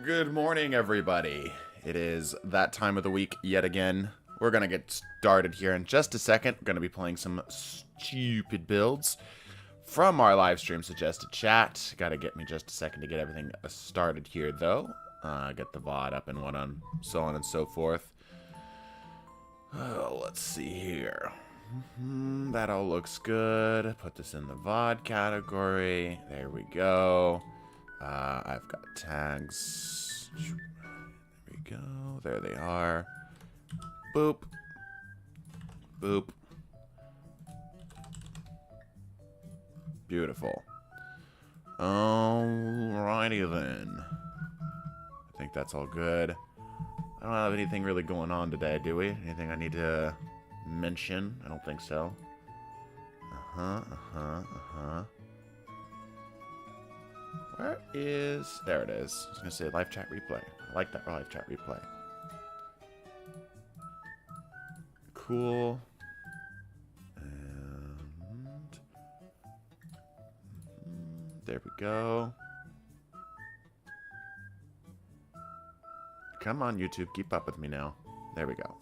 Good morning, everybody. It is that time of the week yet again. We're going to get started here in just a second. We're going to be playing some stupid builds from our live stream suggested chat. Got to get me just a second to get everything started here, though. Get the VOD up and so on and so forth. Let's see here. That all looks good. Put this in the VOD category. There we go. I've got tags. There we go. There they are. Boop. Boop. Beautiful. Alrighty then. I think that's all good. I don't have anything really going on today, do we? Anything I need to mention? I don't think so. Where is... There it is. I was going to say live chat replay. I like that live chat replay. Cool. And... there we go. Come on, YouTube. Keep up with me now. There we go.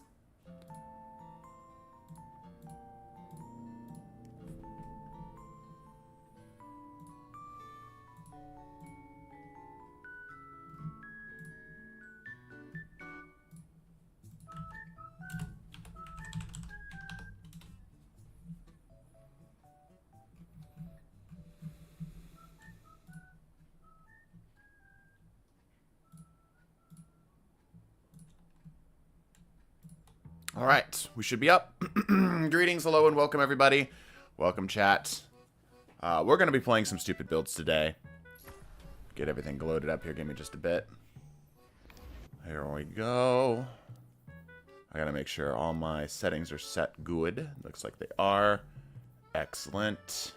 All right, we should be up. Greetings, hello, and welcome, everybody. Welcome, chat. We're going to be playing some stupid builds today. Get everything loaded up here. Give me just a bit. Here we go. I got to make sure all my settings are set good. Looks like they are. Excellent.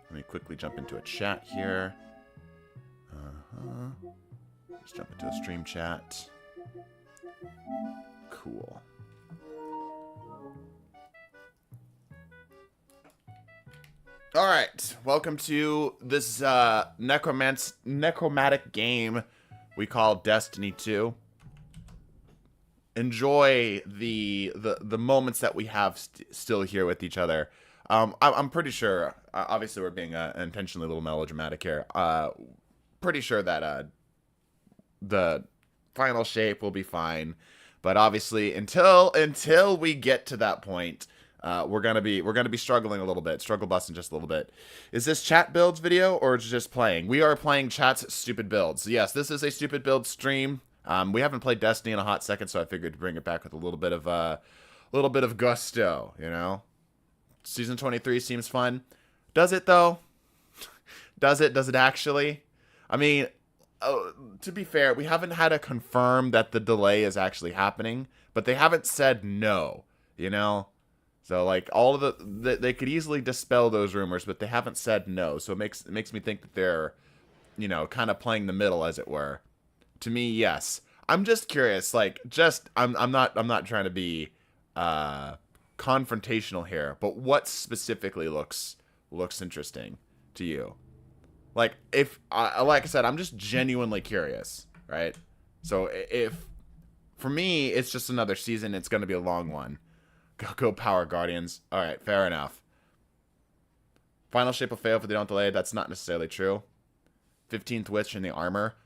Let me quickly jump into a chat here. Let's jump into a stream chat. Cool. Alright, welcome to this necromantic game we call Destiny 2. Enjoy the moments that we have still here with each other. I'm pretty sure, obviously we're being intentionally a little melodramatic here, pretty sure that the final shape will be fine, but obviously until we get to that point, we're gonna be struggling a little bit, struggle busting just a little bit. Is this chat builds video or is it just playing? We are playing chat's stupid builds. Yes, this is a stupid build stream. We haven't played Destiny in a hot second, so I figured to bring it back with a little bit of gusto. You know, season 23 seems fun. Does it though? Does it? Does it actually? I mean, to be fair, we haven't had a confirm that the delay is actually happening, but they haven't said no. You know. So, like, all of they could easily dispel those rumors, but they haven't said no. So it makes me think that they're, you know, kind of playing the middle, as it were. To me, yes. I'm just curious. Like, I'm not trying to be confrontational here, but what specifically looks interesting to you? Like, like I said, I'm just genuinely curious, right? So if for me, it's just another season. It's going to be a long one. Go Power Guardians. Alright, fair enough. Final shape will fail if they don't delay. That's not necessarily true. 15th Witch in the armor.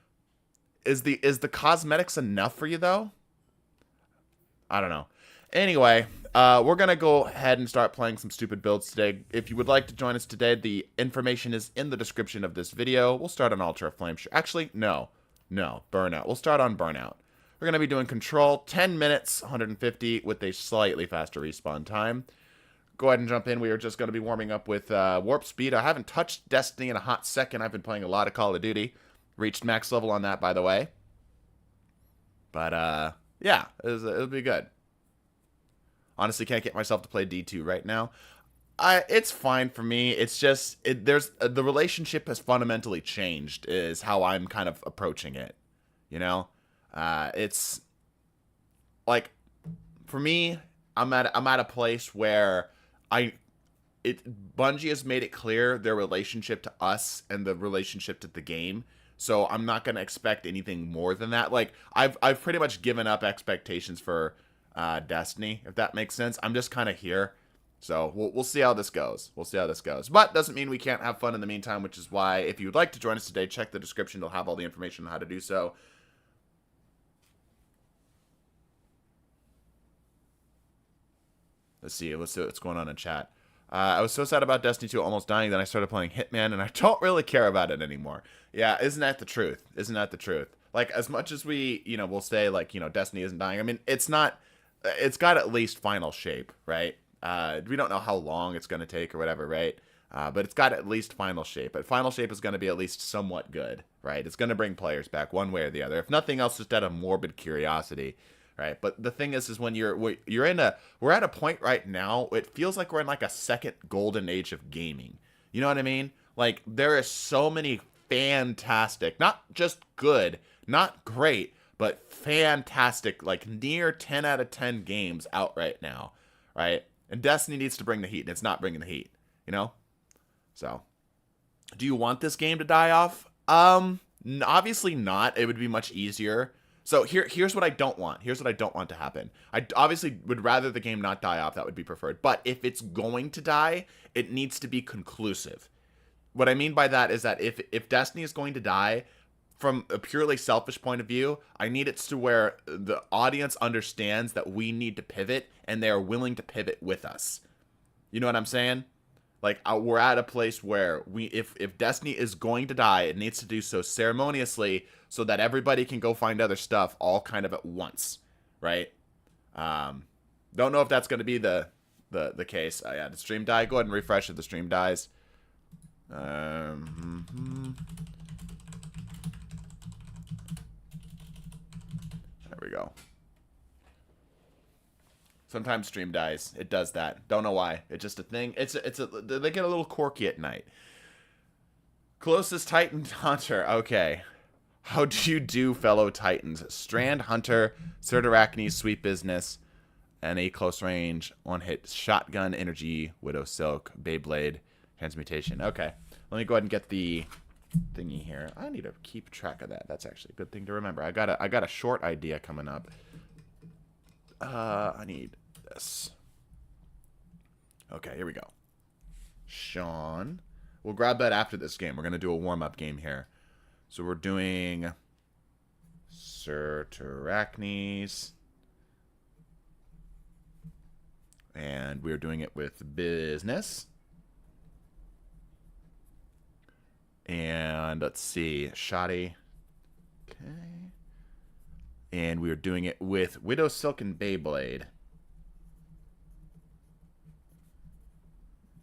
Is the cosmetics enough for you, though? I don't know. Anyway, we're going to go ahead and start playing some stupid builds today. If you would like to join us today, the information is in the description of this video. We'll start on Altar of Flame. Actually, no. Burnout. We'll start on Burnout. We're going to be doing Control, 10 minutes, 150, with a slightly faster respawn time. Go ahead and jump in. We are just going to be warming up with Warp Speed. I haven't touched Destiny in a hot second. I've been playing a lot of Call of Duty. Reached max level on that, by the way. But, yeah, it'll be good. Honestly, can't get myself to play D2 right now. It's fine for me. It's just, the relationship has fundamentally changed, is how I'm kind of approaching it, you know? It's like, for me, I'm at a place where Bungie has made it clear their relationship to us and the relationship to the game. So I'm not going to expect anything more than that. Like, I've pretty much given up expectations for Destiny, if that makes sense. I'm just kind of here. So we'll see how this goes. We'll see how this goes. But doesn't mean we can't have fun in the meantime, which is why if you'd like to join us today, check the description. It'll have all the information on how to do so. Let's see what's going on in chat. I was so sad about Destiny 2 almost dying, then I started playing Hitman, and I don't really care about it anymore. Yeah, isn't that the truth? Isn't that the truth? Like, as much as we, we'll say, like, Destiny isn't dying, I mean, it's not, it's got at least final shape, right? We don't know how long it's going to take or whatever, right? But it's got at least final shape. But final shape is going to be at least somewhat good, right? It's going to bring players back one way or the other. If nothing else, just out of morbid curiosity. Right, but the thing is when we're at a point right now, it feels like we're in like a second golden age of gaming. You know what I mean? Like, there is so many fantastic, not just good, not great, but fantastic, like near 10 out of 10 games out right now, right? And Destiny needs to bring the heat, and it's not bringing the heat, So, do you want this game to die off? Obviously not. It would be much easier. So here's what I don't want. Here's what I don't want to happen. I obviously would rather the game not die off. That would be preferred. But if it's going to die, it needs to be conclusive. What I mean by that is that if Destiny is going to die, from a purely selfish point of view, I need it to where the audience understands that we need to pivot, and they are willing to pivot with us. You know what I'm saying? Like, we're at a place where if Destiny is going to die, it needs to do so ceremoniously so that everybody can go find other stuff all kind of at once, right? Don't know if that's going to be the case. Yeah, did the stream die? Go ahead and refresh if the stream dies. There we go. Sometimes stream dies. It does that. Don't know why. It's just a thing. They get a little quirky at night. Closest Titan Hunter. Okay. How do you do, fellow Titans? Strand Hunter, Certarachne, Sweet Business, and a close range, one hit, Shotgun, Energy, Widow Silk, Beyblade, Transmutation. Okay. Let me go ahead and get the thingy here. I need to keep track of that. That's actually a good thing to remember. I got a short idea coming up. I need this. Okay, here we go. Sean. We'll grab that after this game. We're going to do a warm-up game here. So we're doing Certarachnes. And we're doing it with business. And let's see. Shoddy. Okay. And we are doing it with Widow Silk and Beyblade.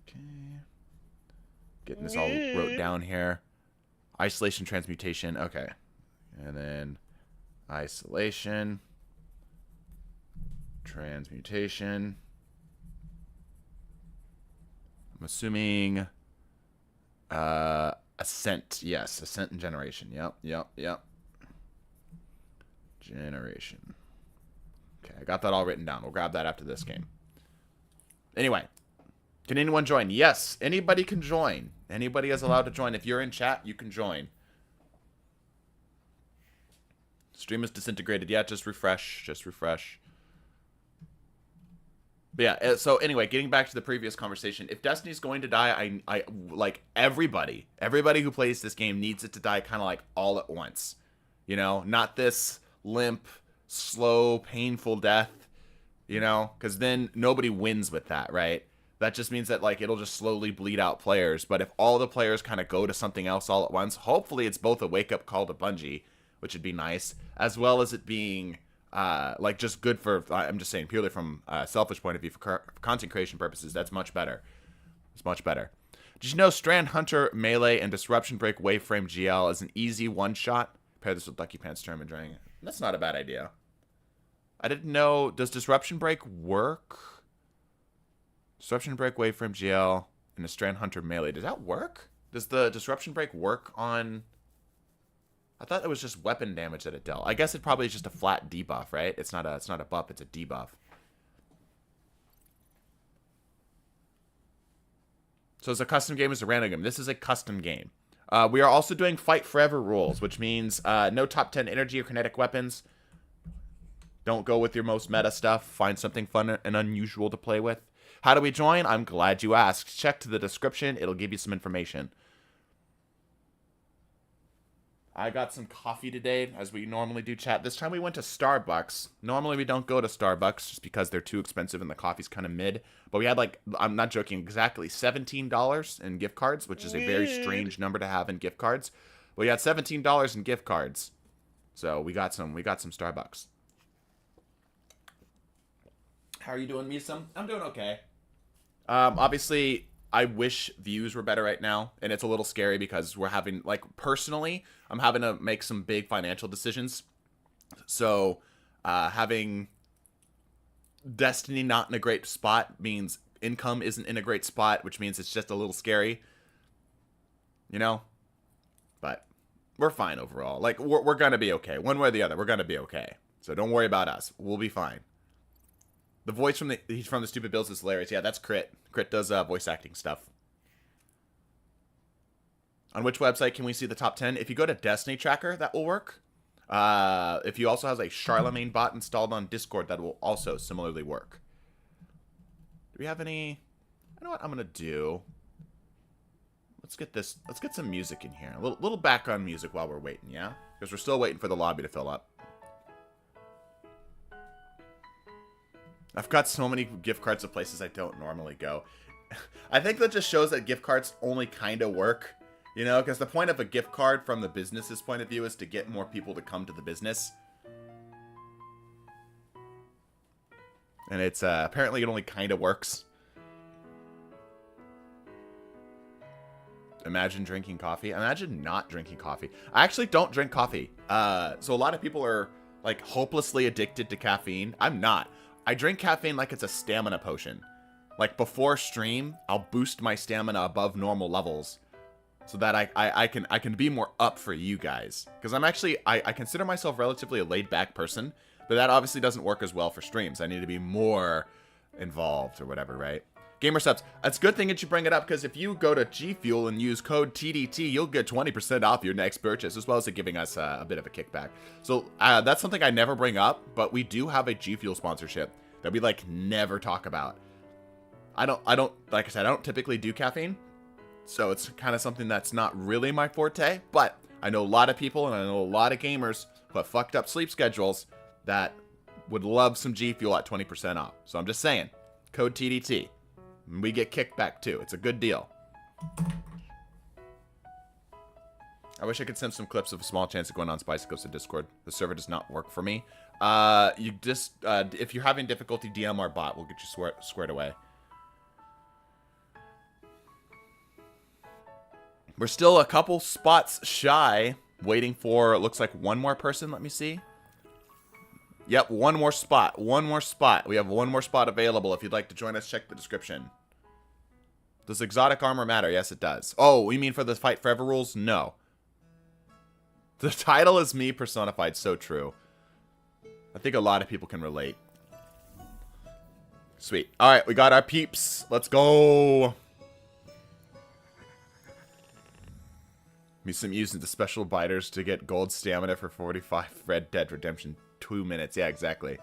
Okay. Getting this all wrote down here. Isolation, Transmutation. Okay. And then Isolation. Transmutation. I'm assuming Ascent. Yes, Ascent and Generation. Yep. Generation. Okay, I got that all written down. We'll grab that after this game. Anyway, can anyone join? Yes, anybody can join. Anybody is allowed to join. If you're in chat, you can join. Stream is disintegrated. Yeah, just refresh. Just refresh. But yeah, so anyway, getting back to the previous conversation, if Destiny's going to die, I like everybody who plays this game needs it to die kind of like all at once. You know, not this limp, slow, painful death, you know, because then nobody wins with that, right? That just means that, like, it'll just slowly bleed out players. But if all the players kind of go to something else all at once, hopefully it's both a wake-up call to Bungie, which would be nice, as well as it being, like, just good for, I'm just saying, purely from a selfish point of view, for content creation purposes, that's much better. It's much better. Did you know Strand Hunter, Melee, and Disruption Break Waveframe GL is an easy one-shot? Pair this with Lucky Pants Tournament Dragon. That's not a bad idea. I didn't know. Does Disruption Break work? Disruption Break, Waveframe GL, and a Strand Hunter Melee. Does that work? Does the Disruption Break work on... I thought it was just weapon damage that it dealt. I guess it probably is just a flat debuff, right? It's not a buff, it's a debuff. So it's a custom game, it's a random game. This is a custom game. We are also doing fight forever rules, which means no top 10 energy or kinetic weapons. Don't go with your most meta stuff. Find something fun and unusual to play with. How do we join? I'm glad you asked. Check to the description. It'll give you some information. I got some coffee today, as we normally do, chat. This time we went to Starbucks. Normally we don't go to Starbucks just because they're too expensive and the coffee's kind of mid. But we had, like, I'm not joking, exactly $17 in gift cards, which is a very strange number to have in gift cards. But we had $17 in gift cards. So we got some Starbucks. How are you doing, Misum? I'm doing okay. Obviously, I wish views were better right now, and it's a little scary because we're having, like, personally, I'm having to make some big financial decisions. So, having Destiny not in a great spot means income isn't in a great spot, which means it's just a little scary. You know? But we're fine overall. Like, we're gonna be okay. One way or the other, we're gonna be okay. So don't worry about us. We'll be fine. The voice from the Stupid Bills is hilarious. Yeah, that's Crit. Crit does voice acting stuff. On which website can we see the top 10? If you go to Destiny Tracker, that will work. If you also have a Charlemagne bot installed on Discord, that will also similarly work. Do we have any... I know what I'm going to do. Let's get some music in here. A little background music while we're waiting, yeah? Because we're still waiting for the lobby to fill up. I've got so many gift cards of places I don't normally go. I think that just shows that gift cards only kind of work. You know, because the point of a gift card from the business's point of view is to get more people to come to the business. And it's, apparently it only kind of works. Imagine drinking coffee. Imagine not drinking coffee. I actually don't drink coffee. So a lot of people are, like, hopelessly addicted to caffeine. I'm not. I drink caffeine like it's a stamina potion. Like, before stream, I'll boost my stamina above normal levels so that I can be more up for you guys. Because I'm actually, I consider myself relatively a laid-back person, but that obviously doesn't work as well for streams. I need to be more involved or whatever, right? Gamer subs, it's a good thing that you bring it up, because if you go to G Fuel and use code TDT, you'll get 20% off your next purchase, as well as it giving us a bit of a kickback. So that's something I never bring up, but we do have a G Fuel sponsorship that we, like, never talk about. I don't, like I said, I don't typically do caffeine, so it's kind of something that's not really my forte, but I know a lot of people, and I know a lot of gamers who have fucked up sleep schedules that would love some G Fuel at 20% off. So I'm just saying, code TDT. We get kickback too. It's a good deal. I wish I could send some clips of a small chance of going on Spicy Goes to Discord. The server does not work for me. You just, if you're having difficulty, DM our bot. We'll get you squared away. We're still a couple spots shy, waiting for, it looks like one more person. Let me see. Yep, one more spot. One more spot. We have one more spot available. If you'd like to join us, check the description. Does exotic armor matter? Yes, it does. Oh, you mean for the Fight Forever rules? No. The title is me personified. So true. I think a lot of people can relate. Sweet. All right, we got our peeps. Let's go. Me some using the special biters to get gold stamina for 45 Red Dead Redemption 2 minutes. Yeah, exactly.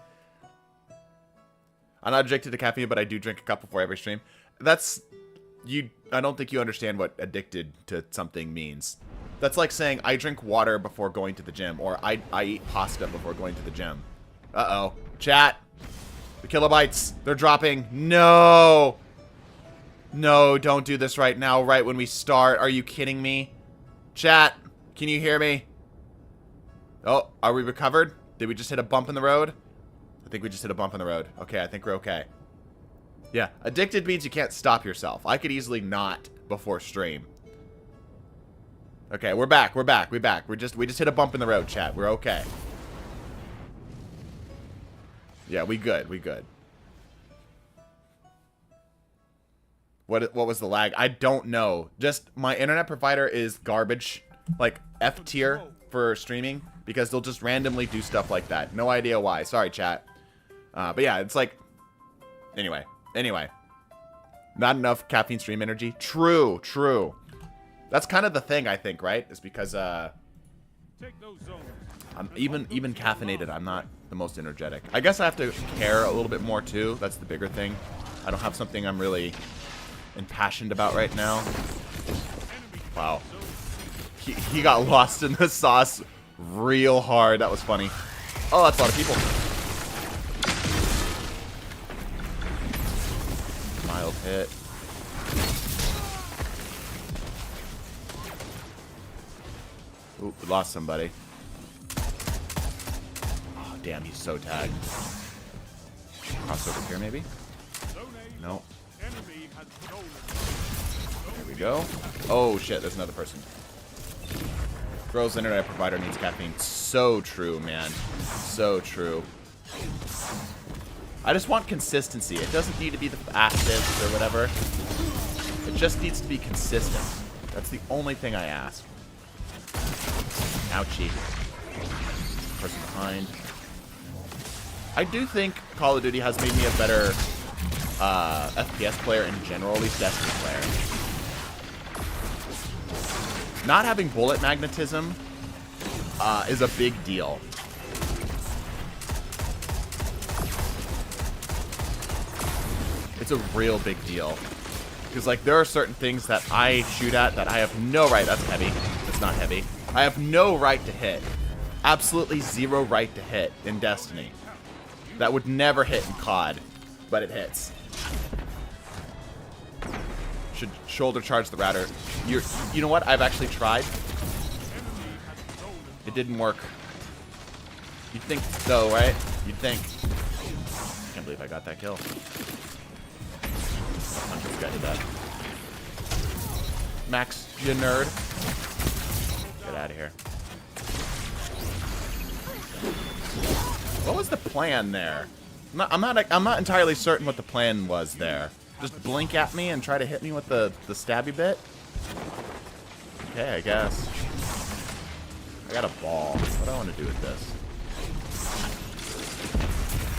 I'm not addicted to caffeine, but I do drink a cup before every stream. That's... I don't think you understand what addicted to something means. That's like saying I drink water before going to the gym, or I eat pasta before going to the gym. Uh-oh. Chat. The kilobytes. They're dropping. No. No, don't do this right now, right when we start. Are you kidding me? Chat. Can you hear me? Oh, are we recovered? Did we just hit a bump in the road? I think we just hit a bump in the road. Okay, I think we're okay. Yeah, addicted means you can't stop yourself. I could easily not before stream. Okay, we're back. We're back. We're back. We just hit a bump in the road, chat. We're okay. Yeah, we good. We good. What was the lag? I don't know. Just my internet provider is garbage. Like F tier for streaming, because they'll just randomly do stuff like that. No idea why. Sorry, chat. But yeah, it's like... Anyway. Not enough caffeine stream energy. True. That's kind of the thing, I think, right? Is because Take those zones. I'm even caffeinated, I'm not the most energetic. I guess I have to care a little bit more too. That's the bigger thing. I don't have something I'm really impassioned about right now. Wow. He got lost in the sauce real hard. That was funny. Oh, that's a lot of people. Mild hit. Ooh, we lost somebody. Oh, damn, he's so tagged. Cross over here, maybe? No. There we go. Oh, shit, there's another person. Girl's internet provider needs caffeine. So true, man. So true. I just want consistency. It doesn't need to be the fastest or whatever. It just needs to be consistent. That's the only thing I ask. Ouchie. Person behind. I do think Call of Duty has made me a better FPS player in general, at least Destiny player. Not having bullet magnetism is a big deal. It's a real big deal. Because, like, there are certain things that I shoot at that I have no right... That's heavy. It's not heavy. I have no right to hit. Absolutely zero right to hit in Destiny. That would never hit in COD, but it hits. Should shoulder charge the router. You know what? I've actually tried. It didn't work. You'd think so, right? You'd think. Can't believe I got that kill. Punch this guy to death. Max, you nerd. Get out of here. What was the plan there? I'm not entirely certain what the plan was there. Just blink at me and try to hit me with the stabby bit? Okay, I guess. I got a ball. What do I want to do with this?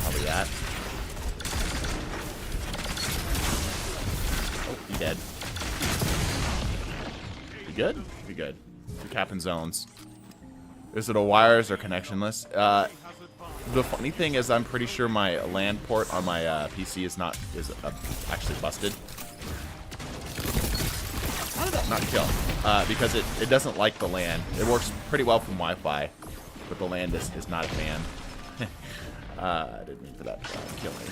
Probably that. Oh, you dead. You good? You good. We're capping zones. Is it a wires or connectionless? The funny thing is, I'm pretty sure my LAN port on my PC is actually busted. How did that not kill? Because it doesn't like the LAN. It works pretty well from Wi-Fi, but the LAN is not a fan. I didn't mean for that to kill me.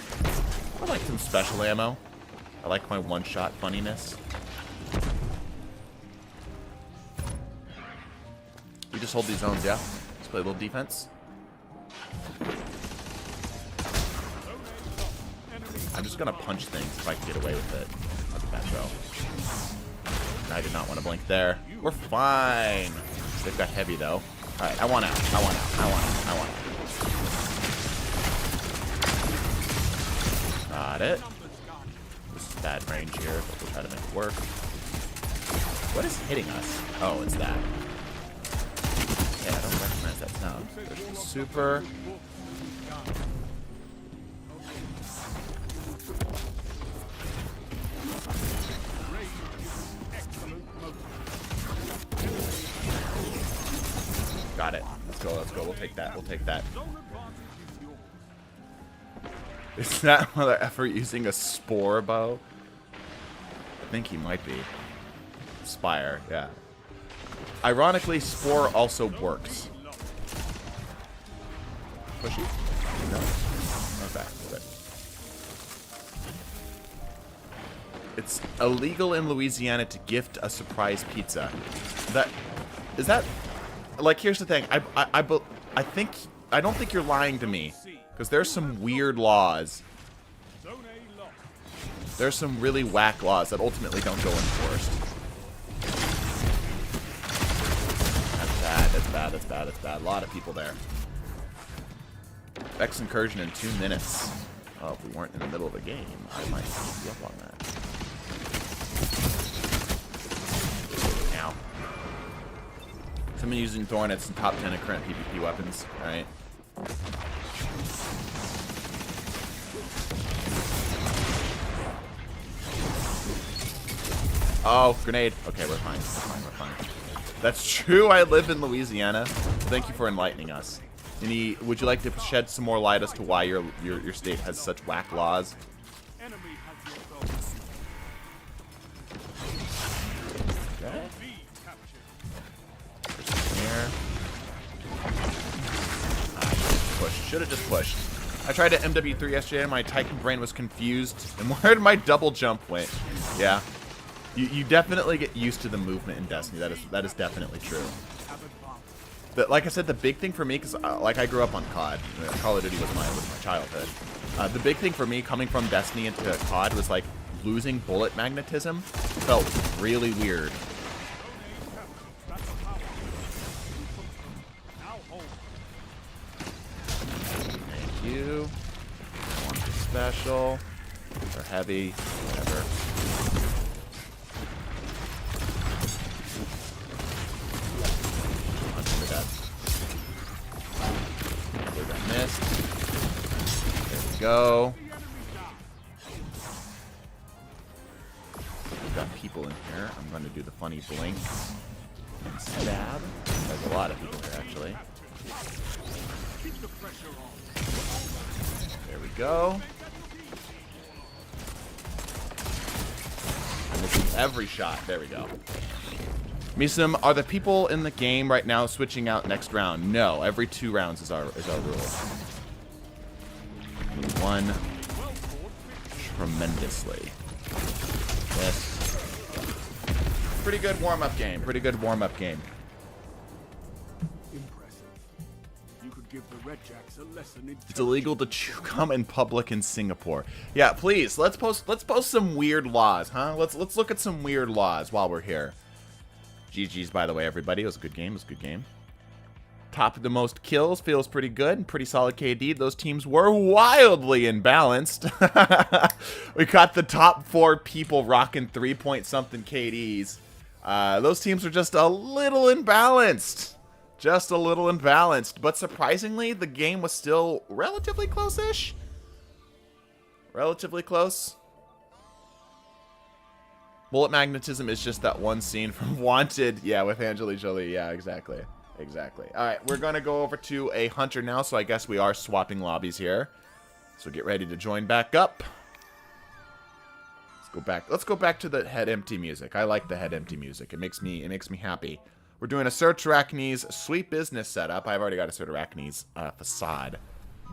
I like some special ammo. I like my one-shot funniness. We just hold these zones, yeah? Let's play a little defense. I'm just gonna punch things if I can get away with it. That's a bad throw. I did not want to blink there. We're fine. They've got heavy though. Alright, I want out. I want out. I want out. I want out. Got it. This is bad range here, but we'll try to make it work. What is hitting us? Oh, it's that. Yeah, I don't recognize that sound. There's the super. Got it. Let's go, let's go. We'll take that. We'll take that. Is that mother effer using a spore bow? I think he might be. Spire, yeah. Ironically, spore also works. Pushy? No? Okay, good. It's illegal in Louisiana to gift a surprise pizza. Is that like, here's the thing. I don't think you're lying to me, because there's some weird laws. There's some really whack laws that ultimately don't go enforced. That's bad. That's bad. That's bad. That's bad. A lot of people there. Vex incursion in 2 minutes. Oh, if we weren't in the middle of a game, I might be up on that. Now. Someone using Thornets in top 10 of current PvP weapons. Alright. Oh, grenade. Okay, we're fine. We're fine. That's true. I live in Louisiana. Thank you for enlightening us. Would you like to shed some more light as to why your state has such whack laws? Enemy has your zone. Okay. B captured. Here. Should have just pushed. I tried to MW3 yesterday and my Titan brain was confused. And where did my double jump went? Yeah. You definitely get used to the movement in Destiny. That is definitely true. But like I said, the big thing for me, because like I grew up on COD. Call of Duty was my childhood. The big thing for me coming from Destiny into COD was like losing bullet magnetism felt really weird. Thank you. One for special. Or heavy. Whatever. Missed. There we go. We've got people in here. I'm going to do the funny blink and stab. There's a lot of people here, actually. There we go. I'm missing every shot. There we go. Misum, are the people in the game right now switching out next round? No, every 2 rounds is our rule. We won tremendously. Yes. Pretty good warm-up game. Pretty good warm-up game. Impressive. You could give the Red Jacks a lesson in It's illegal to chew gum in public in Singapore. Yeah, please. Let's post some weird laws, huh? Let's look at some weird laws while we're here. GG's, by the way, everybody. It was a good game. It was a good game. Top of the most kills feels pretty good. Pretty solid KD. Those teams were wildly imbalanced. We got the top 4 people rocking 3-point-something KDs. Those teams are just a little imbalanced. Just a little imbalanced. But surprisingly, the game was still relatively close-ish. Relatively close. Bullet magnetism is just that one scene from Wanted. Yeah, with Angelina Jolie. Yeah, exactly. Exactly. All right, we're going to go over to a hunter now, so I guess we are swapping lobbies here. So get ready to join back up. Let's go back. Let's go back to the head empty music. I like the head empty music. It makes me happy. We're doing a Search Arachne's sweet business setup. I've already got a Search Arachne's facade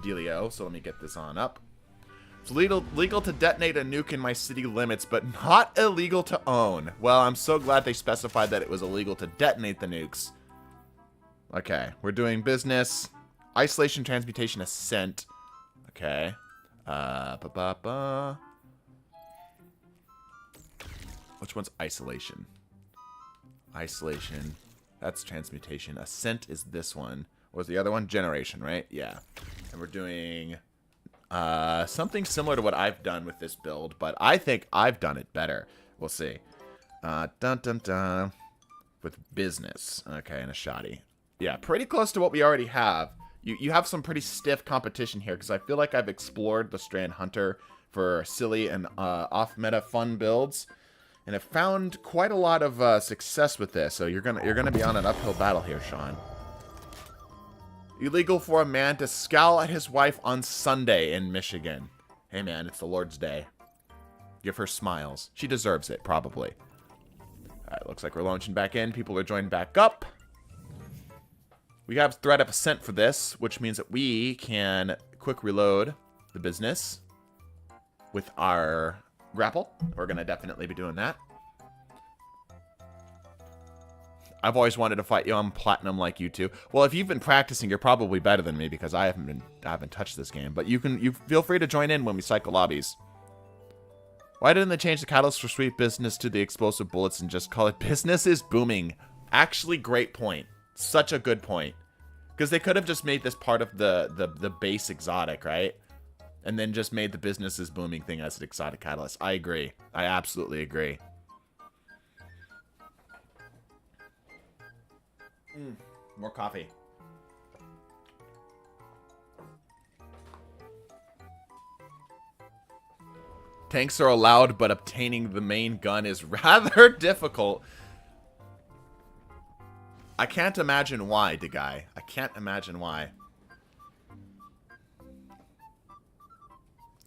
dealio, so let me get this on up. It's legal to detonate a nuke in my city limits, but not illegal to own. Well, I'm so glad they specified that it was illegal to detonate the nukes. Okay, we're doing business. Isolation, transmutation, ascent. Okay. Which one's isolation? Isolation. That's transmutation. Ascent is this one. What was the other one? Generation, right? Yeah. And we're doing something similar to what I've done with this build, but I think I've done it better. We'll see. With business. Okay, and a shoddy. Yeah, pretty close to what we already have. You have some pretty stiff competition here, because I feel like I've explored the Strand Hunter for silly and off-meta fun builds, and have found quite a lot of success with this. So you're gonna be on an uphill battle here, Sean. Illegal for a man to scowl at his wife on Sunday in Michigan. Hey man, it's the Lord's Day. Give her smiles. She deserves it, probably. Alright, looks like we're launching back in. People are joining back up. We have threat of ascent for this, which means that we can quick reload the business with our grapple. We're going to definitely be doing that. I've always wanted to fight you. I'm platinum like you two. Well, if you've been practicing, you're probably better than me because I haven't touched this game. But you feel free to join in when we cycle lobbies. Why didn't they change the catalyst for sweet business to the explosive bullets and just call it business is booming? Actually, great point. Such a good point. Because they could have just made this part of the base exotic, right? And then just made the business is booming thing as an exotic catalyst. I agree. I absolutely agree. More coffee. Tanks are allowed, but obtaining the main gun is rather difficult. I can't imagine why, Deguy. I can't imagine why.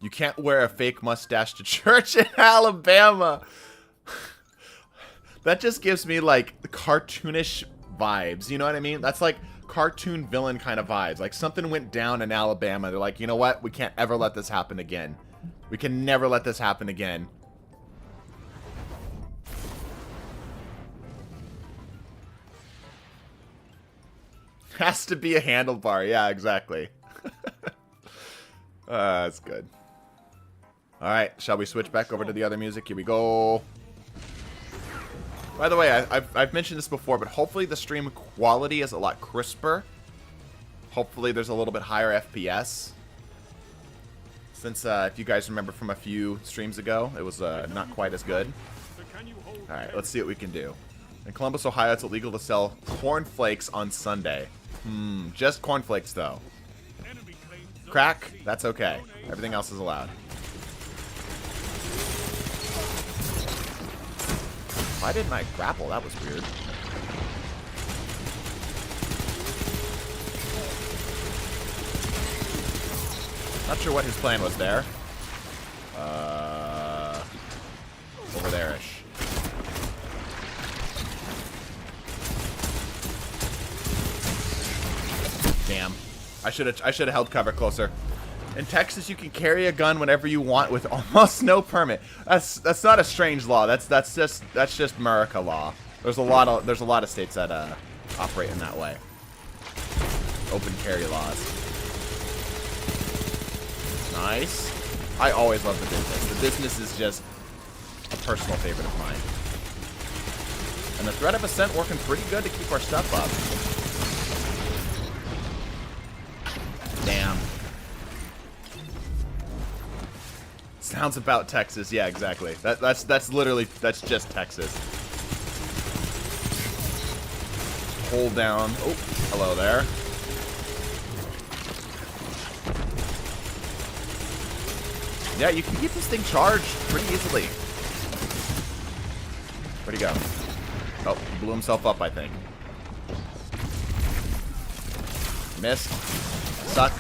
You can't wear a fake mustache to church in Alabama. That just gives me, like, cartoonish vibes. You know what I mean? That's like cartoon villain kind of vibes. Like, something went down in Alabama. They're like, you know what? We can't ever let this happen again. We can never let this happen again. Has to be a handlebar. Yeah, exactly. That's good. Alright, shall we switch back over to the other music? Here we go. By the way, I've mentioned this before, but hopefully the stream quality is a lot crisper. Hopefully there's a little bit higher FPS. Since, if you guys remember from a few streams ago, it was not quite as good. Alright, let's see what we can do. In Columbus, Ohio, it's illegal to sell cornflakes on Sunday. Just cornflakes, though. Crack? That's okay. Everything else is allowed. Why didn't I grapple? That was weird. Not sure what his plan was there. Over there-ish. Damn. I should have held cover closer. In Texas, you can carry a gun whenever you want with almost no permit. That's not a strange law. That's just America law. There's a lot of states that operate in that way. Open carry laws. Nice. I always love the business. The business is just a personal favorite of mine. And the threat of ascent working pretty good to keep our stuff up. Damn. Sounds about Texas. Yeah, exactly. That's just Texas. Hold down. Oh, hello there. Yeah, you can keep this thing charged pretty easily. Where'd he go? Oh, he blew himself up, I think. Missed. Suck.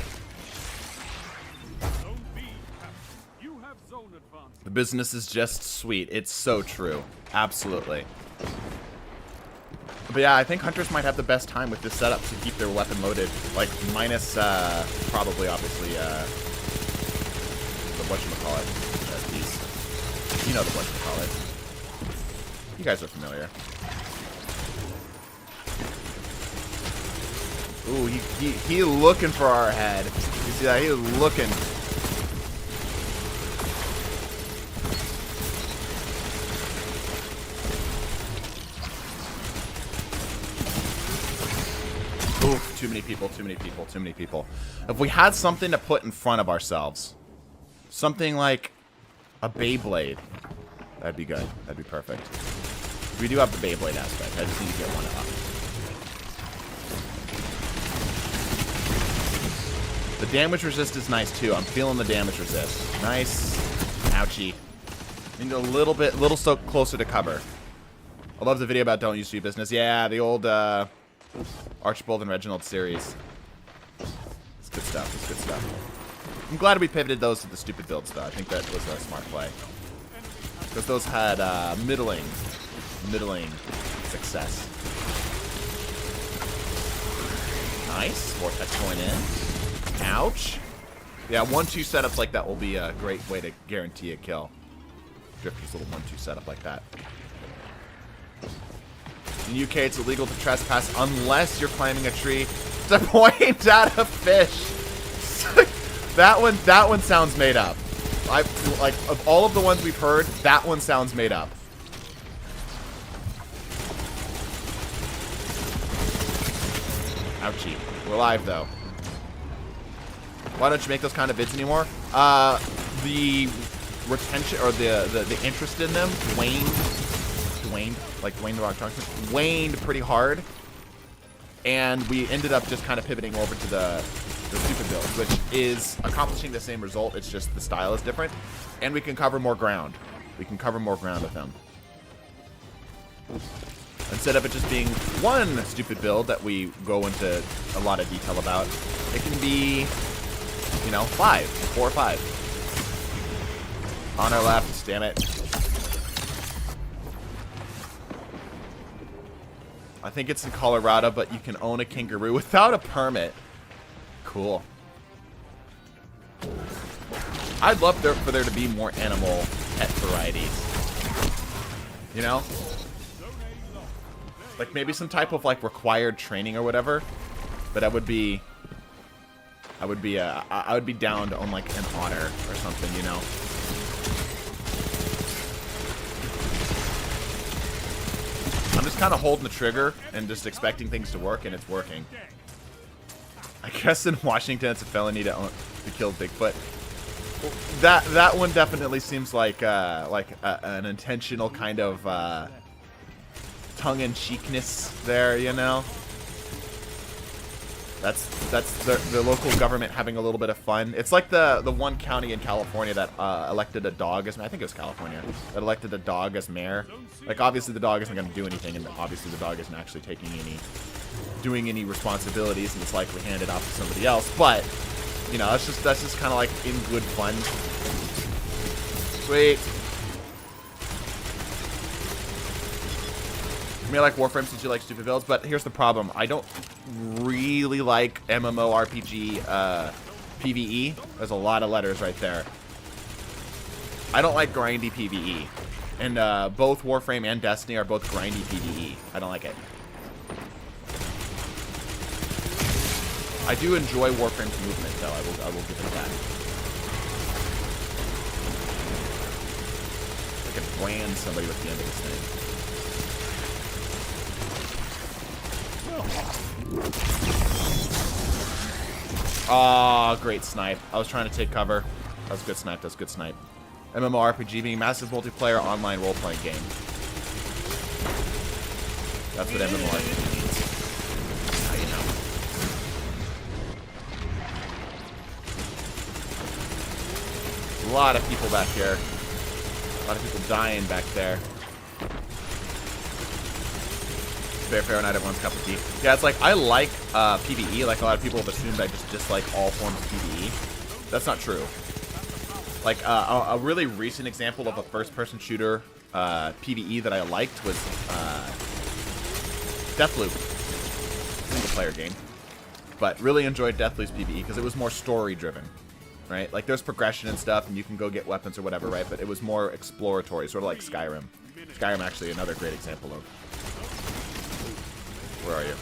The business is just sweet. It's so true. Absolutely. But yeah, I think hunters might have the best time with this setup to keep their weapon loaded. Like, minus, probably, obviously, the whatchamacallit piece. You know the whatchamacallit. You guys are familiar. Ooh, he looking for our head. You see that? He looking. Oof, too many people, too many people, too many people. If we had something to put in front of ourselves, something like a Beyblade, that'd be good. That'd be perfect. We do have the Beyblade aspect. I just need to get one up. The damage resist is nice too. I'm feeling the damage resist. Nice. Ouchie. Need a little so closer to cover. I love the video about don't use to do business. Yeah, the old Archibald and Reginald series. It's good stuff. It's good stuff. I'm glad we pivoted those to the stupid builds, though. I think that was a smart play. Because those had middling success. Nice. Vortex going in. Ouch. Yeah, 1-2 setups like that will be a great way to guarantee a kill. Drifter's little 1-2 setup like that. In UK, it's illegal to trespass unless you're climbing a tree to point at a fish. That one sounds made up. Like, of all of the ones we've heard, that one sounds made up. Ouchie. We're live, though. Why don't you make those kind of vids anymore? The retention, or the interest in them waned pretty hard. And we ended up just kind of pivoting over to the the stupid build, which is accomplishing the same result. It's just the style is different, and we can cover more ground. We can cover more ground with them. Instead of it just being one stupid build that we go into a lot of detail about, it can be, you know, 4 or 5. On our left, damn it. I think it's in Colorado, but you can own a kangaroo without a permit. Cool. I'd love for there to be more animal pet varieties. You know? Like maybe some type of like required training or whatever. But I would be down to own like an otter or something, you know? I'm just kind of holding the trigger and just expecting things to work, and it's working. I guess in Washington it's a felony to kill Bigfoot. That one definitely seems like an intentional kind of tongue-in-cheekness there, you know. That's the local government having a little bit of fun. It's like the one county in California that elected a dog as, I think it was California, that elected a dog as mayor. Like obviously the dog isn't going to do anything, and obviously the dog isn't actually doing any responsibilities, and it's likely handed off to somebody else. But you know, that's just kind of like in good fun. Sweet. I mean, I like Warframe since you like stupid builds, but here's the problem. I don't really like MMORPG PvE. There's a lot of letters right there. I don't like grindy PvE. And both Warframe and Destiny are both grindy PvE. I don't like it. I do enjoy Warframe's movement, though. I will give it that. I can brand somebody with the end of this thing. Oh, great snipe. I was trying to take cover. That was good snipe. That was good snipe. MMORPG being massive multiplayer online role-playing game. That's what MMORPG means. How you know. A lot of people back here. A lot of people dying back there. Fair, not everyone's cup of tea. Yeah, it's like, I like PvE. Like, a lot of people have assumed I just dislike all forms of PvE. That's not true. Like, a really recent example of a first-person shooter PvE that I liked was Deathloop. Single-player game. But really enjoyed Deathloop's PvE because it was more story-driven, right? Like, there's progression and stuff, and you can go get weapons or whatever, right? But it was more exploratory, sort of like Skyrim. Skyrim, actually, another great example of. Where are you?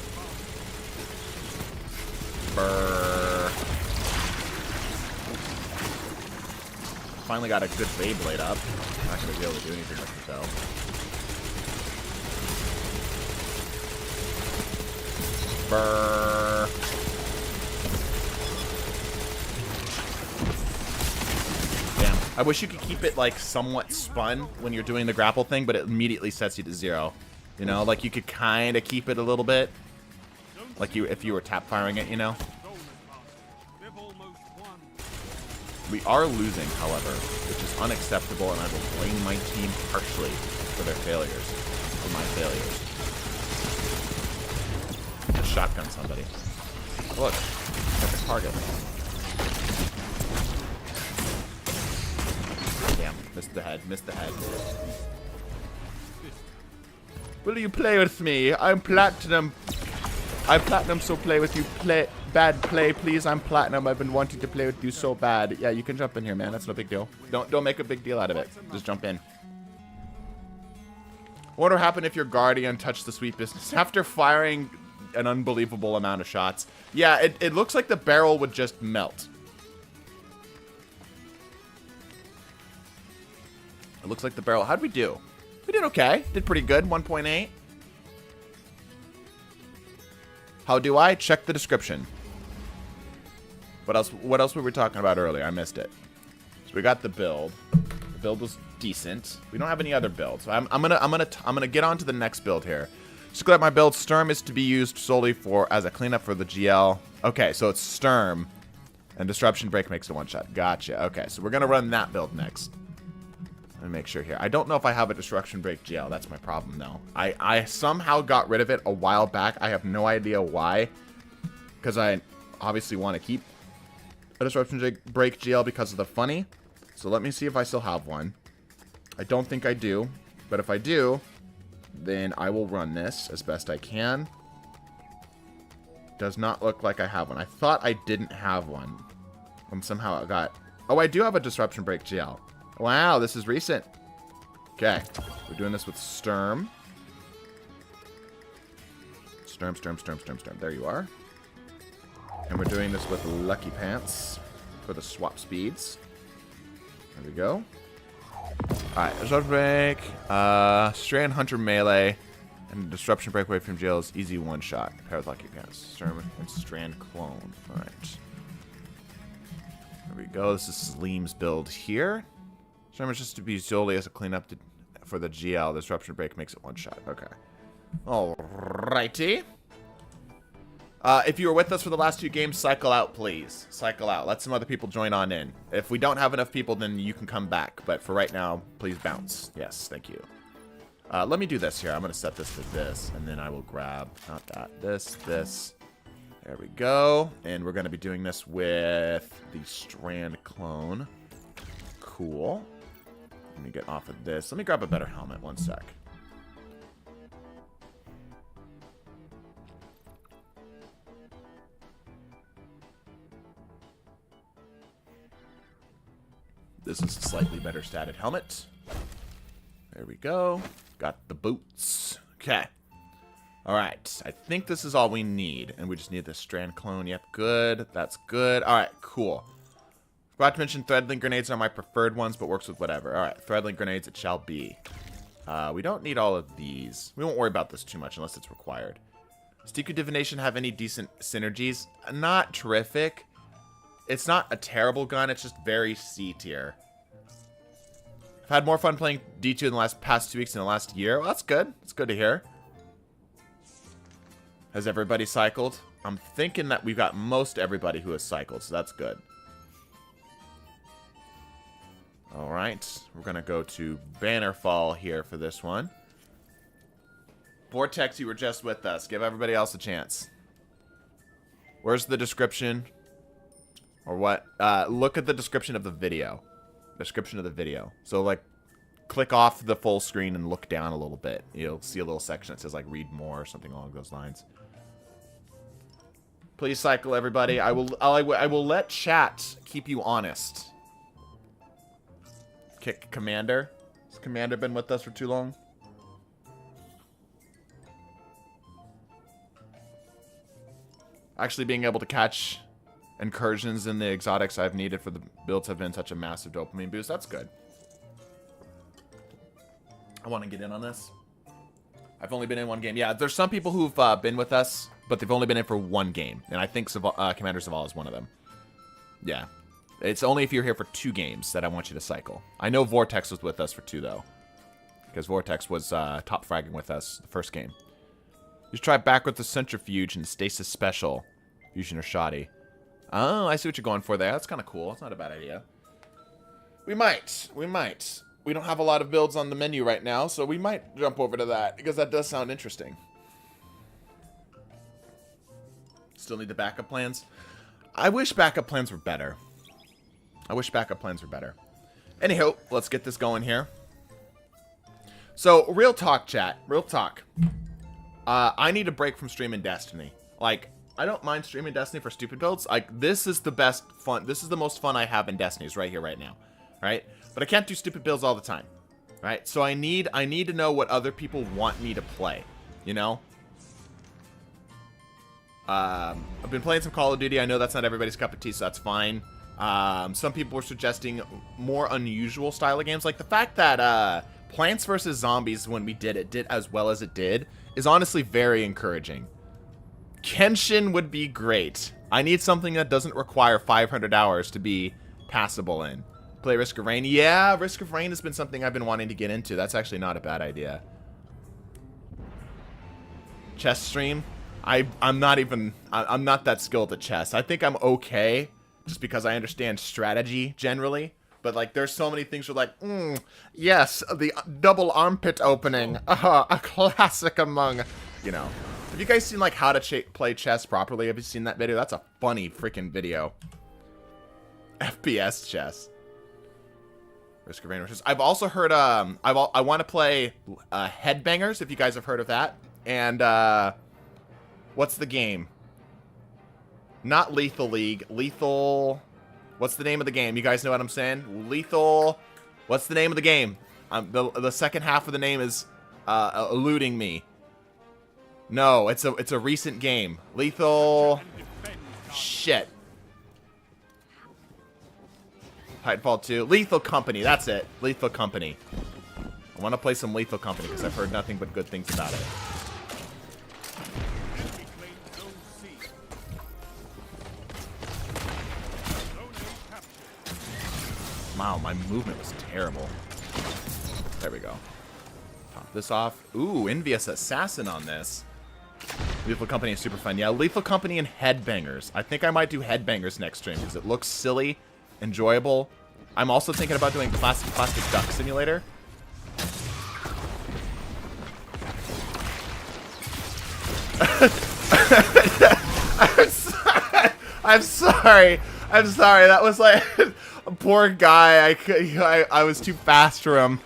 Brrr. Finally got a good Beyblade up. Not gonna be able to do anything with it though. Brrr. Damn. I wish you could keep it like somewhat spun when you're doing the grapple thing, but it immediately sets you to 0. You know, like you could kind of keep it a little bit, like if you were tap firing it, you know. We are losing, however, which is unacceptable, and I will blame my team harshly for their failures, for my failures. Just shotgun somebody. Look, perfect target. Damn, missed the head, missed the head. Will you play with me? I'm platinum. I'm platinum, so play with you. Bad play, please. I'm platinum. I've been wanting to play with you so bad. Yeah, you can jump in here, man. That's no big deal. Don't make a big deal out of it. Just jump in. What would happen if your guardian touched the sweet business after firing an unbelievable amount of shots? Yeah, it looks like the barrel would just melt. It looks like the barrel. How'd we do? We did okay. Did pretty good. 1.8. How do I? Check the description. What else were we talking about earlier? I missed it. So we got the build. The build was decent. We don't have any other builds. So I'm gonna get on to the next build here. Just glad my build Sturm is to be used solely as a cleanup for the GL. Okay, so it's Sturm. And Disruption Break makes a one-shot. Gotcha. Okay, so we're going to run that build next. Let me make sure here. I don't know if I have a Disruption Break GL. That's my problem, though. I somehow got rid of it a while back. I have no idea why. Because I obviously want to keep a Disruption Break GL because of the funny. So let me see if I still have one. I don't think I do. But if I do, then I will run this as best I can. Does not look like I have one. I thought I didn't have one. Somehow I got... Oh, I do have a Disruption Break GL. Wow, this is recent. Okay. We're doing this with Sturm. Sturm. There you are. And we're doing this with Lucky Pants for the swap speeds. There we go. Alright, Disruption Break. Stray and Hunter melee. And Disruption Break away from jail is easy one-shot. Pair with Lucky Pants. Sturm and Strand clone. Alright. There we go. This is Sleem's build here. Sturm is just to be solely as a cleanup for the GL. Disruption Break makes it one-shot. Okay. Alrighty. If you were with us for the last 2 games, cycle out, please. Cycle out. Let some other people join on in. If we don't have enough people, then you can come back. But for right now, please bounce. Yes, thank you. Let me do this here. I'm going to set this to this, and then I will grab, not that, this. There we go. And we're going to be doing this with the Strand clone. Cool. Let me get off of this. Let me grab a better helmet. One sec. This is a slightly better statted helmet. There we go. Got the boots. Okay. Alright. I think this is all we need. And we just need the Strand clone. Yep, good. That's good. Alright, cool. Forgot to mention Threadlink grenades are my preferred ones, but works with whatever. Alright, Threadlink grenades it shall be. We don't need all of these. We won't worry about this too much unless it's required. Does Tiku Divination have any decent synergies? Not terrific. It's not a terrible gun, it's just very C tier. I've had more fun playing D2 in the past 2 weeks in the last year. Well, that's good. It's good to hear. Has everybody cycled? I'm thinking that we've got most everybody who has cycled, so that's good. Alright, we're going to go to Bannerfall here for this one. Vortex, you were just with us. Give everybody else a chance. Where's the description? Or what? Look at the description of the video. Description of the video. So, like, click off the full screen and look down a little bit. You'll see a little section that says, like, read more or something along those lines. Please cycle, everybody. I will let chat keep you honest. Kick Commander. Has Commander been with us for too long? Actually being able to catch incursions in the exotics I've needed for the builds have been such a massive dopamine boost. That's good. I want to get in on this. I've only been in 1 game. Yeah, there's some people who've been with us, but they've only been in for 1 game. And I think Commander Zavala is one of them. Yeah. It's only if you're here for 2 games that I want you to cycle. I know Vortex was with us for 2, though. Because Vortex was top fragging with us the first game. Just try back with the Centrifuge and Stasis Special. Fusion or Shoddy. Oh, I see what you're going for there. That's kind of cool. That's not a bad idea. We might. We don't have a lot of builds on the menu right now, so we might jump over to that, because that does sound interesting. Still need the backup plans? I wish backup plans were better. Anyhow, let's get this going here. So, real talk, chat. Real talk. I need a break from streaming Destiny. Like, I don't mind streaming Destiny for stupid builds. Like, this is the best fun. This is the most fun I have in Destiny is right here, right now. Right? But I can't do stupid builds all the time. Right? So I need to know what other people want me to play. You know? I've been playing some Call of Duty. I know that's not everybody's cup of tea, so that's fine. Some people were suggesting more unusual style of games. Like the fact that Plants vs. Zombies, when we did as well as it did, is honestly very encouraging. Kenshin would be great. I need something that doesn't require 500 hours to be passable in. Play Risk of Rain. Yeah, Risk of Rain has been something I've been wanting to get into. That's actually not a bad idea. Chess stream. I'm not that skilled at chess. I think I'm okay, just because I understand strategy generally. But like, there's so many things where like, yes, the double armpit opening, a classic among, you know. Have you guys seen like how to play chess properly? Have you seen that video? That's a funny freaking video. FPS chess. Risk of Rain Rushes. I've also heard, I want to play Headbangers, if you guys have heard of that. And, what's the game? Not Lethal League. Lethal... What's the name of the game? You guys know what I'm saying? Lethal... What's the name of the game? The second half of the name is eluding me. No, it's a recent game. Lethal... Shit. Titanfall 2. Lethal Company, that's it. Lethal Company. I want to play some Lethal Company because I've heard nothing but good things about it. Wow, my movement was terrible. There we go. Pop this off. Ooh, Envious Assassin on this. Lethal Company is super fun. Yeah, Lethal Company and Headbangers. I think I might do Headbangers next stream because it looks silly, enjoyable. I'm also thinking about doing Plastic Duck Simulator. I'm sorry. That was like a poor guy. I was too fast for him.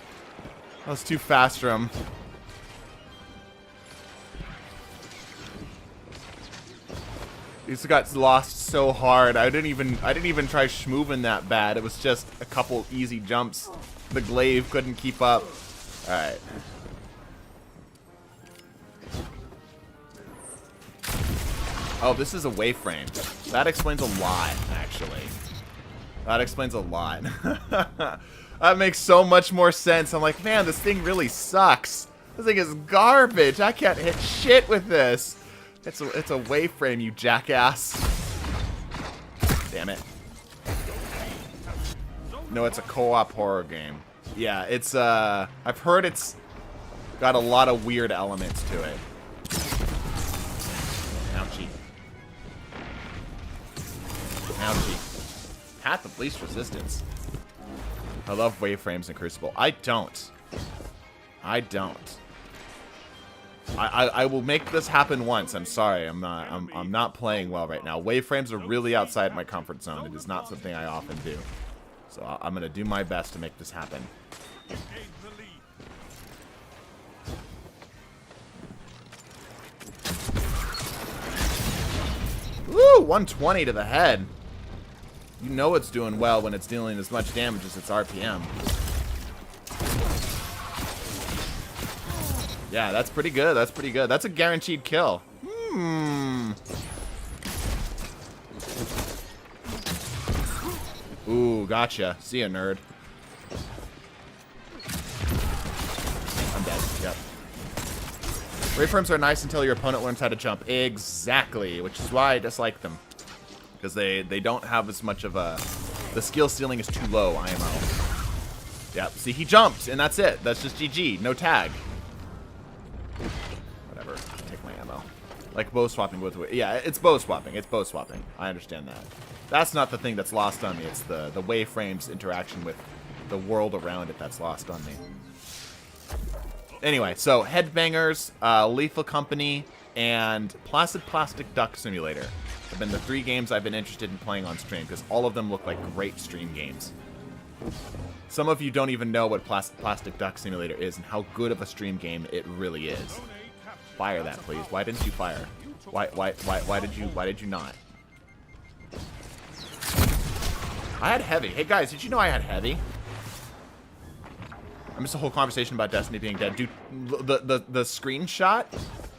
He's got lost so hard. I didn't even try schmooving that bad. It was just a couple easy jumps. The glaive couldn't keep up. All right. Oh, this is a wayframe. That explains a lot, actually. That explains a lot. That makes so much more sense. I'm like, man, this thing really sucks. This thing is garbage. I can't hit shit with this. It's a wayframe, you jackass. Damn it. No, it's a co-op horror game. Yeah, it's I've heard it's got a lot of weird elements to it. Ouchie. Ouchie. Path of least resistance. I love wayframes in Crucible. I don't. I will make this happen once. I'm sorry. I'm not playing well right now. Wayframes are really outside my comfort zone. It is not something I often do. So I'm gonna do my best to make this happen. Woo! 120 to the head. You know it's doing well when it's dealing as much damage as its RPM. Yeah, that's pretty good. That's a guaranteed kill. Ooh, gotcha. See ya, nerd. I'm dead. Yep. Wayframes are nice until your opponent learns how to jump. Exactly, which is why I dislike them. Because they don't have as much of a... The skill ceiling is too low, IMO. Yep, see, he jumped, and that's it. That's just GG. No tag. Whatever. Take my ammo. Like bow swapping with... Yeah, it's bow swapping. I understand that. That's not the thing that's lost on me. It's the wayframe's interaction with the world around it that's lost on me. Anyway, so Headbangers, Lethal Company, and Plastic Duck Simulator have been the 3 games I've been interested in playing on stream because all of them look like great stream games. Some of you don't even know what Plastic Duck Simulator is and how good of a stream game it really is. Fire that, please. Why didn't you fire? Why did you not? I had heavy. Hey guys, did you know I had heavy? I missed a whole conversation about Destiny being dead. Dude, the screenshot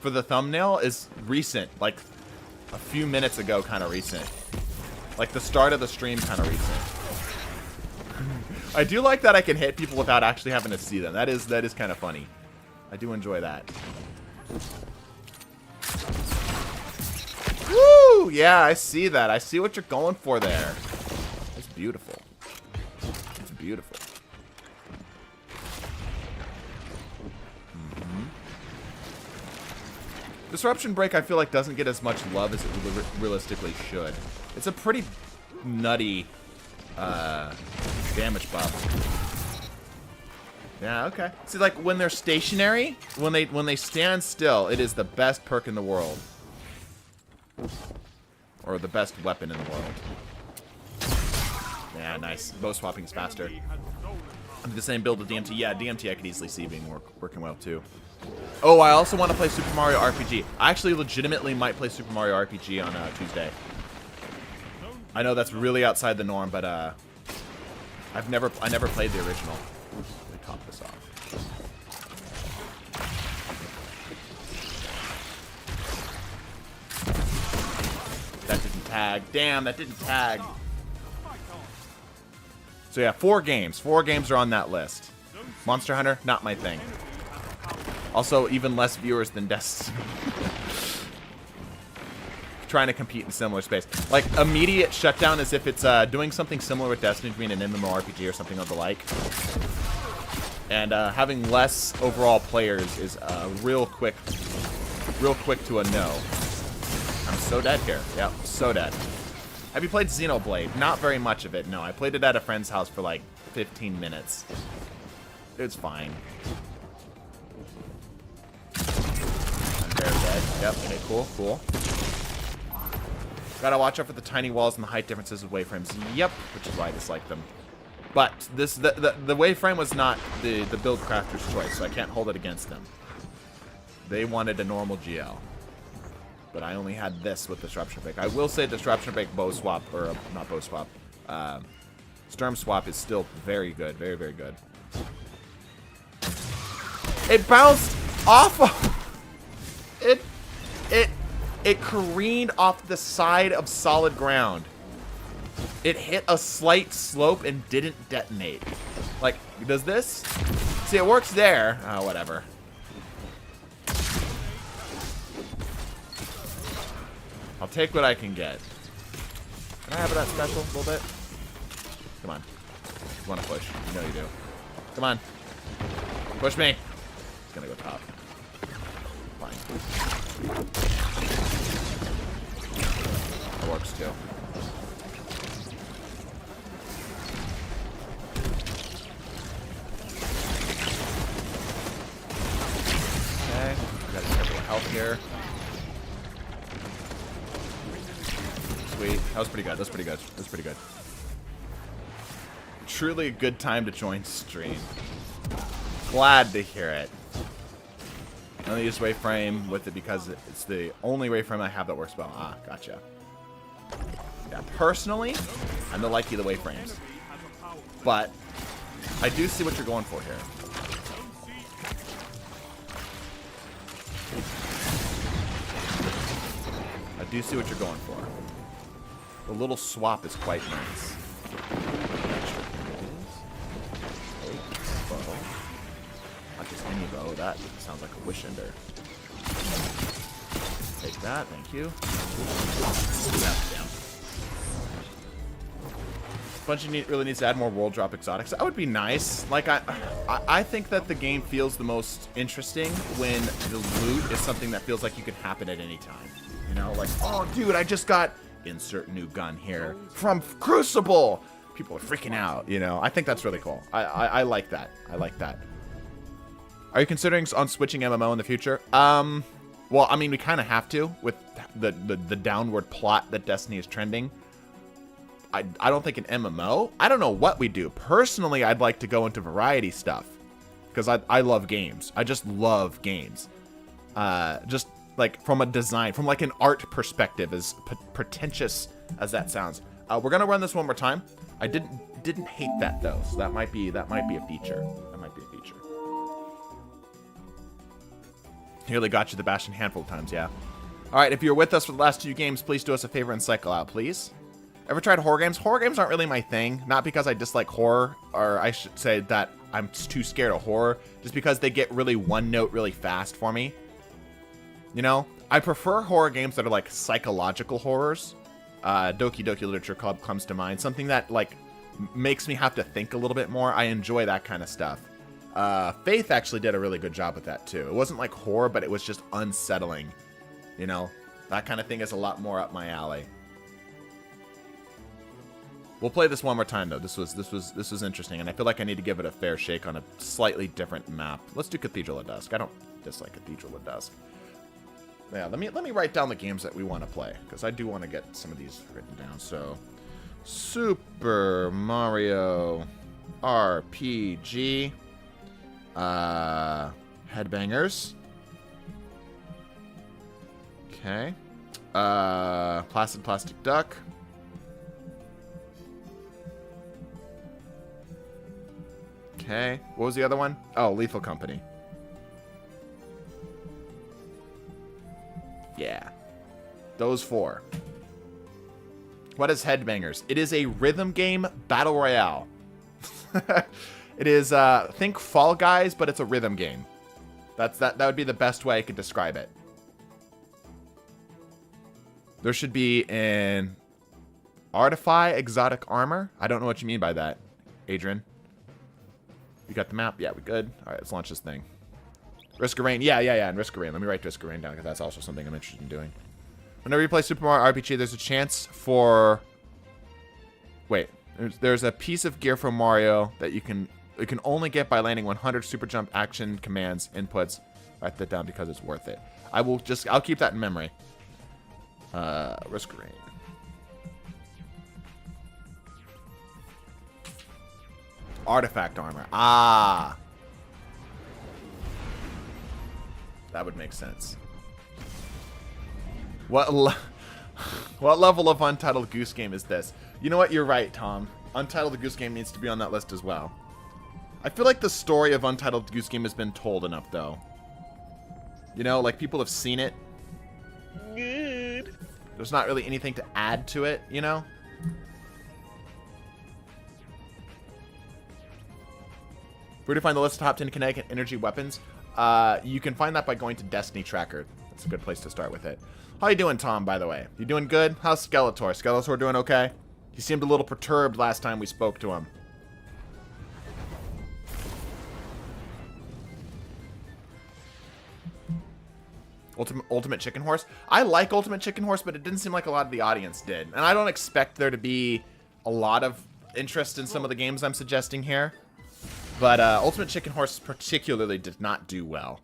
for the thumbnail is recent. Like, a few minutes ago, kind of recent. Like, the start of the stream, kind of recent. I do like that I can hit people without actually having to see them. That is kind of funny. I do enjoy that. Woo! Yeah, I see that. I see what you're going for there. It's beautiful. It's beautiful. Disruption Break, I feel like, doesn't get as much love as it realistically should. It's a pretty nutty damage buff. Yeah, okay. See, like when they're stationary, when they stand still, it is the best perk in the world, or the best weapon in the world. Yeah, nice. Bow swapping is faster. The same build with DMT. Yeah, DMT I could easily see being working well too. Oh, I also want to play Super Mario RPG. I actually legitimately might play Super Mario RPG on Tuesday. I know that's really outside the norm, but I never played the original. Let me top this off. That didn't tag. Damn, that didn't tag. So yeah, 4 games. 4 games are on that list. Monster Hunter, not my thing. Also, even less viewers than Destiny. Trying to compete in similar space. Like, immediate shutdown as if it's doing something similar with Destiny, being an MMORPG or something of the like. And having less overall players is real quick to a no. I'm so dead here. Yep, so dead. Have you played Xenoblade? Not very much of it, no. I played it at a friend's house for like 15 minutes. It's fine. I'm very dead. Yep, okay, cool, cool. Gotta watch out for the tiny walls and the height differences with waveframes. Yep, which is why I dislike them. But this the waveframe was not the build crafter's choice, so I can't hold it against them. They wanted a normal GL. But I only had this with Disruption Break. I will say Disruption Break bow swap, or not bow swap, Storm swap is still very good. Very, very good. It bounced off of... It careened off the side of solid ground. It hit a slight slope and didn't detonate. Like, does this? See, it works there. Oh, whatever. I'll take what I can get. Can I have that special a little bit? Come on. You want to push. You know you do. Come on. Push me. It's going to go top. Fine. That works too. Okay. Got a couple of health here. Sweet. That was pretty good. That's pretty good. That's pretty good. Truly a good time to join stream. Glad to hear it. I only use waveframe with it because it's the only waveframe I have that works well. Ah, gotcha. Yeah, personally, I'm the likey of the waveframes. But I do see what you're going for here. I do see what you're going for. The little swap is quite nice. Bow. Not just any bow. That sounds like a wish ender. Take that. Thank you. Yeah, Bungie really needs to add more world drop exotics. That would be nice. Like I think that the game feels the most interesting when the loot is something that feels like you can happen at any time. You know, like, oh, dude, I just got insert new gun here from Crucible. People are freaking out, you know. I think that's really cool. I like that. I like that. Are you considering on switching MMO in the future? Well, I mean, we kind of have to with the downward plot that Destiny is trending. I don't think an MMO. I don't know what we do. Personally, I'd like to go into variety stuff because I love games. I just love games. Just like from a design, from like an art perspective, as pretentious as that sounds. We're gonna run this one more time. I didn't hate that though, so that might be a feature. That might be a feature. Nearly got you the Bastion handful of times, yeah. All right, if you're with us for the last 2 games, please do us a favor and cycle out, please. Ever tried horror games? Horror games aren't really my thing. Not because I dislike horror, or I should say that I'm too scared of horror, just because they get really one note really fast for me. You know, I prefer horror games that are like psychological horrors. Doki Doki Literature Club comes to mind. Something that like makes me have to think a little bit more. I enjoy that kind of stuff. Faith actually did a really good job with that too. It wasn't like horror, but it was just unsettling. You know, that kind of thing is a lot more up my alley. We'll play this one more time though. This was interesting, and I feel like I need to give it a fair shake on a slightly different map. Let's do Cathedral of Dusk. I don't dislike Cathedral of Dusk. Yeah, let me write down the games that we want to play, because I do want to get some of these written down. So, Super Mario RPG, Headbangers. Okay. Placid Plastic Duck. Okay. What was the other one? Oh, Lethal Company. Yeah. Those 4. What is Headbangers? It is a rhythm game battle royale. It is, think Fall Guys, but it's a rhythm game. That would be the best way I could describe it. There should be an Artify Exotic Armor. I don't know what you mean by that, Adrian. You got the map? Yeah, we good. All right, let's launch this thing. Risk of Rain. Yeah, and Risk of Rain. Let me write Risk of Rain down, because that's also something I'm interested in doing. Whenever you play Super Mario RPG, there's a chance for... Wait. There's a piece of gear from Mario that you can only get by landing 100 super jump action commands inputs. Write that down because it's worth it. I'll keep that in memory. Risk of Rain. Artifact armor. Ah. That would make sense. What level of Untitled Goose Game is this? You know what? You're right, Tom. Untitled Goose Game needs to be on that list as well. I feel like the story of Untitled Goose Game has been told enough, though. You know, like, people have seen it. Good. There's not really anything to add to it, you know? Where to find the list of top 10 kinetic and energy weapons? You can find that by going to Destiny Tracker. That's a good place to start with it. How you doing, Tom, by the way? You doing good? How's Skeletor? Skeletor doing okay? He seemed a little perturbed last time we spoke to him. Ultimate Chicken Horse? I like Ultimate Chicken Horse, but it didn't seem like a lot of the audience did. And I don't expect there to be a lot of interest in some of the games I'm suggesting here. But Ultimate Chicken Horse particularly did not do well.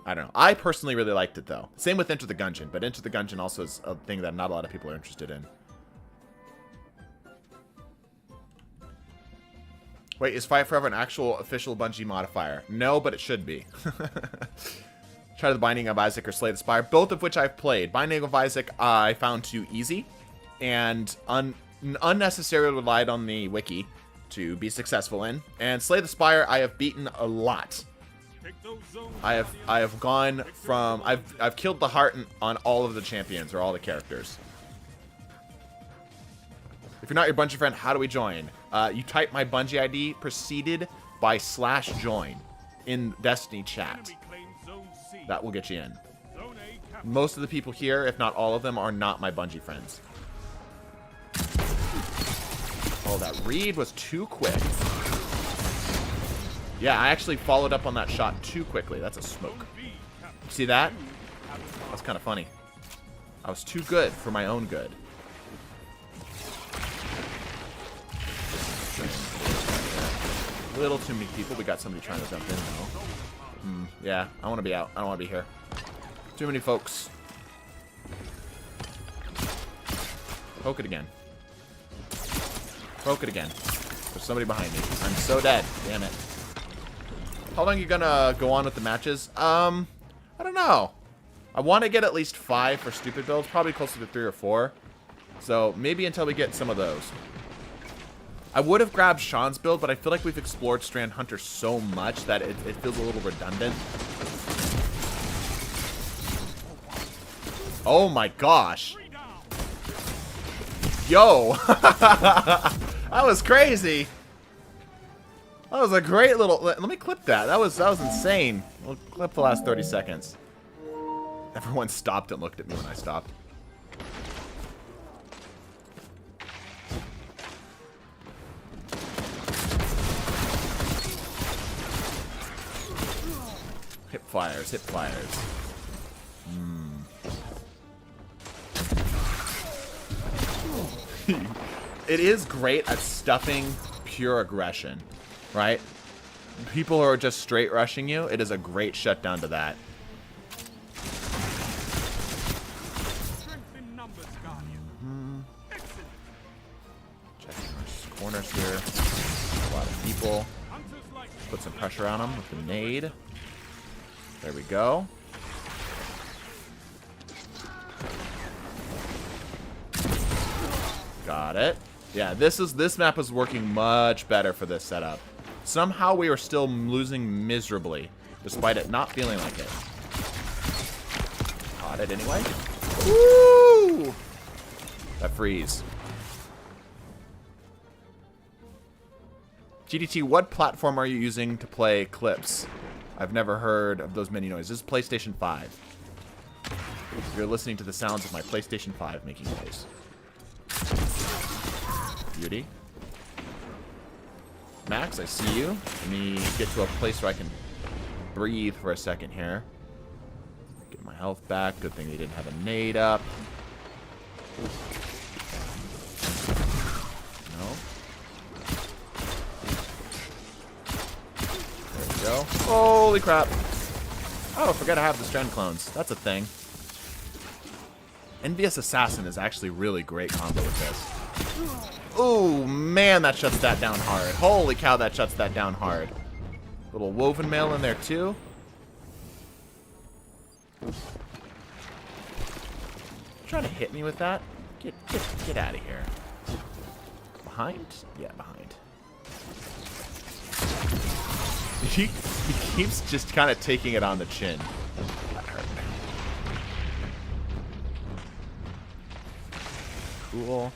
I don't know. I personally really liked it, though. Same with Enter the Gungeon, but Enter the Gungeon also is a thing that not a lot of people are interested in. Wait, is Fight Forever an actual official Bungie modifier? No, but it should be. Try the Binding of Isaac or Slay the Spire, both of which I've played. Binding of Isaac I found too easy, and unnecessarily relied on the wiki to be successful in. And Slay the Spire I have beaten a lot. I have gone from I've killed the heart on all of the champions or all the characters. If you're not your Bungie friend, how do we join? You type my Bungie ID preceded by /join in Destiny chat. That will get you in. Most of the people here, if not all of them, are not my Bungie friends. Oh, that read was too quick. Yeah, I actually followed up on that shot too quickly. That's a smoke. See that? That's kind of funny. I was too good for my own good. A little too many people. We got somebody trying to jump in, though. Yeah, I want to be out. I don't want to be here. Too many folks. Poke it again. Poke it again. There's somebody behind me. I'm so dead. Damn it. How long are you gonna go on with the matches? I don't know. I want to get at least 5 for stupid builds. Probably closer to 3 or 4. So maybe until we get some of those. I would have grabbed Sean's build, but I feel like we've explored Strand Hunter so much that it feels a little redundant. Oh my gosh. Yo. That was crazy. That was a great little... Let me clip that. That was insane. We'll clip the last 30 seconds. Everyone stopped and looked at me when I stopped. Hip fires, hip fires. it is great at stuffing pure aggression, right? People who are just straight rushing you, it is a great shutdown to that. Checking our corners here. A lot of people. Put some pressure on them with the nade. There we go. Got it. Yeah, this map is working much better for this setup. Somehow we are still losing miserably, despite it not feeling like it. Caught it anyway. Woo! That freeze. GDT, what platform are you using to play clips? I've never heard of those many noises. This is PlayStation 5. You're listening to the sounds of my PlayStation 5 making noise. Beauty. Max, I see you. Let me get to a place where I can breathe for a second here. Get my health back. Good thing they didn't have a nade up. No. There we go. Holy crap. Oh, I forgot I have the strand clones. That's a thing. Envious Assassin is actually really great combo with this. Oh, man, that shuts that down hard. Holy cow, that shuts that down hard. Little woven mail in there, too. Trying to hit me with that? Get out of here. Behind? Yeah, behind. He keeps just kind of taking it on the chin. That hurt. Cool.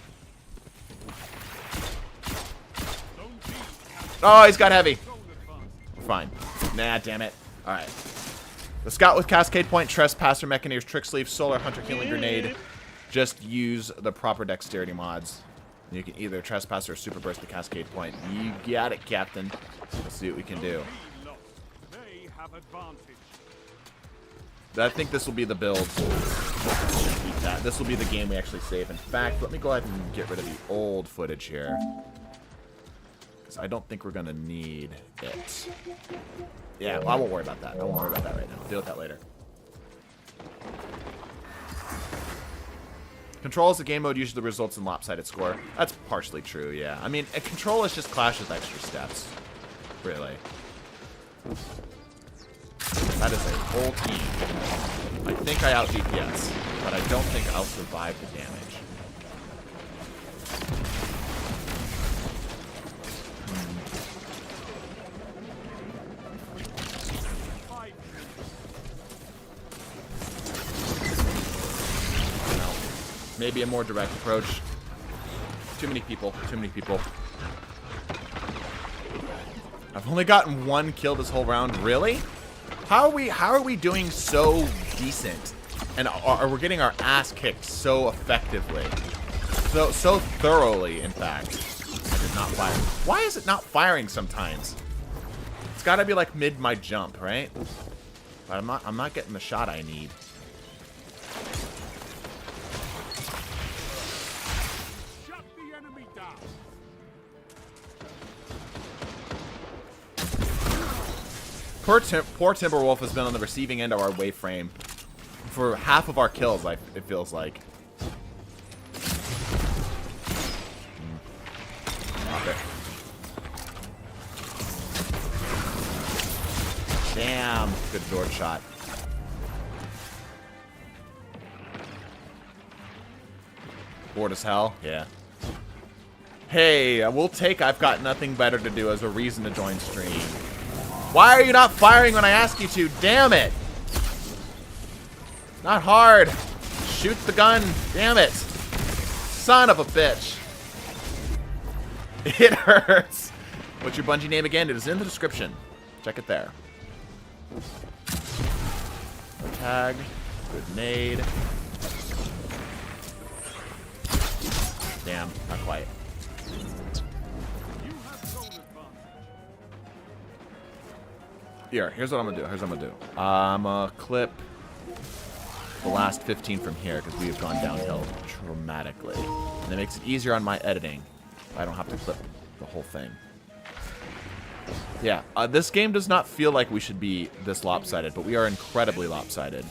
Oh, he's got heavy. We're fine. Nah, damn it. Alright. The Scout with Cascade Point, Trespasser, Mechaneers, Trick Sleeve, Solar Hunter, Healing Grenade. Just use the proper dexterity mods. You can either Trespasser or Super Burst the Cascade Point. You got it, Captain. Let's see what we can do. I think this will be the build. Keep that. This will be the game we actually save. In fact, let me go ahead and get rid of the old footage here. I don't think we're going to need it. Yeah, well, I won't worry about that. I won't worry about that right now. Deal with that later. Control is the game mode usually results in lopsided score. That's partially true, yeah. I mean, a control is just Clash with extra steps. Really. That is a whole team. I think I out DPS, but I don't think I'll survive the damage. Maybe a more direct approach. Too many people. Too many people. I've only gotten one kill this whole round. Really? How are we doing so decent? And are we getting our ass kicked so effectively? So thoroughly, in fact. I did not fire. Why is it not firing sometimes? It's gotta be like mid my jump, right? But I'm not getting the shot I need. Poor Timberwolf has been on the receiving end of our wave frame for half of our kills, it feels like. Okay. Damn, good sword shot. Bored as hell? Yeah. Hey, we'll take I've got nothing better to do as a reason to join stream. Why are you not firing when I ask you to? Damn it! Not hard. Shoot the gun. Damn it. Son of a bitch. It hurts. What's your Bungie name again? It is in the description. Check it there. Tag. Good nade. Damn, not quite. Here, here's what I'm gonna do. I'm gonna clip the last 15 from here because we have gone downhill dramatically. And it makes it easier on my editing. I don't have to clip the whole thing. Yeah, this game does not feel like we should be this lopsided, but we are incredibly lopsided.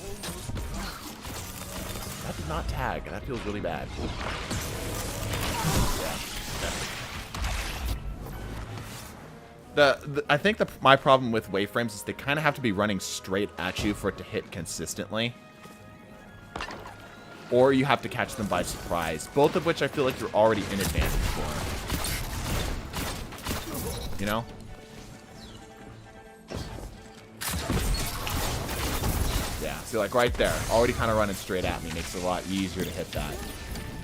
That did not tag. That feels really bad. Yeah. I think my problem with waveframes is they kind of have to be running straight at you for it to hit consistently. Or you have to catch them by surprise. Both of which I feel like you're already in advantage for. You know? Yeah, see, like right there, already kind of running straight at me makes it a lot easier to hit that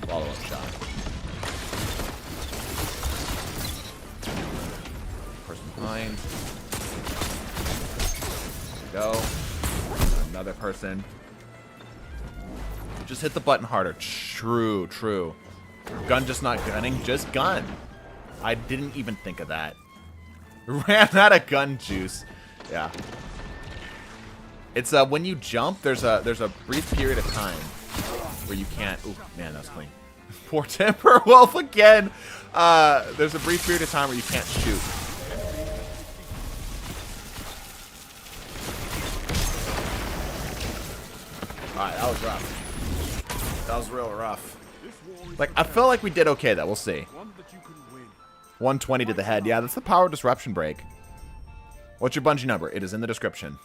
follow-up shot. Person behind. There we go. Another person. Just hit the button harder. True, true. Gun just not gunning, just gun. I didn't even think of that. Ran out of gun juice. Yeah. It's when you jump, there's a brief period of time where you can't. Ooh, man, that was clean. Poor Timber Wolf again. There's a brief period of time where you can't shoot. All right, that was rough. That was real rough. Like, I felt like we did okay though. We'll see. 120 to the head. Yeah, that's the power disruption break. What's your bungee number? It is in the description.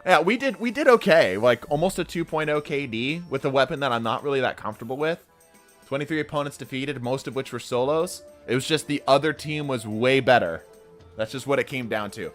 Yeah, we did okay. Like, almost a 2.0 KD with a weapon that I'm not really that comfortable with. 23 opponents defeated, most of which were solos. It was just the other team was way better. That's just what it came down to.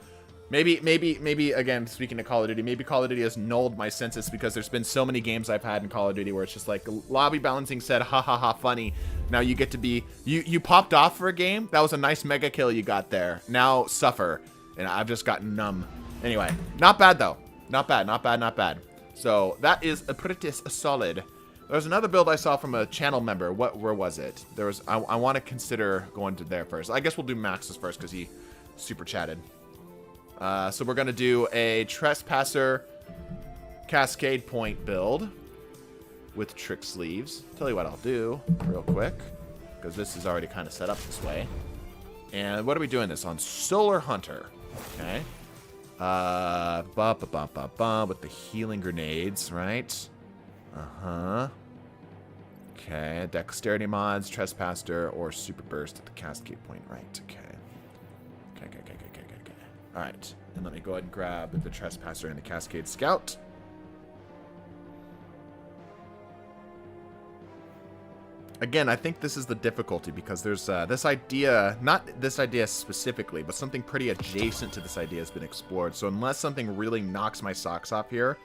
Maybe, again, speaking of Call of Duty, maybe Call of Duty has nulled my senses because there's been so many games I've had in Call of Duty where it's just like, lobby balancing said, ha ha ha, funny. Now you get to be, you popped off for a game. That was a nice mega kill you got there. Now suffer. And I've just gotten numb. Anyway, not bad though. Not bad, not bad, not bad. So that is a pretty solid. There's another build I saw from a channel member. Where was it? There was, I want to consider going to there first. I guess we'll do Max's first because he super chatted. So we're going to do a Trespasser Cascade Point build with trick sleeves. Tell you what I'll do real quick, because this is already kind of set up this way. And what are we doing this on? Solar Hunter. Okay. With the healing grenades, right? Uh-huh. Okay. Dexterity mods, Trespasser, or Super Burst at the Cascade Point, right? Okay. Okay. Alright, and let me go ahead and grab the Trespasser and the Cascade Scout. Again, I think this is the difficulty because there's this idea, not this idea specifically, but something pretty adjacent to this idea has been explored. So unless something really knocks my socks off here,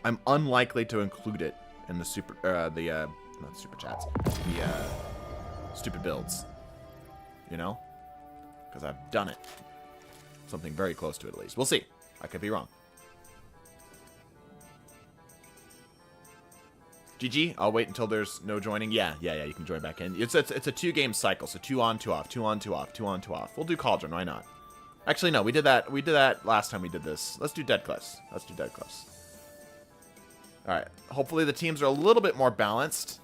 I'm unlikely to include it in the not the super chats, the stupid builds. You know? Because I've done it. Something very close to it, at least. We'll see. I could be wrong. GG. I'll wait until there's no joining. Yeah. You can join back in. It's a 2-game cycle, so 2 on, 2 off, 2 on, 2 off, 2 on, 2 off. We'll do Cauldron. Why not? Actually, no. We did that. We did that last time we did this. Let's do Dead Cliffs. Let's do Dead Cliffs. All right. Hopefully the teams are a little bit more balanced.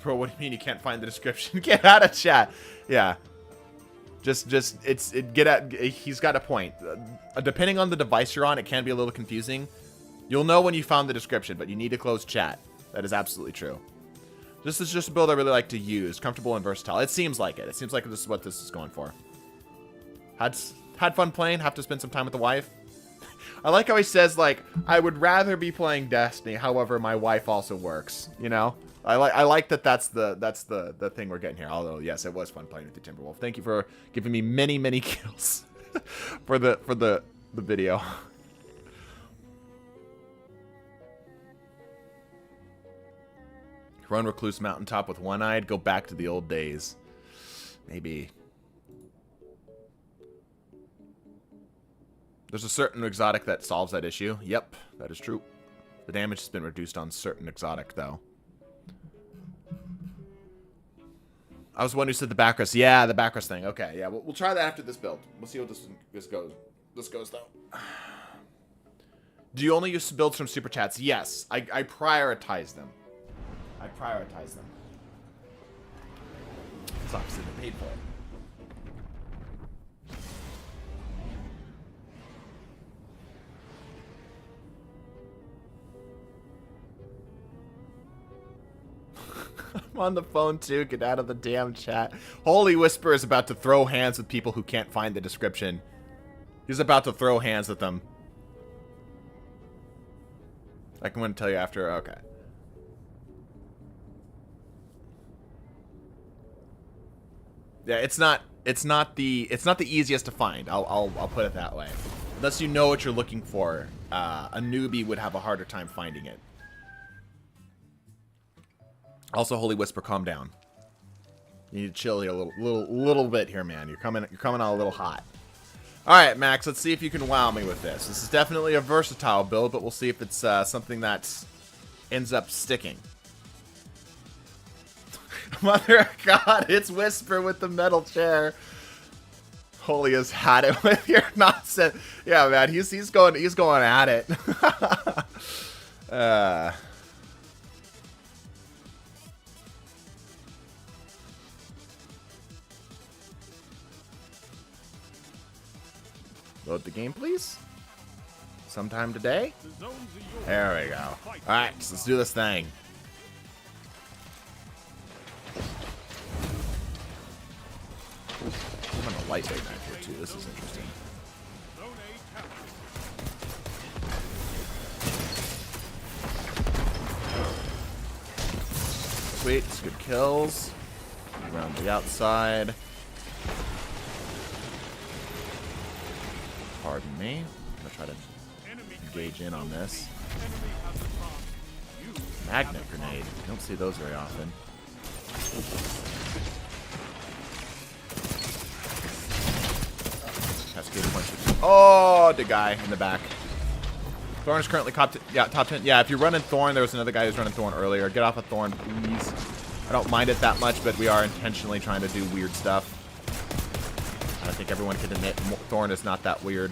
Bro, what do you mean you can't find the description? Get out of chat. Yeah. He's got a point. Depending on the device you're on, it can be a little confusing. You'll know when you found the description, but you need to close chat. That is absolutely true. This is just a build I really like to use. Comfortable and versatile. It seems like it. It seems like this is what this is going for. Had fun playing. Have to spend some time with the wife. I like how he says, like, I would rather be playing Destiny. However, my wife also works. You know? I like that that's the thing we're getting here. Although, yes, it was fun playing with the Timberwolf. Thank you for giving me many kills for the video. Run Recluse Mountaintop with one-eyed. Go back to the old days. Maybe. There's a certain exotic that solves that issue. Yep, that is true. The damage has been reduced on certain exotic, though. I was the one who said the backrest. Yeah, the backrest thing. Okay, yeah, we'll try that after this build. We'll see what this goes. This goes though. Do you only use builds from super chats? Yes, I prioritize them. I prioritize them. It's obviously they paid for it. I'm on the phone too. Get out of the damn chat. Holy Whisper is about to throw hands with people who can't find the description. He's about to throw hands with them. I can tell you after. Okay. Yeah, it's not the easiest to find. I'll put it that way. Unless you know what you're looking for, a newbie would have a harder time finding it. Also, Holy Whisper, calm down. You need to chill here a little bit here, man. You're coming on a little hot. All right, Max. Let's see if you can wow me with this. This is definitely a versatile build, but we'll see if it's something that ends up sticking. Mother of God, it's Whisper with the metal chair. Holy has had it with your nonsense. Yeah, man, he's going at it. Load the game, please. Sometime today. There we go. All right, so let's do this thing. I'm on a lightweight knife here too. This is interesting. Sweet, it's good kills. Around the outside. Pardon me. I'm gonna try to engage in on this. Magnet grenade. You don't see those very often. Cascade punch. Oh, the guy in the back. Thorn is currently top 10. Yeah, if you're running Thorn, there was another guy who was running Thorn earlier. Get off of Thorn, please. I don't mind it that much, but we are intentionally trying to do weird stuff. I think everyone can admit Thorn is not that weird.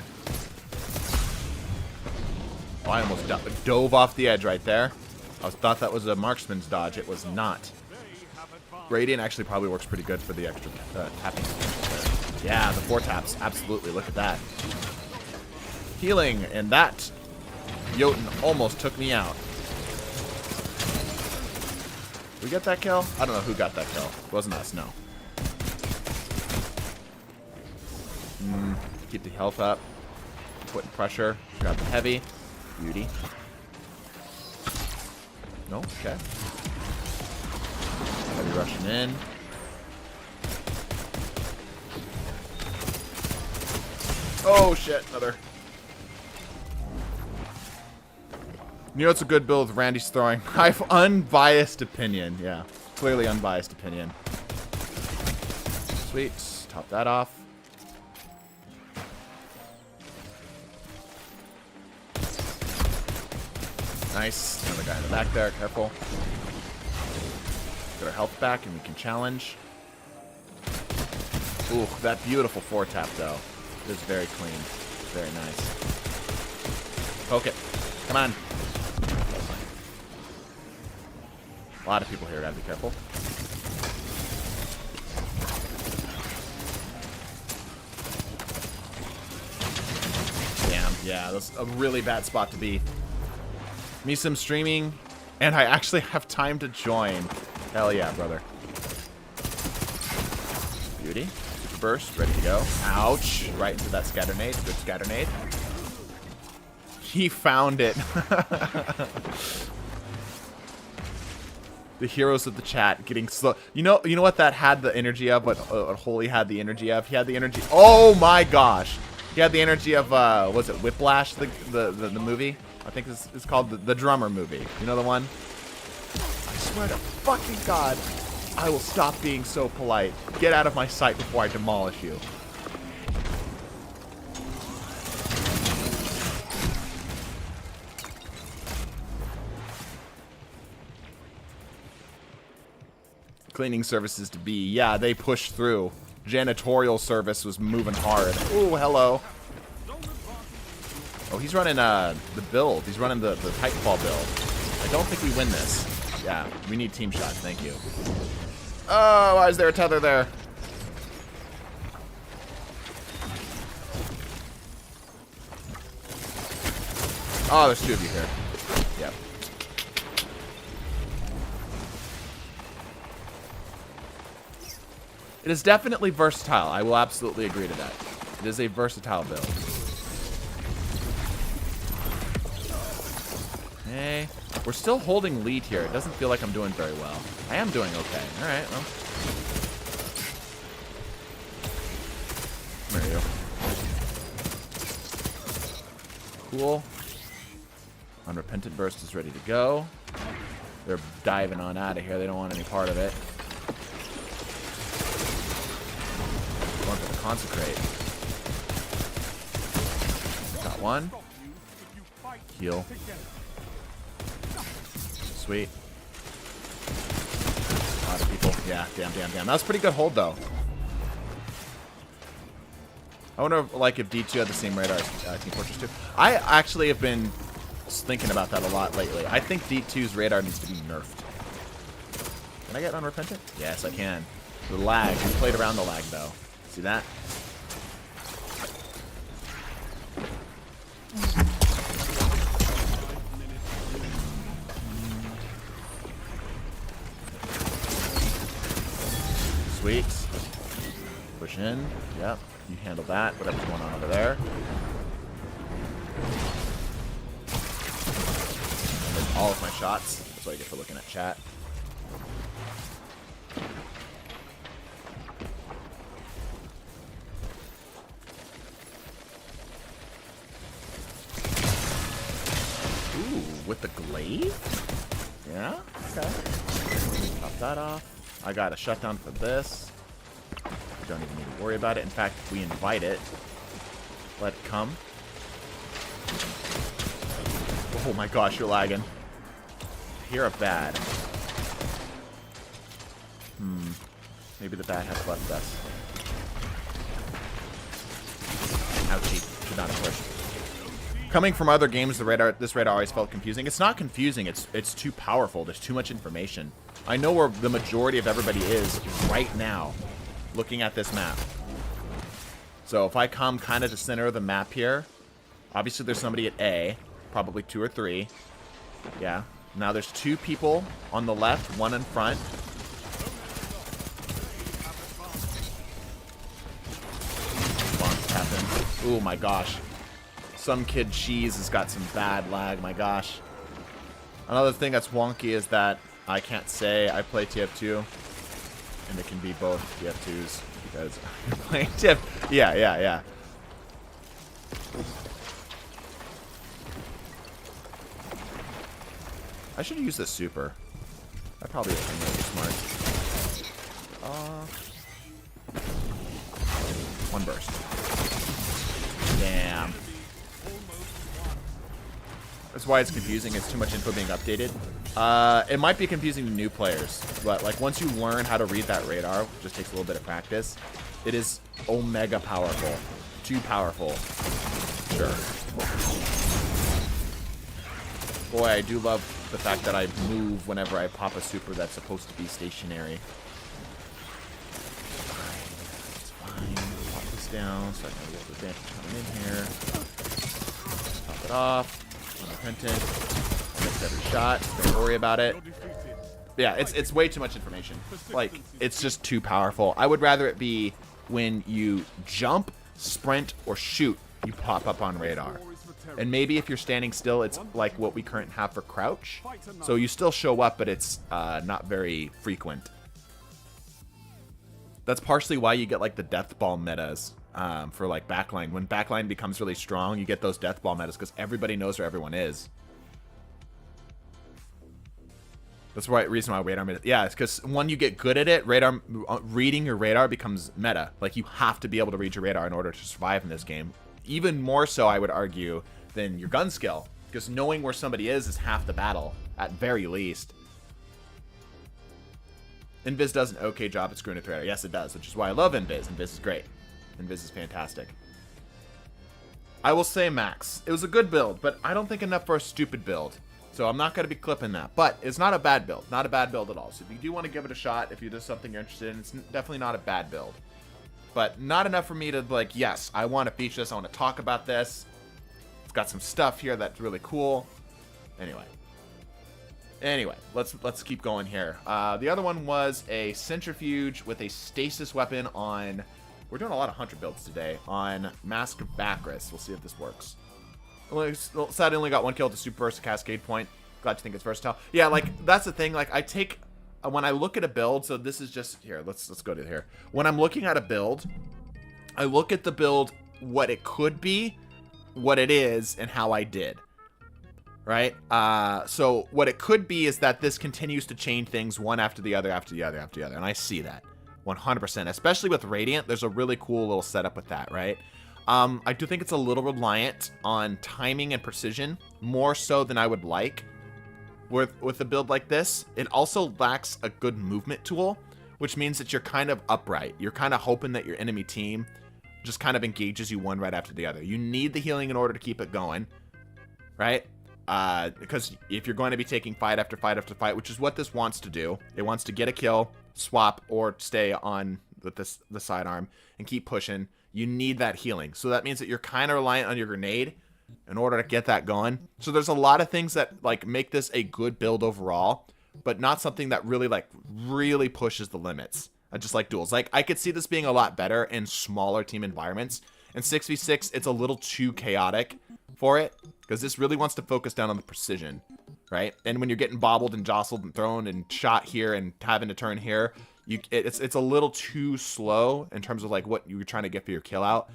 Oh, I almost dove off the edge right there. I thought that was a marksman's dodge. It was not. Radiant actually probably works pretty good for the extra tapping. Yeah, the 4 taps. Absolutely. Look at that. Healing, and that Jotun almost took me out. Did we get that kill? I don't know who got that kill. It wasn't us, no. Keep the health up. Putting pressure. Grab the heavy. Beauty. No? Okay. Heavy rushing in. Oh shit, another. You know it's a good build with Randy's throwing. I have unbiased opinion. Yeah, clearly unbiased opinion. Sweet. Top that off. Nice. Another guy in the back there. Careful. Get our health back and we can challenge. Ooh, that beautiful 4-tap though. It is very clean. Very nice. Poke it. Come on. A lot of people here. Gotta be careful. Damn. Yeah, that's a really bad spot to be. Me some streaming, and I actually have time to join. Hell yeah, brother. Beauty. Super burst, ready to go. Ouch. Right into that scatter nade. Good scatter nade. He found it. The heroes of the chat getting slow. You know what that had the energy of? What Holy had the energy of? He had the energy. Oh my gosh. He had the energy of was it Whiplash, the movie? I think it's called the Drummer movie. You know the one? I swear to fucking God, I will stop being so polite. Get out of my sight before I demolish you. Cleaning services to be. Yeah, they pushed through. Janitorial service was moving hard. Ooh, hello. Oh, he's running the build. He's running the Titanfall build. I don't think we win this. Yeah, we need team shots. Thank you. Oh, why is there a tether there? Oh, there's 2 of you here. Yep. It is definitely versatile. I will absolutely agree to that. It is a versatile build. Okay. We're still holding lead here. It doesn't feel like I'm doing very well. I am doing okay. Alright, well. There you go. Cool. Unrepentant Burst is ready to go. They're diving on out of here. They don't want any part of it. Going for the Consecrate. Got one. Heal. Sweet. A lot of people. Yeah, damn. That was a pretty good hold, though. I wonder if, like, if D2 had the same radar as Team Fortress 2. I actually have been thinking about that a lot lately. I think D2's radar needs to be nerfed. Can I get Unrepentant? Yes, I can. The lag. I played around the lag, though. See that? Sweet. Push in. Yep. You handle that. Whatever's going on over there. All of my shots. That's what I get for looking at chat. Ooh, with the glaive? Yeah? Okay. Pop that off. I got a shutdown for this. Don't even need to worry about it. In fact, we invite it. Let it come. Oh my gosh, you're lagging. Here a bad. Maybe the bad has left us. Ouchie. Should not have pushed. Coming from other games, this radar always felt confusing. It's not confusing. It's too powerful. There's too much information. I know where the majority of everybody is right now, looking at this map. So if I come kind of to center of the map here, obviously there's somebody at A, probably 2 or 3. Yeah. Now there's 2 people on the left, 1 in front. Bonk happened. Oh my gosh. Some kid cheese has got some bad lag, my gosh. Another thing that's wonky is that I can't say I play TF2, and it can be both TF2s because you're playing TF. Yeah. I should use the super. I probably would be smart. 1 burst. Damn. That's why it's confusing. It's too much info being updated. It might be confusing to new players, but like once you learn how to read that radar, which just takes a little bit of practice, it is omega powerful. Too powerful. Sure. Boy, I do love the fact that I move whenever I pop a super that's supposed to be stationary. It's fine. Pop this down so I can get the advantage coming in here. Pop it off. Unrepentant. Makes every shot. Don't worry about it. Yeah, it's way too much information. Like, it's just too powerful. I would rather it be when you jump, sprint, or shoot, you pop up on radar. And maybe if you're standing still, it's like what we currently have for crouch. So you still show up, but it's not very frequent. That's partially why you get like the death ball metas for like backline. When backline becomes really strong, you get those death ball metas because everybody knows where everyone is. That's the right reason why radar meta. Yeah, it's because when you get good at it, radar reading your radar becomes meta. Like you have to be able to read your radar in order to survive in this game. Even more so, I would argue, than your gun skill. Because knowing where somebody is half the battle, at very least. Invis does an okay job at screwing with radar. Yes, it does, which is why I love Invis. Invis is great. Invis is fantastic. I will say max. It was a good build, but I don't think enough for a stupid build. So I'm not going to be clipping that. But it's not a bad build. Not a bad build at all. So if you do want to give it a shot, if there's something you're interested in, it's definitely not a bad build. But not enough for me to, like, yes, I want to feature this. I want to talk about this. It's got some stuff here that's really cool. Anyway, let's keep going here. The other one was a centrifuge with a stasis weapon on... We're doing a lot of hunter builds today on Mask of Bacchus. We'll see if this works. Sad I only got 1 kill to super burst cascade point. Glad you think it's versatile. Yeah, like, that's the thing. Like, I take... When I look at a build, so this is just... Here, let's go to here. When I'm looking at a build, I look at the build, what it could be, what it is, and how I did. Right? So what it could be is that this continues to chain things one after the other, after the other, after the other. And I see that 100%, especially with Radiant. There's a really cool little setup with that, right? I do think it's a little reliant on timing and precision, more so than I would like with a build like this. It also lacks a good movement tool, which means that you're kind of upright. You're kind of hoping that your enemy team just kind of engages you one right after the other. You need the healing in order to keep it going, right? Because if you're going to be taking fight after fight after fight, which is what this wants to do, it wants to get a kill, swap, or stay on the sidearm and keep pushing. You need that healing. So that means that you're kind of reliant on your grenade in order to get that going. So there's a lot of things that like make this a good build overall, but not something that really pushes the limits. I just like duels. Like, I could see this being a lot better in smaller team environments. In 6v6, it's a little too chaotic for it, because this really wants to focus down on the precision, right? And when you're getting bobbled and jostled and thrown and shot here and having to turn here, it's a little too slow in terms of like what you're trying to get for your kill out,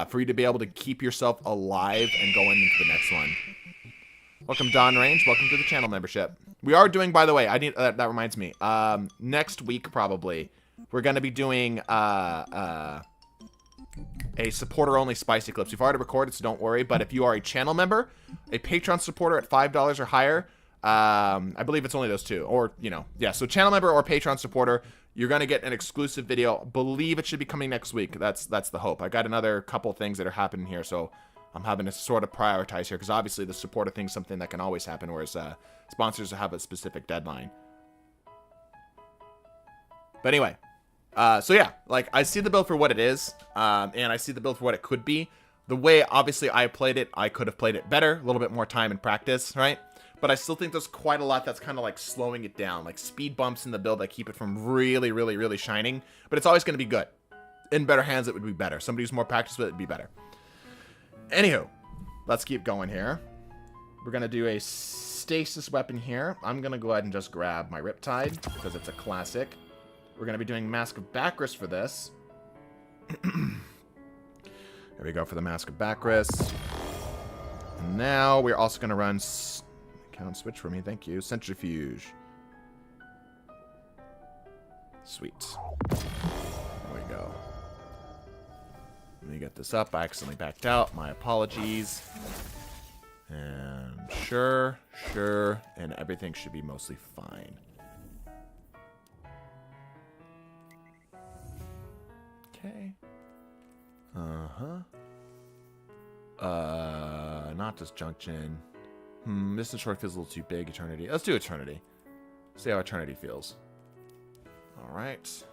for you to be able to keep yourself alive and going into the next one. Welcome, Don Range. Welcome to the channel membership. We are doing, by the way, I need that reminds me. Next week probably we're going to be doing a supporter-only spicy clips. We've already recorded, so don't worry. But if you are a channel member, a Patreon supporter at $5 or higher, I believe it's only those two. Or, you know, yeah. So channel member or Patreon supporter, you're going to get an exclusive video. Believe it should be coming next week. That's the hope. I got another couple things that are happening here, so I'm having to sort of prioritize here, because obviously the supporter thing is something that can always happen, whereas sponsors have a specific deadline. But anyway, so yeah, like, I see the build for what it is, and I see the build for what it could be. The way, obviously, I played it, I could have played it better, a little bit more time and practice, right? But I still think there's quite a lot that's kind of like slowing it down, like speed bumps in the build that keep it from really shining. But it's always going to be good. In better hands, it would be better. Somebody who's more practiced with it would be better. Anywho, let's keep going here. We're going to do a stasis weapon here. I'm going to go ahead and just grab my Riptide, because it's a classic. We're going to be doing Mask of Bacchus for this. There we go for the Mask of Bacchus. And now we're also going to run... Count switch for me, thank you. Centrifuge. Sweet. There we go. Let me get this up. I accidentally backed out. My apologies. And sure. And everything should be mostly fine. Okay. Not disjunction. This short feels a little too big. Eternity. Let's do Eternity. See how Eternity feels. Alright.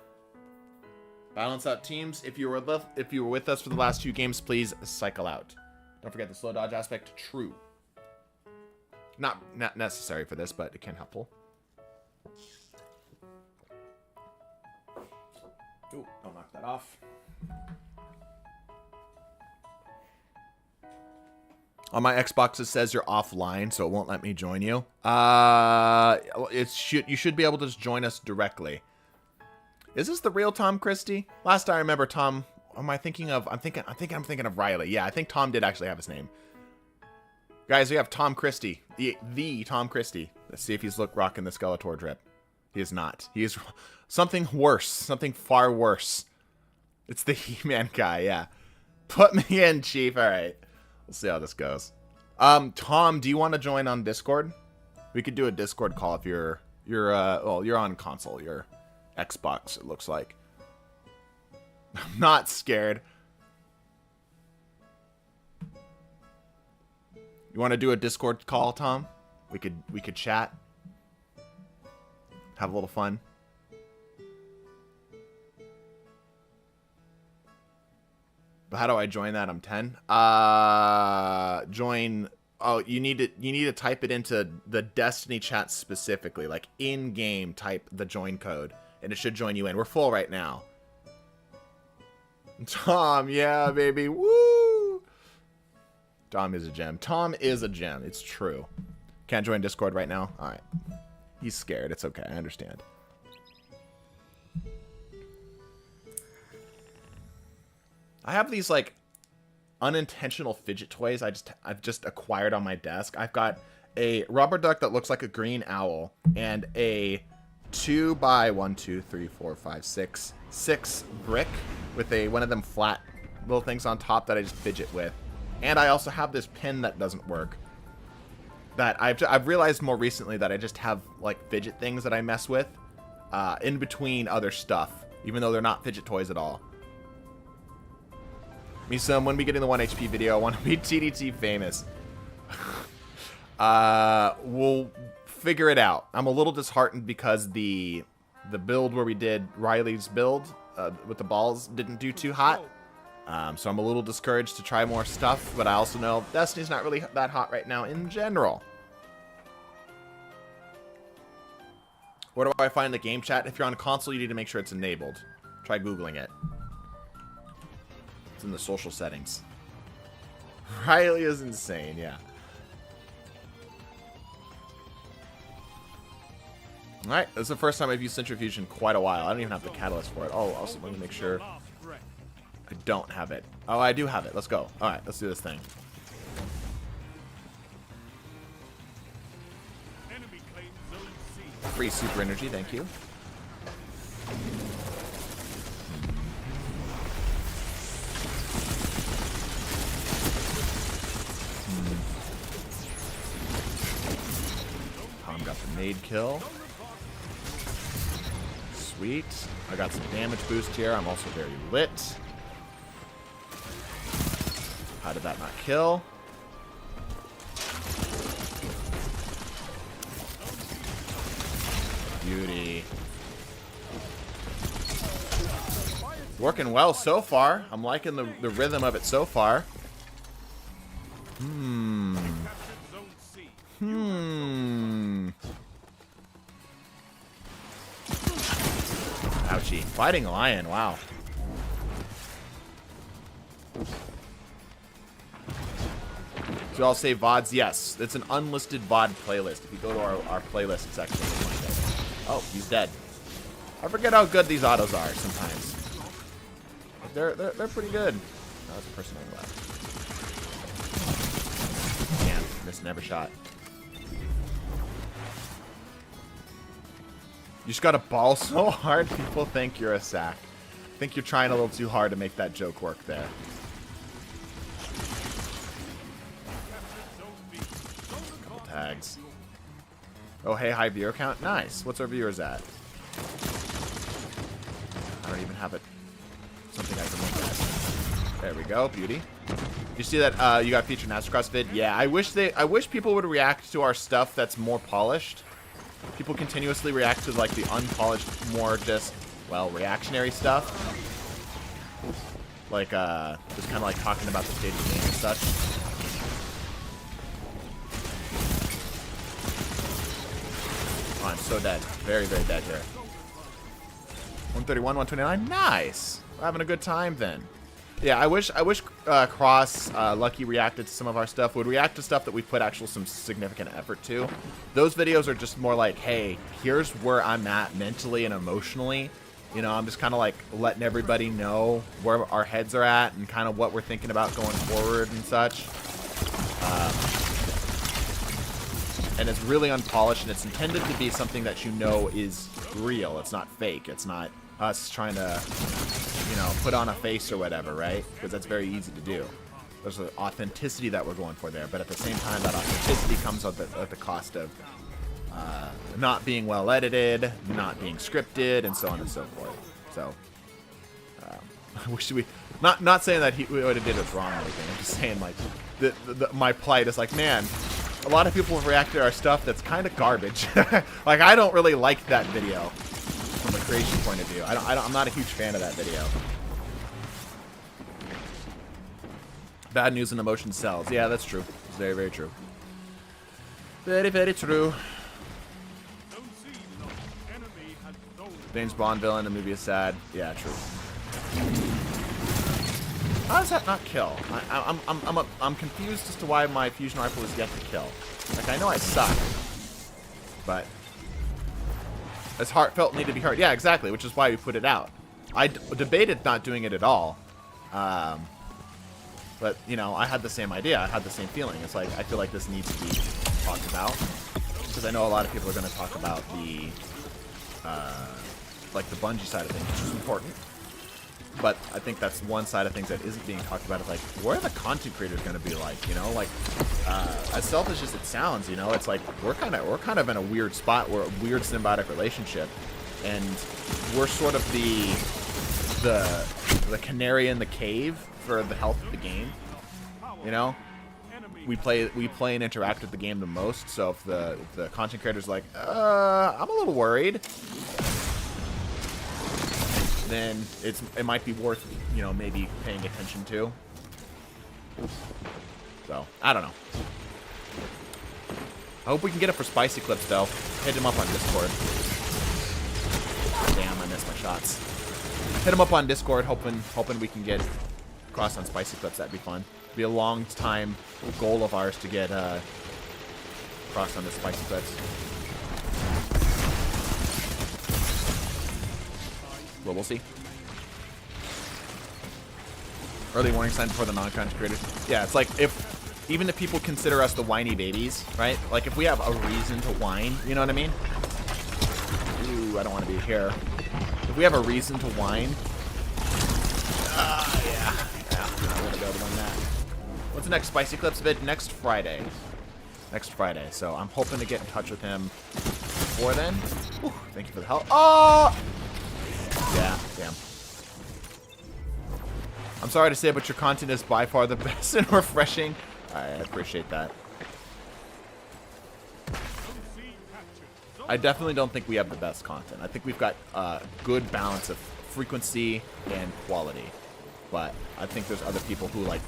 Balance out teams. If you were with us for the last 2 games, please cycle out. Don't forget the slow dodge aspect. True. Not necessary for this, but it can helpful. Ooh, don't knock that off. On my Xbox, it says you're offline, so it won't let me join you. You should be able to just join us directly. Is this the real Tom Christie? Last I remember, Tom. Am I thinking of? I'm thinking of Riley. Yeah, I think Tom did actually have his name. Guys, we have Tom Christie, the Tom Christie. Let's see if he's rocking the Skeletor drip. He is not. He is something worse. Something far worse. It's the He-Man guy. Yeah. Put me in, Chief. All right. We'll see how this goes. Tom, do you want to join on Discord? We could do a Discord call if you're on console, your Xbox, it looks like. I'm not scared. You want to do a Discord call, Tom? We could chat. Have a little fun. But how do I join that? I'm 10. Join. Oh, you need to type it into the Destiny chat specifically, like in game. Type the join code, and it should join you in. We're full right now. Tom, yeah, baby, woo! Tom is a gem. Tom is a gem. It's true. Can't join Discord right now. All right. He's scared. It's okay. I understand. I have these like unintentional fidget toys I've just acquired on my desk. I've got a rubber duck that looks like a green owl and a 2 by 1, 2, 3, 4, 5, 6 brick with one of them flat little things on top that I just fidget with. And I also have this pin that doesn't work. That I've realized more recently that I just have like fidget things that I mess with in between other stuff, even though they're not fidget toys at all. Misum, when we get in the 1 HP video, I want to be TDT famous. We'll figure it out. I'm a little disheartened because the build where we did Riley's build with the balls didn't do too hot. So I'm a little discouraged to try more stuff, but I also know Destiny's not really that hot right now in general. Where do I find the game chat? If you're on a console, you need to make sure it's enabled. Try Googling it. It's in the social settings. Riley is insane, yeah. Alright, this is the first time I've used Centrifuge in quite a while. I don't even have the catalyst for it. Oh, also, let me make sure I don't have it. Oh, I do have it. Let's go. Alright, let's do this thing. Free super energy, thank you. Tom got the nade kill. Sweet. I got some damage boost here. I'm also very lit. How did that not kill? Beauty. Working well so far. I'm liking the rhythm of it so far. Ouchie. Fighting Lion, wow. So I'll say VODs, yes. It's an unlisted VOD playlist. If you go to our playlist, it's actually oh, he's dead. I forget how good these autos are sometimes. They're pretty good. Oh, that's a person on the left. Damn, missed never shot. You just gotta ball so hard, people think you're a sack. I think you're trying a little too hard to make that joke work there. Couple tags. Oh, hey, high viewer count. Nice. What's our viewers at? I don't even have it. Something I can look at. There we go. Beauty. You see that you got featured in Astrocross vid? Yeah, I wish people would react to our stuff that's more polished. People continuously react to like the unpolished, more just, well, reactionary stuff. Like just kind of like talking about the state of the game and such. Oh, I'm so dead. Very, very dead here. 131, 129. Nice. We're having a good time then. Yeah, I wish Cross, Lucky reacted to some of our stuff. Would react to stuff that we put actual some significant effort to. Those videos are just more like, hey, here's where I'm at mentally and emotionally. You know, I'm just kind of like letting everybody know where our heads are at and kind of what we're thinking about going forward and such. And it's really unpolished, and it's intended to be something that you know is real. It's not fake. It's not us trying to, you know, put on a face or whatever, right? Because that's very easy to do. There's an authenticity that we're going for there, but at the same time, that authenticity comes at the cost of not being well edited, not being scripted, and so on and so forth. So, I wish we not saying that he would have did us wrong or anything. I'm just saying, like, my plight is like, man, a lot of people have reacted to our stuff that's kind of garbage. Like, I don't really like that video from a creation point of view. I'm not a huge fan of that video. Bad news and emotion sells. Yeah, that's true. It's very, very true. Very, very true. James Bond villain, the movie is sad. Yeah, true. How does that not kill? I'm confused as to why my fusion rifle is yet to kill. Like, I know I suck, but it's heartfelt need to be heard. Yeah, exactly, which is why we put it out. I debated not doing it at all, but you know, I had the same idea. I had the same feeling. It's like I feel like this needs to be talked about because I know a lot of people are going to talk about the like the Bungie side of things, which is important. But I think that's one side of things that isn't being talked about. Is like, what are the content creators going to be like? You know, like as selfish as it sounds, you know, it's like we're kind of in a weird spot. We're a weird symbiotic relationship, and we're sort of the canary in the cave for the health of the game. You know, we play and interact with the game the most. So if the content creator's like, I'm a little worried, then it might be worth, you know, maybe paying attention to. So, I don't know. I hope we can get it for Spicy Clips, though. Hit him up on Discord. Damn, I missed my shots. Hit him up on Discord, hoping we can get across on Spicy Clips. That'd be fun. It'd be a long time goal of ours to get across on the Spicy Clips. Well, we'll see. Early warning sign before the non-content creators. Yeah, it's like even if people consider us the whiny babies, right? Like if we have a reason to whine, you know what I mean? Ooh, I don't want to be here. If we have a reason to whine, yeah, I want to be able to win that. What's the next Spicy Clips vid? Next Friday. Next Friday. So I'm hoping to get in touch with him before then. Ooh, thank you for the help. Oh! Yeah, damn. I'm sorry to say, but your content is by far the best and refreshing. I appreciate that. I definitely don't think we have the best content. I think we've got a good balance of frequency and quality. But I think there's other people who like...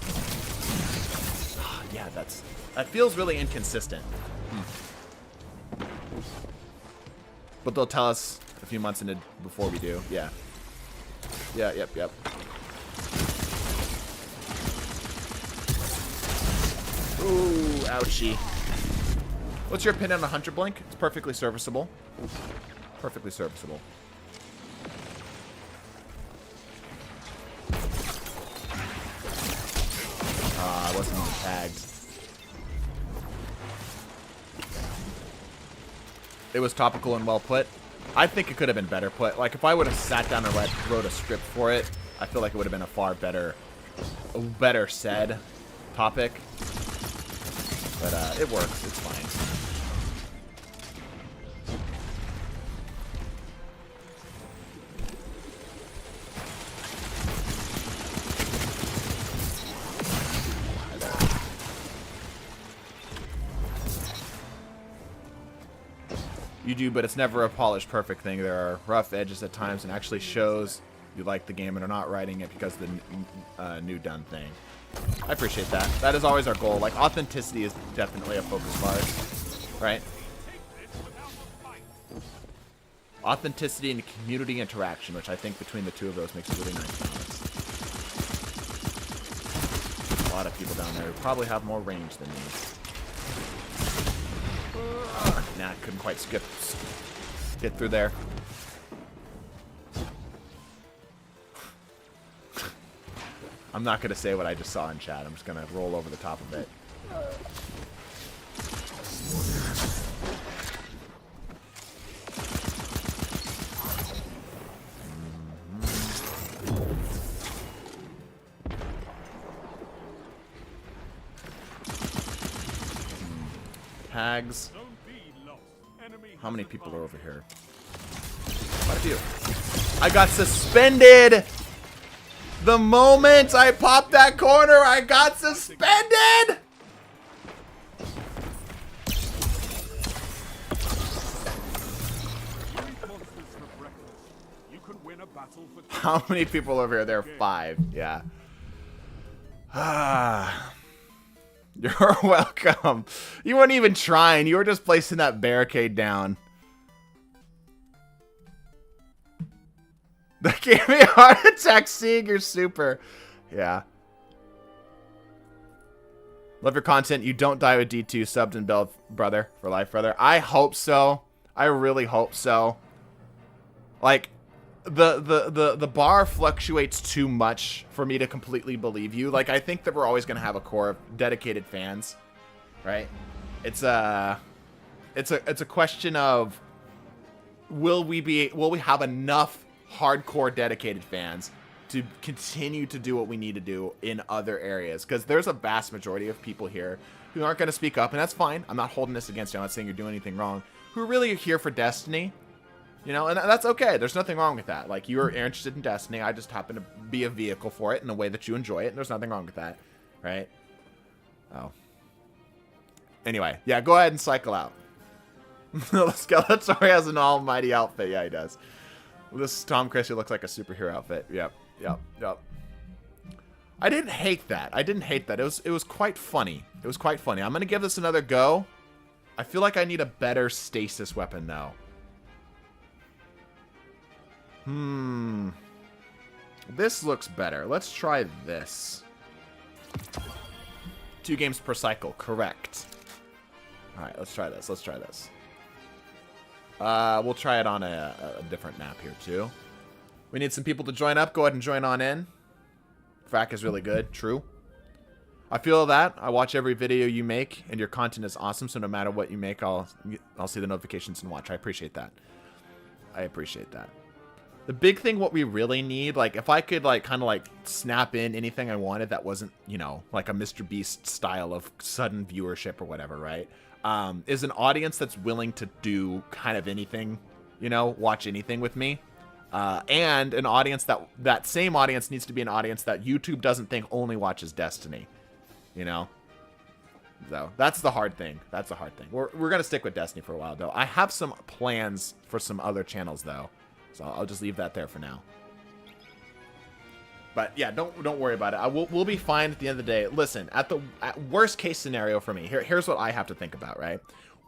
yeah, that feels really inconsistent. But they'll tell us a few months into before we do. Yeah. Yeah, yep. Ooh, ouchie. What's your opinion on a Hunter Blink? It's perfectly serviceable. Perfectly serviceable. I wasn't even tagged. It was topical and well put. I think it could have been better put. Like, if I would have sat down and wrote a script for it, I feel like it would have been a far better said topic. But it works. It's fine. You do, but it's never a polished, perfect thing. There are rough edges at times, and actually shows you like the game and are not writing it because of the new done thing. I appreciate that. That is always our goal. Like, authenticity is definitely a focus of ours, right? Authenticity and community interaction, which I think between the two of those makes a really nice balance. A lot of people down there who probably have more range than me. Nah, couldn't quite get through there. I'm not going to say what I just saw in chat. I'm just going to roll over the top of it. Tags. How many people are over here? Quite a few. I got suspended! The moment I popped that corner, I got suspended! battle for How many people over here? There are 5. Yeah. Ah. You're welcome. You weren't even trying. You were just placing that barricade down. That gave me a heart attack seeing your super. Yeah. Love your content. You don't die with D2 subbed and belled, brother. For life, brother. I hope so. I really hope so. Like, the bar fluctuates too much for me to completely believe you. Like, I think that we're always going to have a core of dedicated fans, right? It's a question of will we have enough hardcore dedicated fans to continue to do what we need to do in other areas, because there's a vast majority of people here who aren't going to speak up, and that's fine. I'm not holding this against you. I'm not saying you're doing anything wrong. Who really are here for Destiny, you know, and that's okay. There's nothing wrong with that. Like, you're interested in Destiny. I just happen to be a vehicle for it in a way that you enjoy it, and there's nothing wrong with that, right? Oh. Anyway, yeah, go ahead and cycle out. Skeletor has an almighty outfit. Yeah, he does. This Tom Christie looks like a superhero outfit. Yep. I didn't hate that. It was quite funny. I'm gonna give this another go. I feel like I need a better stasis weapon though. This looks better. Let's try this. 2 games per cycle, correct. Alright, let's try this. We'll try it on a different map here too. We need some people to join up. Go ahead and join on in. Frack is really good. True. I feel that. I watch every video you make, and your content is awesome. So no matter what you make, I'll see the notifications and watch. I appreciate that. The big thing, what we really need, like, if I could, like, kind of, like, snap in anything I wanted that wasn't, you know, like a Mr. Beast style of sudden viewership or whatever, right? Is an audience that's willing to do kind of anything, you know, watch anything with me. And an audience that same audience needs to be an audience that YouTube doesn't think only watches Destiny, you know? So that's the hard thing. We're going to stick with Destiny for a while, though. I have some plans for some other channels, though. So I'll just leave that there for now. But yeah, don't worry about it. We'll be fine at the end of the day. Listen, at worst case scenario for me, here's what I have to think about, right?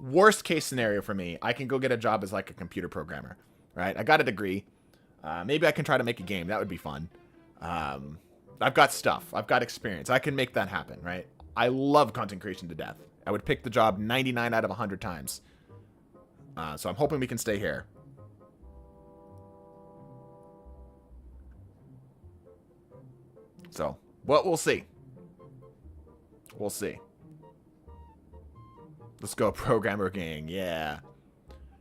Worst case scenario for me, I can go get a job as like a computer programmer, right? I got a degree. Maybe I can try to make a game. That would be fun. I've got stuff. I've got experience. I can make that happen, right? I love content creation to death. I would pick the job 99 out of 100 times. So I'm hoping we can stay here. So, but we'll see. Let's go, programmer gang. Yeah.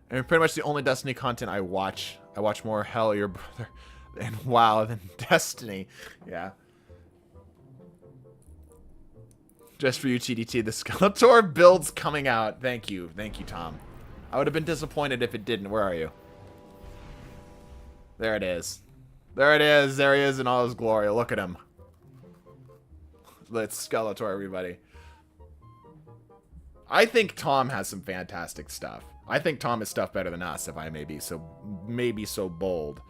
And pretty much the only Destiny content I watch more Hell Your Brother and WoW than Destiny. Yeah. Just for you, TDT. The Skeletor build's coming out. Thank you, Tom. I would have been disappointed if it didn't. Where are you? There it is. There he is in all his glory. Look at him. Let's Skeletor, everybody. I think Tom has some fantastic stuff. I think Tom is stuff better than us, if I may be so bold.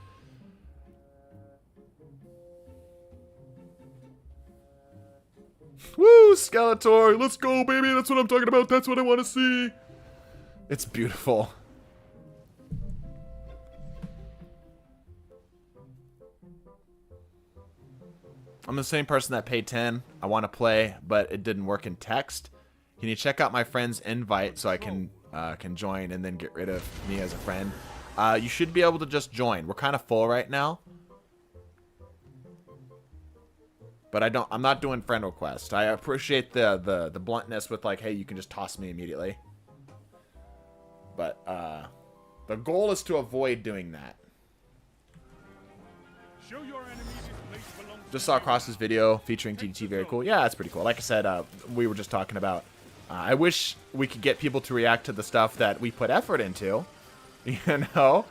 Woo, Skeletor! Let's go, baby! That's what I'm talking about. That's what I want to see. It's beautiful. I'm the same person that paid 10. I want to play, but it didn't work in text. Can you check out my friend's invite so I can join and then get rid of me as a friend? You should be able to just join. We're kind of full right now. But I'm not doing friend requests. I appreciate the bluntness with like, hey, you can just toss me immediately. But the goal is to avoid doing that. show your enemies this place belongs Just saw Cross's video featuring TDT. Very cool. Yeah, that's pretty cool. Like I said, we were just talking about. I wish we could get people to react to the stuff that we put effort into. You know?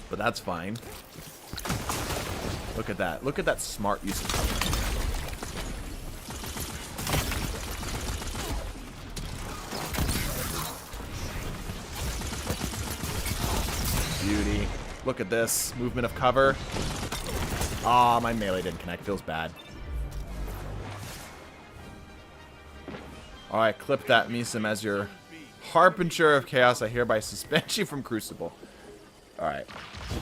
But that's fine. Look at that. Look at that smart use of cover. Look at this. Movement of cover. Ah, my melee didn't connect. Feels bad. Alright, clip that, Misum, as your harbinger of chaos. I hereby suspend you from Crucible. Alright.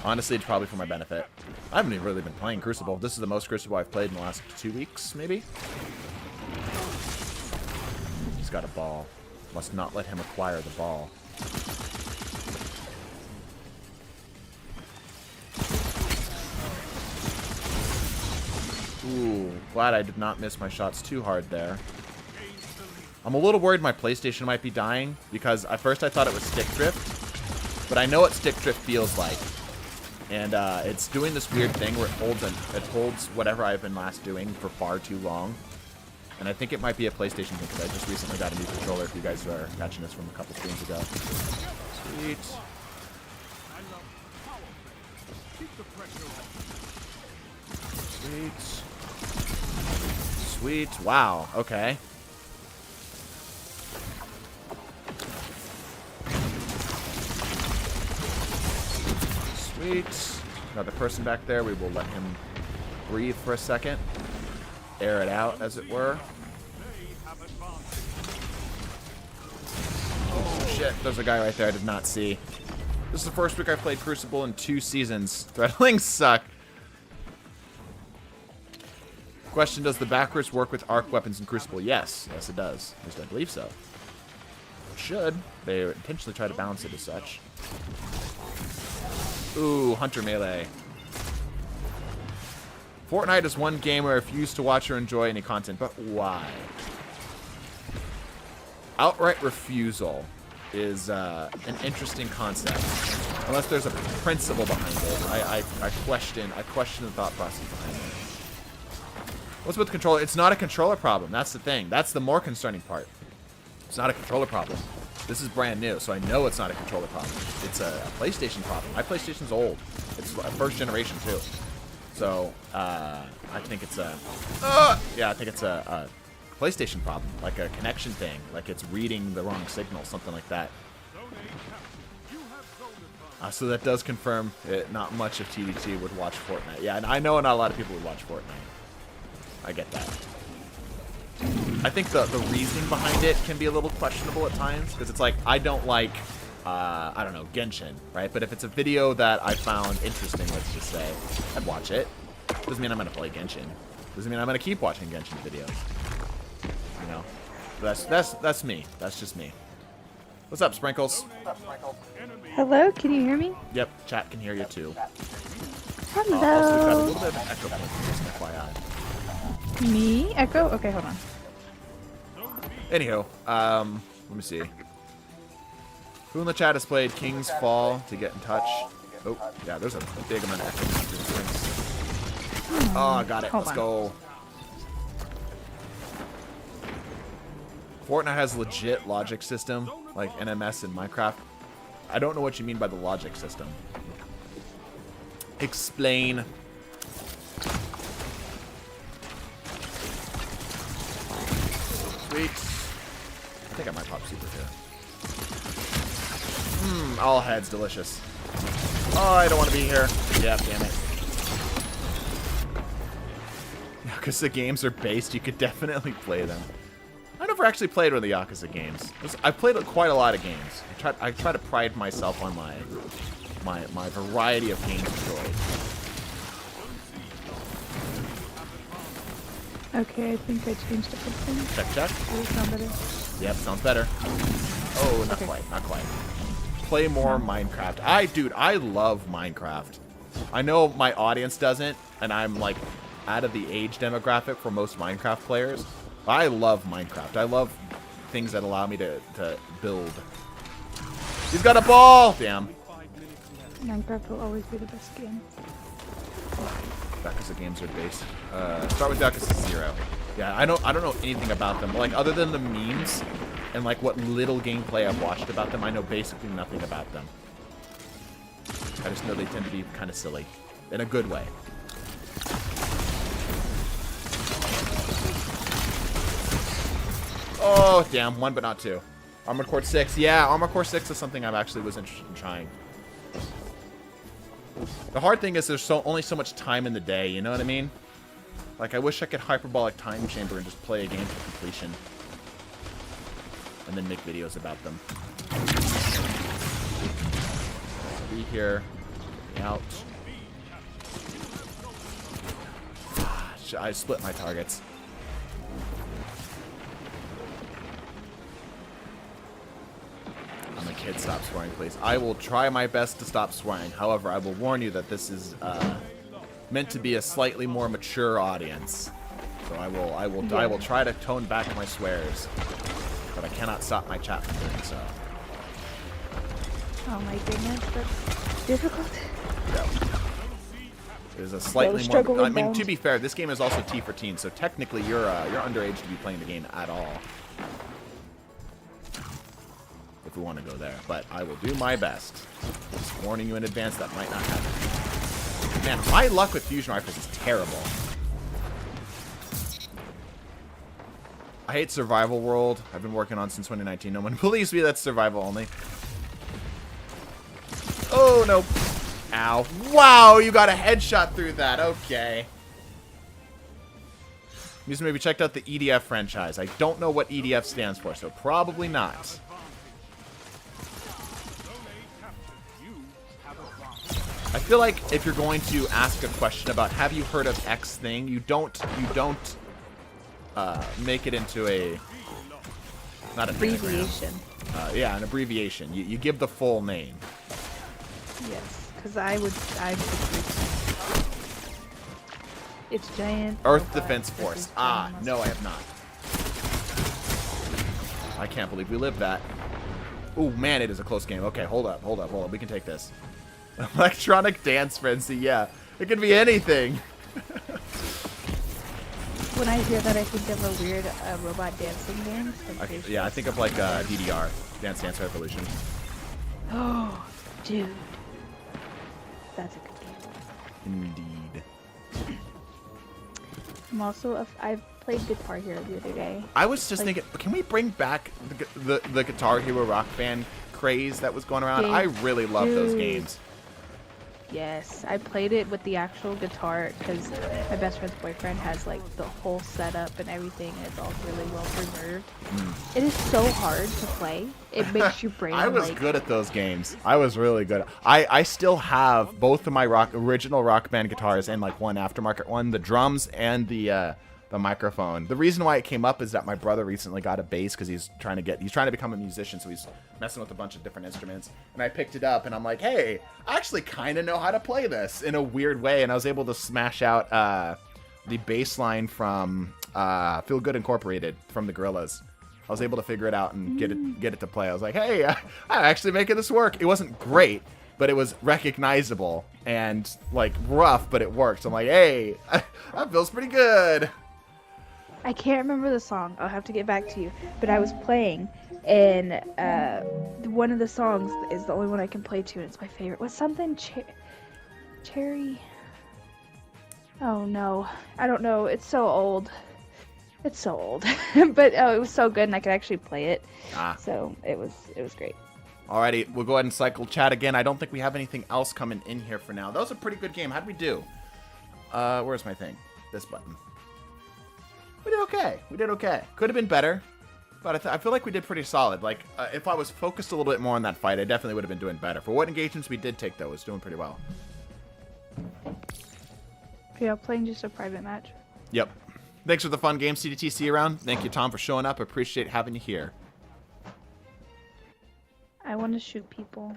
Honestly, it's probably for my benefit. I haven't even really been playing Crucible. This is the most Crucible I've played in the last 2 weeks, maybe? He's got a ball. Must not let him acquire the ball. Ooh, glad I did not miss my shots too hard there. I'm a little worried my PlayStation might be dying, because at first I thought it was stick drift, but I know what stick drift feels like. And it's doing this weird thing where it holds whatever I've been last doing for far too long. And I think it might be a PlayStation thing, because I just recently got a new controller, if you guys are catching this from a couple streams ago. Sweet. Sweet. Sweet. Wow. Okay. Sweet. Another person back there. We will let him breathe for a second. Air it out, as it were. Oh, shit. There's a guy right there I did not see. This is the first week I've played Crucible in 2 seasons. Threadlings suck. Question, does the backwards work with arc weapons in Crucible? Yes. Yes, it does. At least I believe so. It should. They intentionally try to balance it as such. Ooh, Hunter Melee. Fortnite is one game where I refuse to watch or enjoy any content, but why? Outright refusal is an interesting concept. Unless there's a principle behind it. I question the thought process behind it. What's with the controller? It's not a controller problem. That's the thing. That's the more concerning part. It's not a controller problem. This is brand new, so I know it's not a controller problem. It's a PlayStation problem. My PlayStation's old. It's first generation, too. So, I think it's a... yeah, I think it's a PlayStation problem. Like a connection thing. Like it's reading the wrong signal, something like that. So that does confirm not much of TDT would watch Fortnite. Yeah, and I know not a lot of people would watch Fortnite. I get that. I think the reasoning behind it can be a little questionable at times, because it's like, I don't like, I don't know, Genshin, right? But if it's a video that I found interesting, let's just say, I'd watch it. Doesn't mean I'm going to play Genshin. Doesn't mean I'm going to keep watching Genshin videos. You know? That's me. That's just me. What's up, Sprinkles? Hello, can you hear me? Yep, chat can hear you too. Hello. Also, we've got a little bit of an echo point, just FYI. Me? Echo? Okay, hold on. Anywho, let me see. Who in the chat has played King's Fall to get in touch? Oh, yeah, there's a big amount of echo through the strings. Oh, I got it. Let's go. Fortnite has legit logic system, like NMS in Minecraft. I don't know what you mean by the logic system. Explain. Sweet. I think I might pop super here. All heads, delicious. Oh, I don't want to be here. Yeah, damn it. Because the games are based, you could definitely play them. I never actually played one of the Yakuza games. I've played quite a lot of games. I try to pride myself on my variety of games enjoyed. Okay, I think I changed a couple things. Check. Does it sound better? Yep, sounds better. Oh, not quite, not quite. Play more Minecraft. Dude, I love Minecraft. I know my audience doesn't, and I'm like out of the age demographic for most Minecraft players. But I love Minecraft. I love things that allow me to build. He's got a ball! Damn. Minecraft will always be the best game. Yakuza games are based. Start with Yakuza 0. Yeah, I don't know anything about them. Like, other than the memes and like what little gameplay I've watched about them, I know basically nothing about them. I just know they tend to be kind of silly. In a good way. Oh, damn. 1 but not 2. Armored Core 6. Yeah, Armored Core 6 is something I actually was interested in trying. The hard thing is there's only so much time in the day, you know what I mean? Like, I wish I could hyperbolic time chamber and just play a game to completion. And then make videos about them. Be here. Be out. I split my targets. I'm a kid, stop swearing, please. I will try my best to stop swearing. However, I will warn you that this is meant to be a slightly more mature audience. So I will try to tone back my swears, but I cannot stop my chat from doing so. Oh my goodness, that's difficult. Yeah. There's a slightly more. I mean, to be fair, this game is also T for teen, so technically you're underage to be playing the game at all. If we want to go there, but I will do my best. Just warning you in advance that might not happen. Man, my luck with fusion rifles is terrible. I hate survival world. I've been working on since 2019. No one believes me. That's survival only. Oh no! Ow! Wow, you got a headshot through that. Okay. You maybe checked out the EDF franchise. I don't know what EDF stands for, so probably not. I feel like if you're going to ask a question about have you heard of X thing, you don't make it into a not an abbreviation. Yeah, an abbreviation. You give the full name. Yes, because I would. It's giant. Earth Defense Force. Ah, no, I have not. I can't believe we lived that. Oh man, it is a close game. Okay, hold up. We can take this. Electronic Dance Frenzy. Yeah, it could be anything. When I hear that, I think of a weird robot dancing game. Yeah, I think of like DDR, Dance Dance Revolution. Oh, dude. That's a good game. Indeed. I'm also I've played Guitar Hero the other day. I was just thinking, can we bring back the Guitar Hero Rock Band craze that was going around? I really love those games. Yes, I played it with the actual guitar because my best friend's boyfriend has like the whole setup and everything, and it's all really well preserved. It is so hard to play. It makes your brain. I was good at those games. I was really good. I still have both of my original Rock Band guitars and like one aftermarket one, the drums and the microphone. The reason why it came up is that my brother recently got a bass because he's trying to become a musician, so he's messing with a bunch of different instruments. And I picked it up, and I'm like, hey, I actually kind of know how to play this in a weird way. And I was able to smash out the bass line from Feel Good Incorporated from the Gorillaz. I was able to figure it out and get it to play. I was like, hey, I'm actually making this work. It wasn't great, but it was recognizable and like rough, but it worked. I'm like, hey, that feels pretty good. I can't remember the song. I'll have to get back to you. But I was playing, and one of the songs is the only one I can play to, and it's my favorite. What's something Cherry? Oh no, I don't know. It's so old. It's so old. But it was so good, and I could actually play it. So it was great. Alrighty, we'll go ahead and cycle chat again. I don't think we have anything else coming in here for now. That was a pretty good game. How'd we do? Where's my thing? This button. We did okay. Could have been better, but I feel like we did pretty solid. Like, if I was focused a little bit more on that fight, I definitely would have been doing better. For what engagements we did take, though, it was doing pretty well. Yeah, playing just a private match. Yep. Thanks for the fun game, CDT. See you around. Thank you, Tom, for showing up. Appreciate having you here. I want to shoot people.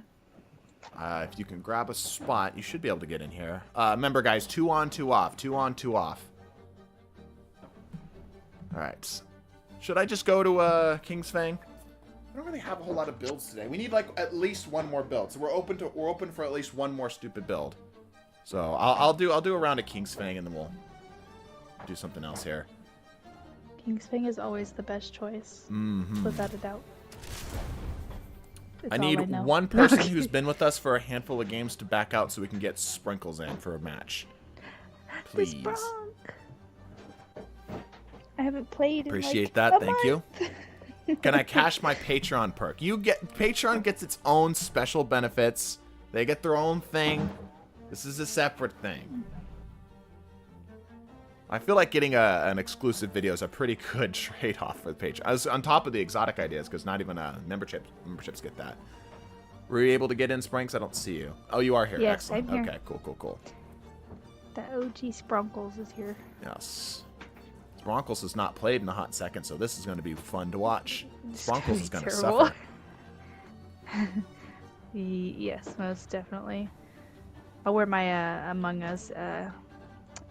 If you can grab a spot, you should be able to get in here. Remember, guys, 2 on, 2 off. 2 on, 2 off. Alright. Should I just go to King's Fang? I don't really have a whole lot of builds today. We need like at least one more build. So we're open for at least one more stupid build. So I'll do a round of King's Fang and then we'll do something else here. King's Fang is always the best choice. Without a doubt. I need one person who's been with us for a handful of games to back out so we can get Sprinkles in for a match. Please. I haven't played. Appreciate that. Thank you. Can I cash my Patreon perk? Patreon gets its own special benefits. They get their own thing. This is a separate thing. I feel like getting an exclusive video is a pretty good trade-off for the page. I was on top of the exotic ideas, because not even memberships get that. Were you able to get in, Sprinks? I don't see you. Oh, you are here. Yes, Excellent. I'm here. Okay, cool. The OG Spronkles is here. Yes. Spronkles has not played in a hot second, so this is going to be fun to watch. Spronkles is going to suffer. Yes, most definitely. I'll wear my Among Us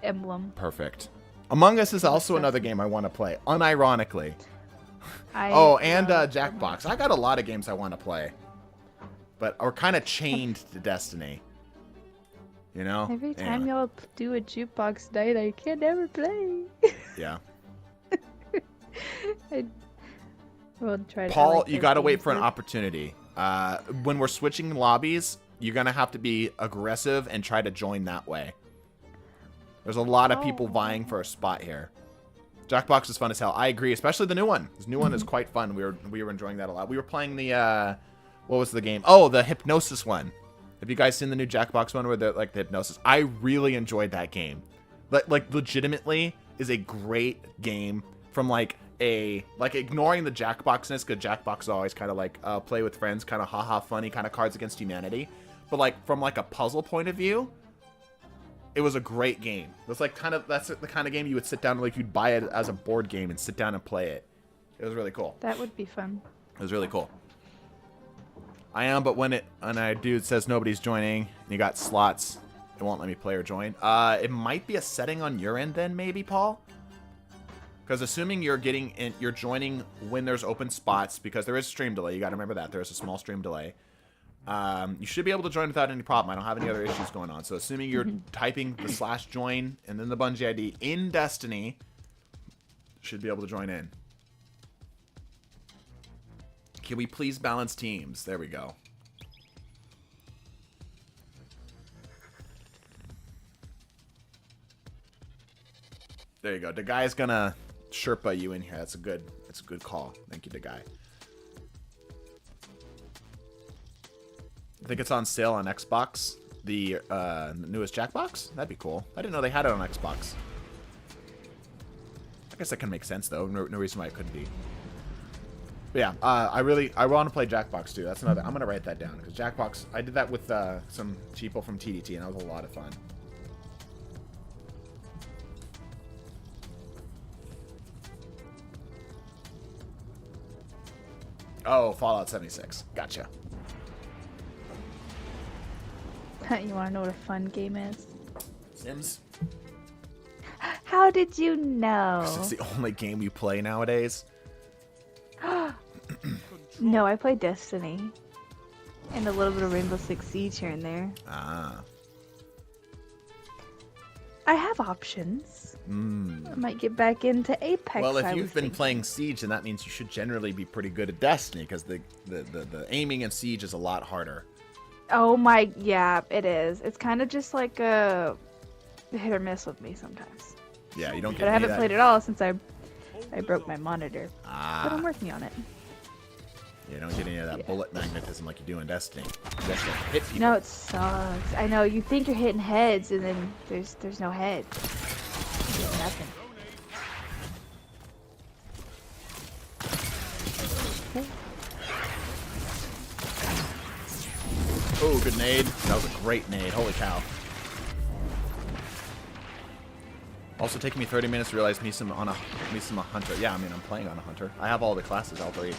emblem. Perfect. Among Us is also another game I want to play, unironically. And Jackbox. I got a lot of games I want to play, but are kind of chained to Destiny. You know? Every time y'all do a jukebox night, I can never play. Yeah. We'll try to. Paul, you got to wait for an opportunity. When we're switching lobbies, you're going to have to be aggressive and try to join that way. There's a lot of people vying for a spot here. Jackbox is fun as hell. I agree, especially the new one. This new one is quite fun. We were enjoying that a lot. We were playing the what was the game? Oh, the hypnosis one. Have you guys seen the new Jackbox one where the hypnosis? I really enjoyed that game. Like legitimately is a great game from ignoring the Jackboxness, because Jackbox is always kind of like play with friends, kind of haha funny, kind of Cards Against Humanity. But from a puzzle point of view, it was a great game. It was that's the kind of game you would sit down, you'd buy it as a board game and sit down and play it. It was really cool. That would be fun. It was really cool. I am, but when I do, it says nobody's joining, and you got slots, it won't let me play or join. It might be a setting on your end then, maybe, Paul? Because assuming you're joining when there's open spots, because there is stream delay, you got to remember that. There is a small stream delay. You should be able to join without any problem. I don't have any other issues going on. So assuming you're typing the /join and then the Bungie ID in Destiny, should be able to join in. Can we please balance teams? There we go. There you go. The guy's gonna Sherpa you in here. That's a good call. Thank you, the guy. I think it's on sale on Xbox. The newest Jackbox? That'd be cool. I didn't know they had it on Xbox. I guess that can make sense though. No reason why it couldn't be. But yeah, I want to play Jackbox too. That's another. I'm gonna write that down because Jackbox. I did that with some cheapo from TDT, and that was a lot of fun. Oh, Fallout 76. Gotcha. You want to know what a fun game is? Sims? How did you know? It's the only game you play nowadays. No, I play Destiny. And a little bit of Rainbow Six Siege here and there. Ah. I have options. I might get back into Apex. Well, if you've been playing Siege, then that means you should generally be pretty good at Destiny, because the aiming in Siege is a lot harder. Oh my, yeah, it is. It's kind of just like a hit or miss with me sometimes. Yeah, you don't get. But I haven't played it all since I broke my monitor. Ah. But I'm working on it. You don't get any of that bullet magnetism like you do in Destiny. You actually hit people. No, it sucks. I know, you think you're hitting heads, and then there's no head. There's nothing. Oh, good nade. That was a great nade. Holy cow. Also taking me 30 minutes to realize me some a hunter. Yeah, I mean, I'm playing on a hunter. I have all the classes, all three.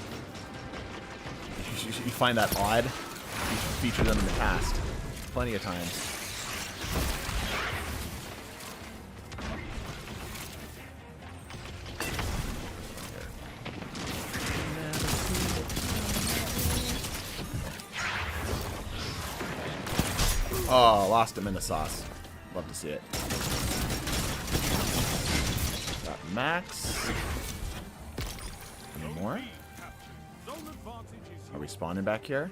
You find that odd? You featured them in the past. Plenty of times. Oh, lost him in the sauce. Love to see it. Got Max. Any more? Are we spawning back here?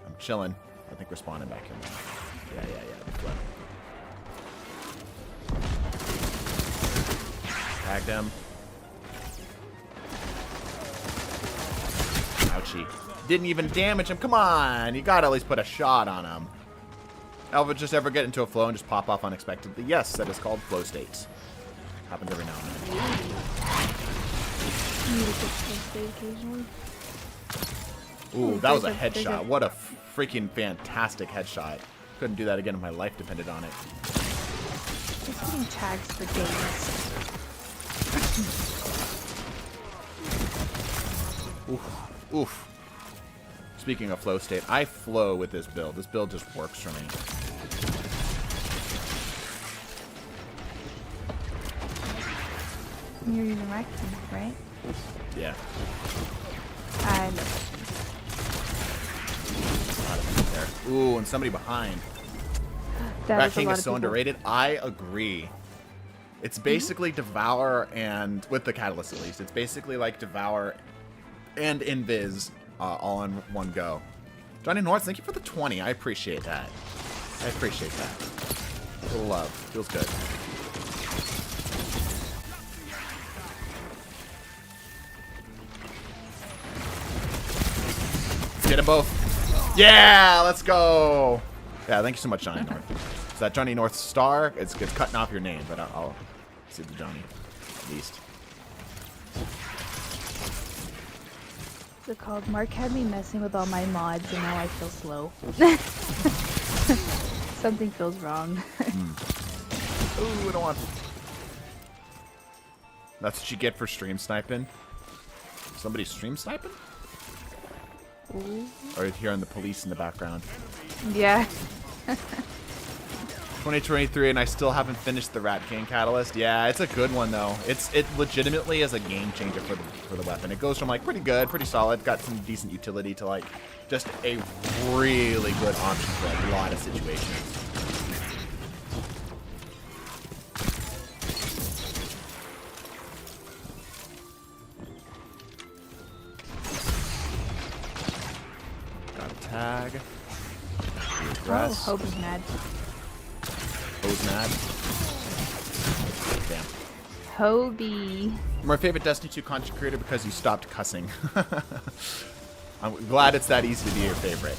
I'm chilling. I think we're spawning back here now. Yeah. Tagged him. Ouchie. Didn't even damage him. Come on. You gotta at least put a shot on him. Alva just ever get into a flow and just pop off unexpectedly? Yes, that is called flow states. Happens every now and then. You need to get flow state occasionally. Ooh, Oh, that was a there's headshot. What a freaking fantastic headshot. Couldn't do that again if my life depended on it. Just getting tags for days. Oof. Oof. Speaking of flow state, I flow with this build. This build just works for me. You're using Raccoon, right? Yeah. I know. A lot of things there. Ooh, and somebody behind. That Rat is a King lot is of so people. underrated. I agree. It's basically Devour and, with the Catalyst at least, it's basically like Devour and Invis all in one go. Johnny North, thank you for the 20. I appreciate that. I appreciate that. A little love. Feels good. Get them both. Yeah, let's go. Yeah, thank you so much, Johnny North. Is that Johnny North star? It's cutting off your name, but I'll see the Johnny at least. What's it called? Mark had me messing with all my mods, and now I feel slow. Something feels wrong. Ooh, I don't want. That's what you get for stream sniping. Somebody stream sniping? Ooh. Or you're hearing the police in the background. Yeah. 2023, and I still haven't finished the Rat King Catalyst. Yeah, it's a good one though. It legitimately is a game changer for the weapon. It goes from like pretty good, pretty solid, got some decent utility to like just a really good option for a lot of situations. Got a tag. Oh, Hobie's mad. Who's mad? Damn. Hobie. My favorite Destiny 2 content creator because you stopped cussing. I'm glad it's that easy to be your favorite.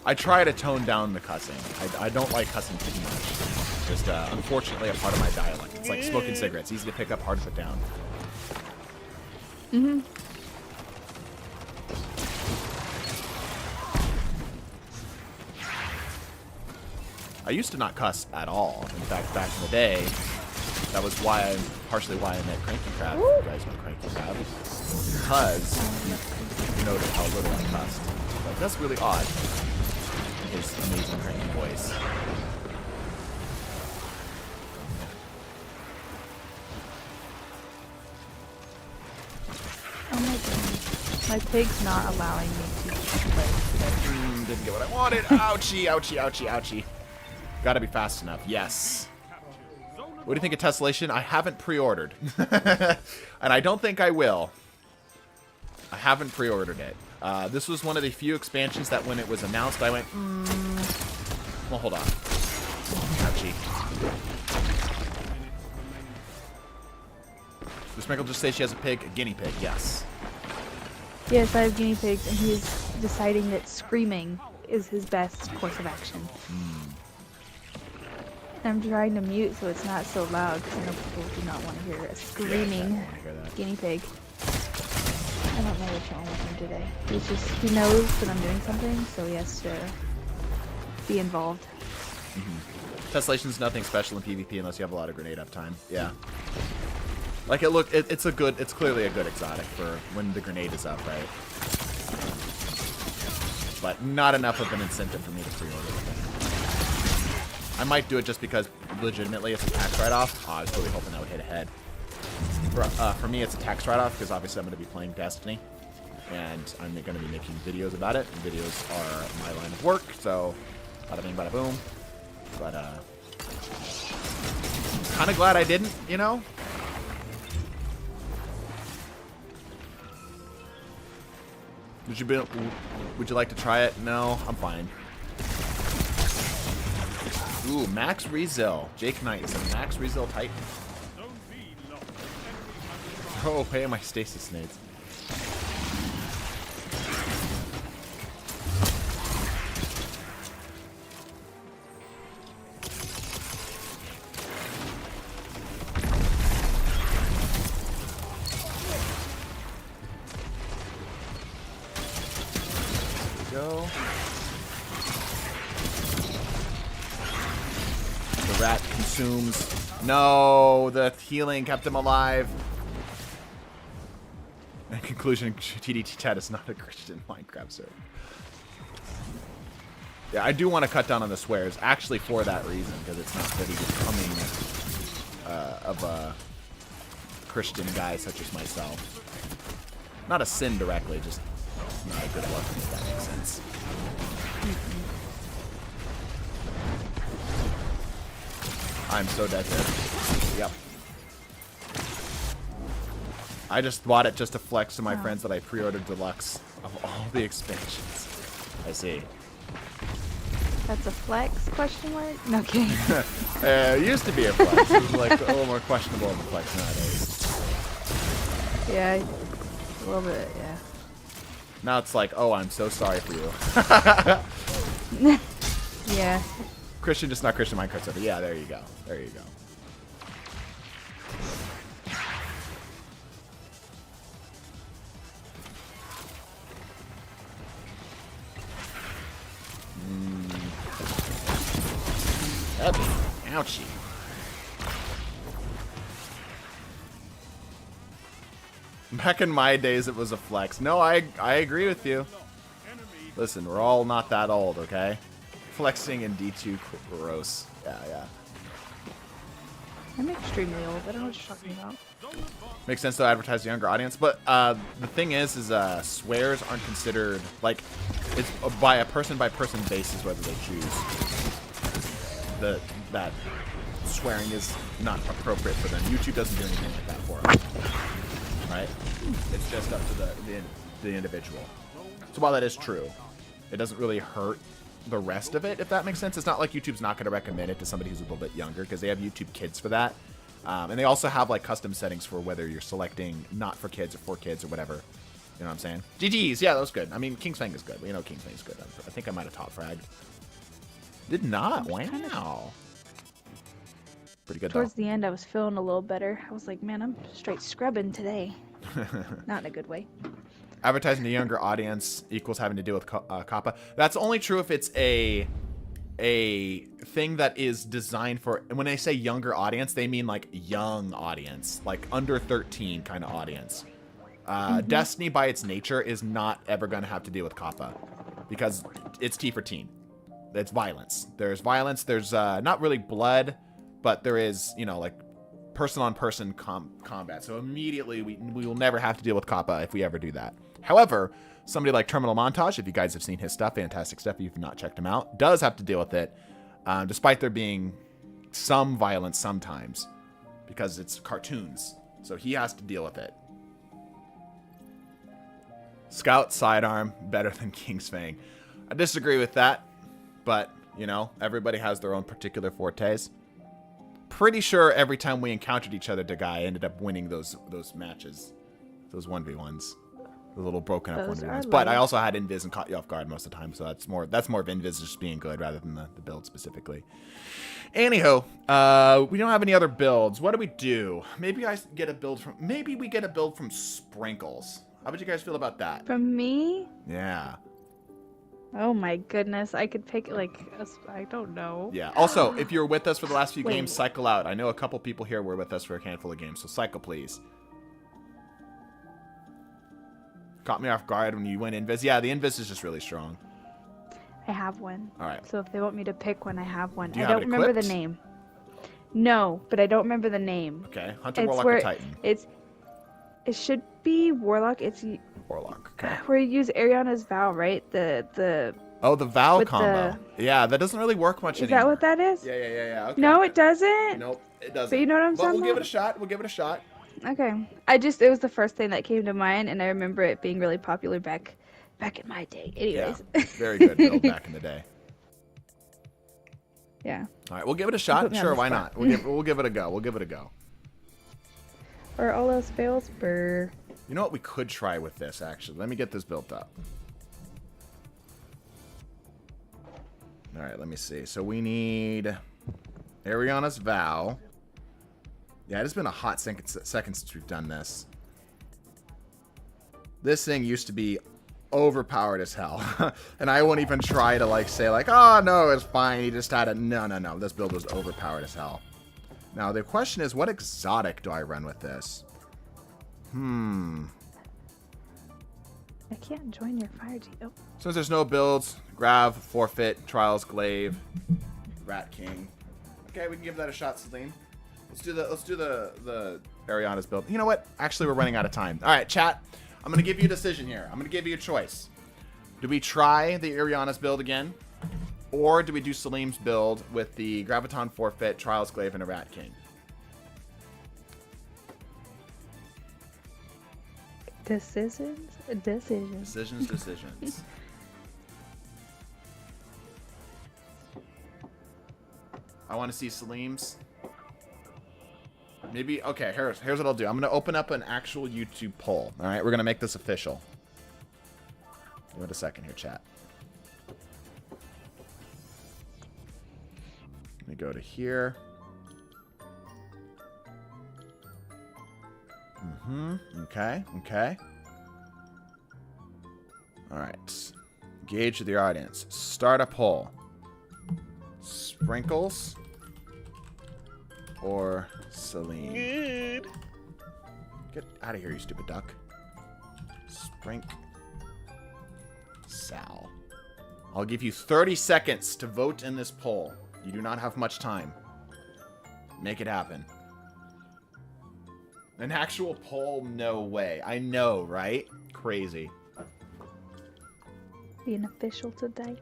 I try to tone down the cussing. I don't like cussing too much. Just unfortunately a part of my dialect. It's like smoking cigarettes. Easy to pick up, hard to put down. Mm-hmm. I used to not cuss at all. In fact, back in the day, that was partially why I met Cranky Crab. You guys know Cranky Crab. Because he noted how little I cussed. Like, that's really odd. His amazing cranky voice. Oh my goodness. My pig's not allowing me to play today. Didn't get what I wanted. Ouchie, ouchie, ouchie, ouchie. Gotta be fast enough. Yes. What do you think of Tessellation? I haven't pre-ordered. And I don't think I will. I haven't pre-ordered it. This was one of the few expansions that when it was announced, I went, well, hold on. Ouchie. Does Michael just say she has a pig? A guinea pig, yes. Yes, I have guinea pigs, and he is deciding that screaming is his best course of action. I'm trying to mute so it's not so loud because I know people do not want to hear a screaming guinea pig. I don't know what's wrong with him today. He knows that I'm doing something, so he has to be involved. Tessellation's nothing special in PvP unless you have a lot of grenade uptime. Yeah. Like it's clearly a good exotic for when the grenade is up, right? But not enough of an incentive for me to pre-order with it. I might do it just because legitimately it's a tax write-off. I was really hoping that would hit ahead. For me, it's a tax write-off because obviously I'm going to be playing Destiny, and I'm going to be making videos about it. And videos are my line of work, so bada bing, bada boom. But kind of glad I didn't, you know. Would you like to try it? No, I'm fine. Ooh, Max Rezil. Jake Knight is a Max Rezil Titan. Throw away my stasis nades. go. The rat consumes. No, the healing kept him alive. In conclusion, TDT Chat is not a Christian Minecraft server. Yeah, I do want to cut down on the swears, actually for that reason, because it's not really becoming of a Christian guy such as myself. Not a sin directly, just not a good look, if that makes sense. I'm so dead there. Yep. I just bought it just to flex to my friends that I pre-ordered deluxe of all the expansions. I see. That's a flex? Question mark? No kidding. It used to be a flex. It was like a little more questionable of a flex nowadays. Yeah, a little bit, yeah. Now it's like, oh, I'm so sorry for you. Yeah. Christian, just not Christian Minecraft server. Yeah, there you go. There you go. Heavy. Ouchie. Back in my days, it was a flex. No, I agree with you. Listen, we're all not that old, okay? Flexing in D2 gross. Yeah. I'm extremely old. I don't know what you're talking about. Makes sense to advertise a younger audience, but the thing is swears aren't considered, like, it's by a person-by-person basis whether they choose. That swearing is not appropriate for them. YouTube doesn't do anything like that for them, right? It's just up to the individual. So while that is true, it doesn't really hurt the rest of it, if that makes sense. It's not like YouTube's not going to recommend it to somebody who's a little bit younger, because they have YouTube Kids for that. And they also have like custom settings for whether you're selecting not for kids or for kids or whatever. You know what I'm saying? GG's, yeah, that was good. I mean, King's Fang is good. We know King's Fang is good. I think I might have top fragged. Did not. Wow. Pretty good, Towards the end, I was feeling a little better. I was like, man, I'm straight scrubbing today. Not in a good way. Advertising to younger audience equals having to deal with COPPA. That's only true if it's a thing that is designed for, and when they say younger audience, they mean like young audience, like under 13 kind of audience. Destiny by its nature is not ever going to have to deal with COPPA because it's T for teen. It's violence. There's violence. There's not really blood, but there is, you know, like person-on-person combat. So immediately we will never have to deal with COPPA if we ever do that. However, somebody like Terminal Montage, if you guys have seen his stuff, fantastic stuff, if you've not checked him out, does have to deal with it, despite there being some violence sometimes, because it's cartoons. So he has to deal with it. Scout sidearm, better than King's Fang. I disagree with that, but, you know, everybody has their own particular fortes. Pretty sure every time we encountered each other, the guy ended up winning those matches. Those 1v1s. The little broken up 1v1s. But I also had invis and caught you off guard most of the time, so that's more of invis just being good rather than the build specifically. Anyhow, we don't have any other builds. What do we do? Maybe we get a build from Sprinkles. How would you guys feel about that? From me? Yeah. Oh my goodness, I could pick like I don't know. Yeah. Also, if you're with us for the last few games, cycle out. I know a couple people here were with us for a handful of games, so cycle please. Caught me off guard when you went invis. Yeah, the invis is just really strong. I have one. All right. So if they want me to pick one, I have one. Do you I have don't it remember equipped? the name. No, but I don't remember the name. Okay. Hunter, It's Warlock, where or Titan? it should be Warlock. It's Warlock. Okay. where you use Ariana's Vow, right? The Oh, the Val with combo. Yeah, that doesn't really work much Is anymore. that what that is? Yeah. Okay. No, it doesn't. Nope, it doesn't. But you know what I'm But saying? we'll give it a shot. We'll give it a shot. Okay. It was the first thing that came to mind, and I remember it being really popular back in my day. Anyways. Yeah. Very good build back in the day. Yeah. All right, we'll give it a shot. Put me on Sure, the why spot. not? We'll give it a go. We'll give it a go. Or all else fails, brr. You know what we could try with this, actually? Let me get this built up. All right, let me see. So we need Ariana's Vow. Yeah, it has been a hot second since we've done this. This thing used to be overpowered as hell. And I won't even try to like say like, oh no, it's fine. He just had a no. This build was overpowered as hell. Now the question is, what exotic do I run with this? I can't join your fire team. Oh. Since there's no builds, Grav, Forfeit, Trials, Glaive, Rat King. Okay, we can give that a shot, Celine. Let's do the Ariana's build. You know what? Actually, we're running out of time. All right, chat. I'm gonna give you a decision here. I'm gonna give you a choice. Do we try the Ariana's build again, or do we do Salim's build with the Graviton, Forfeit, Trials, Glaive, and a Rat King? Decisions. I want to see Salim's. Maybe, okay, here's what I'll do. I'm going to open up an actual YouTube poll. All right, we're going to make this official. Give it a second here, chat. Let me go to here. Okay. All right. Engage with your audience. Start a poll. Sprinkles or Celine? Good. Get out of here, you stupid duck. Sal. I'll give you 30 seconds to vote in this poll. You do not have much time. Make it happen. An actual poll? No way. I know, right? Crazy. Being official today.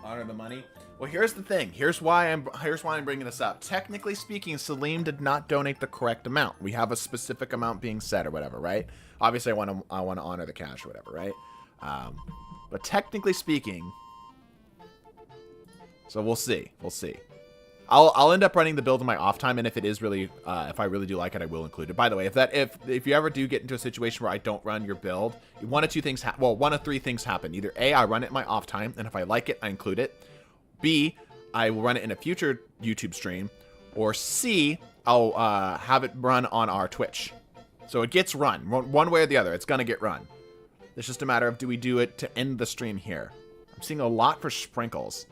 Honor the money. Well, here's the thing. Here's why I'm bringing this up. Technically speaking, Salim did not donate the correct amount. We have a specific amount being set or whatever, right? Obviously, I want to honor the cash or whatever, right? But technically speaking, so we'll see. I'll end up running the build in my off time, and if it is really, if I really do like it, I will include it. By the way, if you ever do get into a situation where I don't run your build, one of three things happen. Either A, I run it in my off time, and if I like it, I include it. B, I will run it in a future YouTube stream, or C, I'll have it run on our Twitch. So it gets run one way or the other. It's gonna get run. It's just a matter of do we do it to end the stream here. I'm seeing a lot for sprinkles.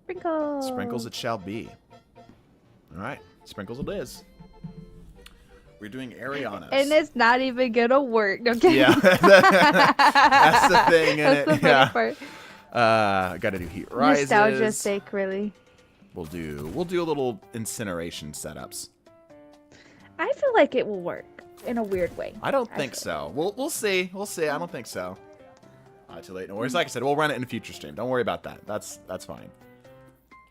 Sprinkles it shall be. All right, sprinkles it is. We're doing Ariana's. And it's not even gonna work. Okay. Yeah, that's the thing. That's the funny part. I gotta do heat rises. Nostalgia's sake, really. We'll do a little incineration setups. I feel like it will work in a weird way. I don't think so. We'll see. I don't think so. Too late. No worries. Like I said, we'll run it in a future stream. Don't worry about that. That's fine.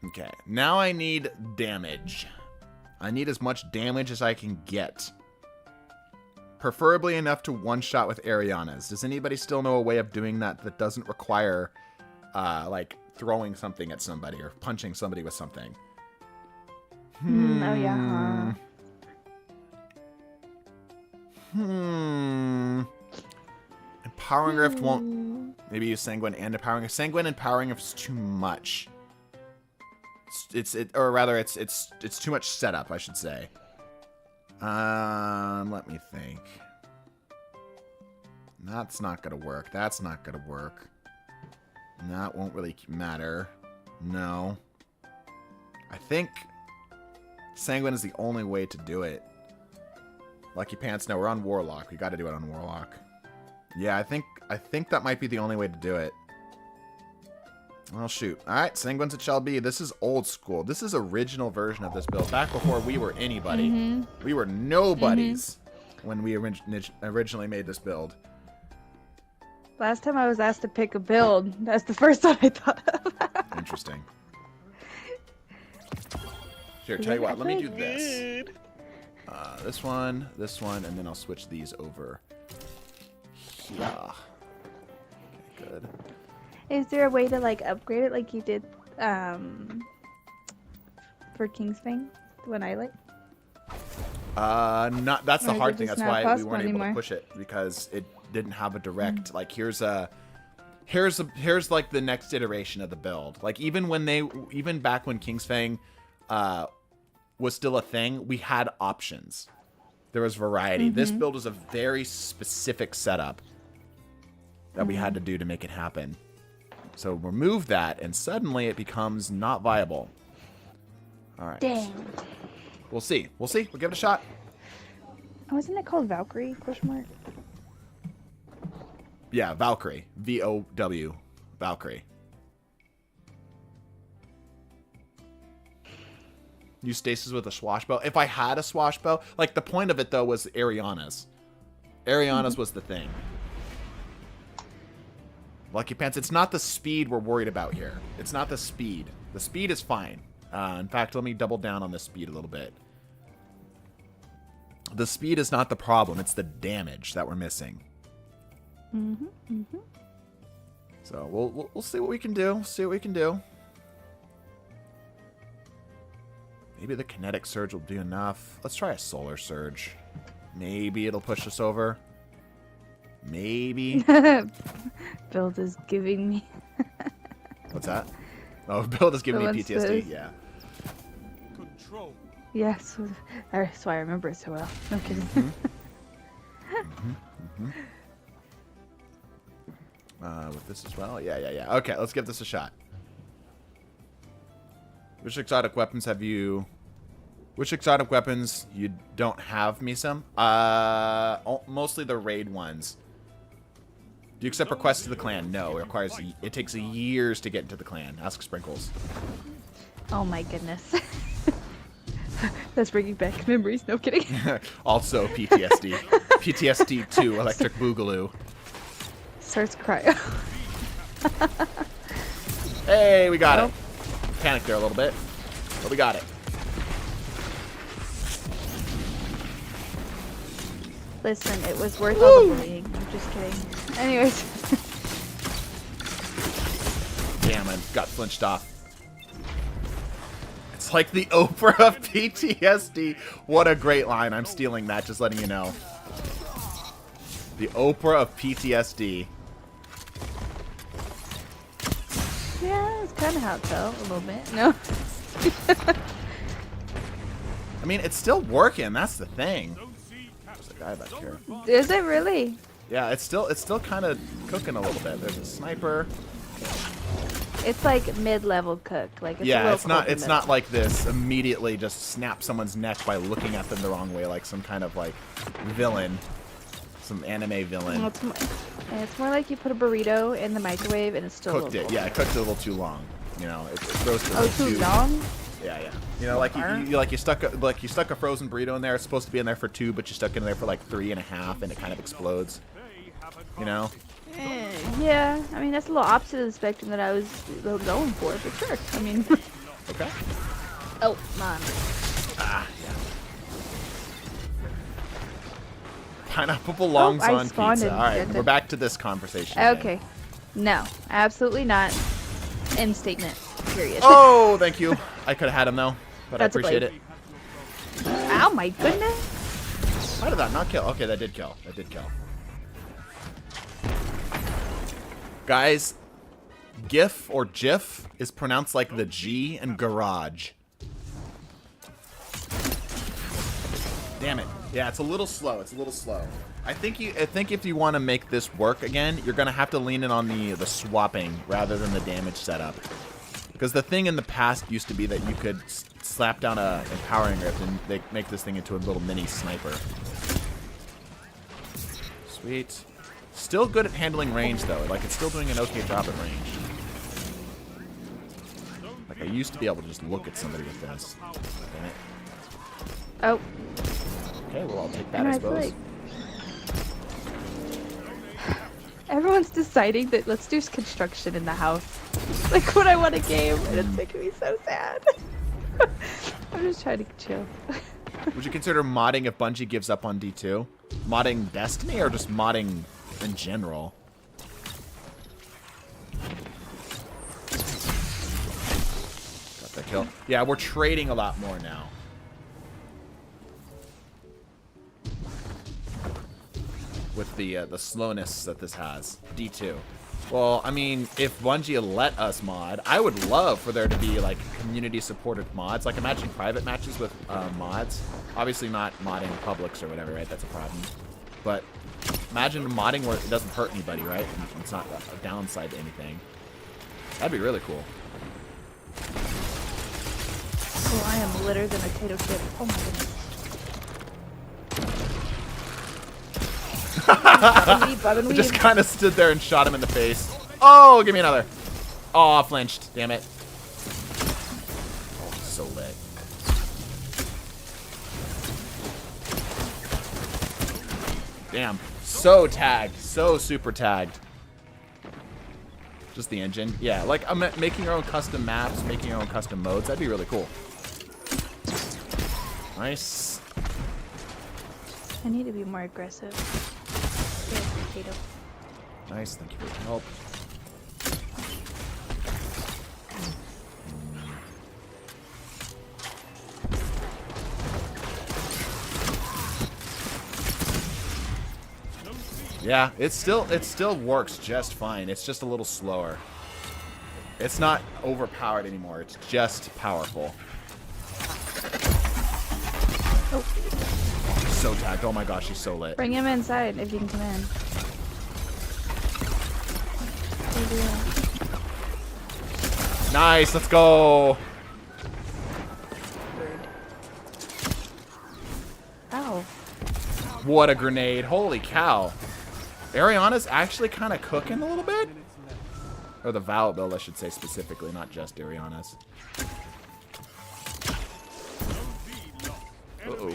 Okay. Now I need damage. I need as much damage as I can get. Preferably enough to one-shot with Ariana's. Does anybody still know a way of doing that doesn't require, like, throwing something at somebody or punching somebody with something? Oh, yeah. Empowering Rift won't... Maybe use Sanguine and Empowering Rift. Sanguine and Empowering Rift is too much. It's too much setup, I should say. Let me think. That's not gonna work. That's not gonna work. That won't really matter. No. I think Sanguine is the only way to do it. Lucky Pants, no, we're on Warlock. We gotta do it on Warlock. Yeah, I think that might be the only way to do it. Well, shoot. Alright, Sanguines it shall be. This is old school. This is original version of this build. Back before we were anybody. We were nobodies when we originally made this build. Last time I was asked to pick a build, that's the first one I thought of. Interesting. Here, tell you what. Let me do this. This one, and then I'll switch these over. Yeah. Okay, good. Is there a way to like upgrade it like you did for Kingsfang when I like? Not. That's the hard thing. That's why we weren't able anymore to push it because it didn't have a direct like here's like the next iteration of the build. Like even back when Kingsfang was still a thing, we had options. There was variety. This build is a very specific setup. that we had to do to make it happen. So remove that, and suddenly it becomes not viable. All right. Dang. We'll see. We'll see. We'll give it a shot. Oh, isn't it called Valkyrie? Question mark. Yeah, Valkyrie. V-O-W. Valkyrie. Use stasis with a swashbow. If I had a swashbow, like the point of it though was Ariana's. Ariana's was the thing. Lucky Pants, it's not the speed we're worried about here. It's not the speed. The speed is fine. In fact, let me double down on the speed a little bit. The speed is not the problem. It's the damage that we're missing. So we'll see what we can do. See what we can do. Maybe the kinetic surge will do enough. Let's try a solar surge. Maybe it'll push us over. Maybe. Build is giving me. What's that? Oh, Build is giving me PTSD. Yeah. Control. Yes, that's why I remember it so well. No kidding. With this as well? Yeah. Okay, let's give this a shot. Which exotic weapons have you... Which exotic weapons you don't have, Misam? Mostly the raid ones. Do you accept requests to the clan? No, it requires... It takes years to get into the clan. Ask Sprinkles. Oh my goodness. That's bringing back memories. No kidding. Also PTSD. PTSD 2, Electric Boogaloo. Starts crying. Hey, we got it. Panicked there a little bit, but we got it. Listen, it was worth all the bullying. I'm just kidding. Anyways. Damn, I got flinched off. It's like the Oprah of PTSD. What a great line. I'm stealing that, just letting you know. The Oprah of PTSD. Yeah, it's kind of how it felt a little bit. No. I mean, it's still working. That's the thing. There's a guy back here. Is it really? Yeah, it's still kind of cooking a little bit. There's a sniper. It's like mid-level cook. Like yeah, it's not like this immediately just snap someone's neck by looking at them the wrong way, like some kind of like villain, some anime villain. Well, it's more like you put a burrito in the microwave and it's still cooked it. Yeah, it cooked it a little too long. You know, it roasted. Oh, too long? Yeah. You know, like you stuck a frozen burrito in there. It's supposed to be in there for 2, but you stuck it in there for like 3.5, and it kind of explodes. You know. Yeah, I mean, that's a little opposite of the spectrum that I was going for, but sure. I mean... Okay. Oh, Mom. Yeah. Pineapple belongs on pizza. Alright, we're back to this conversation. Okay. No, absolutely not. End statement. Period. Oh, thank you. I could have had him, though, but That's I appreciate it. Ow, my goodness. How did that not kill? Okay, that did kill. Guys, GIF or GIF is pronounced like the G in garage. Damn it. Yeah, it's a little slow. I think if you want to make this work again, you're gonna have to lean in on the swapping rather than the damage setup. Because the thing in the past used to be that you could slap down a empowering rift and they make this thing into a little mini sniper. Sweet. Still good at handling range, though. Like, it's still doing an okay job at range. Like, I used to be able to just look at somebody with this. Damn it. Oh. Okay, well, I'll take that, I suppose. Like... Everyone's deciding that let's do construction in the house. Like, when I want a game, and it's making me so sad. I'm just trying to chill. Would you consider modding if Bungie gives up on D2? Modding Destiny or just modding in general? Got that kill. Yeah, we're trading a lot more now. With the slowness that this has. D2. Well, I mean, if Bungie let us mod, I would love for there to be, like, community-supported mods. Like, imagine private matches with mods. Obviously not modding publics or whatever, right? That's a problem. But Imagine modding where it doesn't hurt anybody, right? And it's not a downside to anything. That'd be really cool. Oh, I am litter than a potato chip. Oh my goodness. I just kind of stood there and shot him in the face. Oh, give me another. Oh, flinched. Damn it. Oh, so lit. Damn. So tagged. So super tagged. Just the engine. Yeah, like I'm making your own custom maps, making your own custom modes. That'd be really cool. Nice. I need to be more aggressive. Potato. Nice. Thank you for your help. Yeah, it still works just fine. It's just a little slower. It's not overpowered anymore. It's just powerful. Oh. So tagged. Oh my gosh, she's so lit. Bring him inside if you can come in. Nice, let's go. Ow. What a grenade. Holy cow. Ariana's actually kind of cooking a little bit. Or the Valet build, I should say specifically, not just Ariana's. Uh-oh.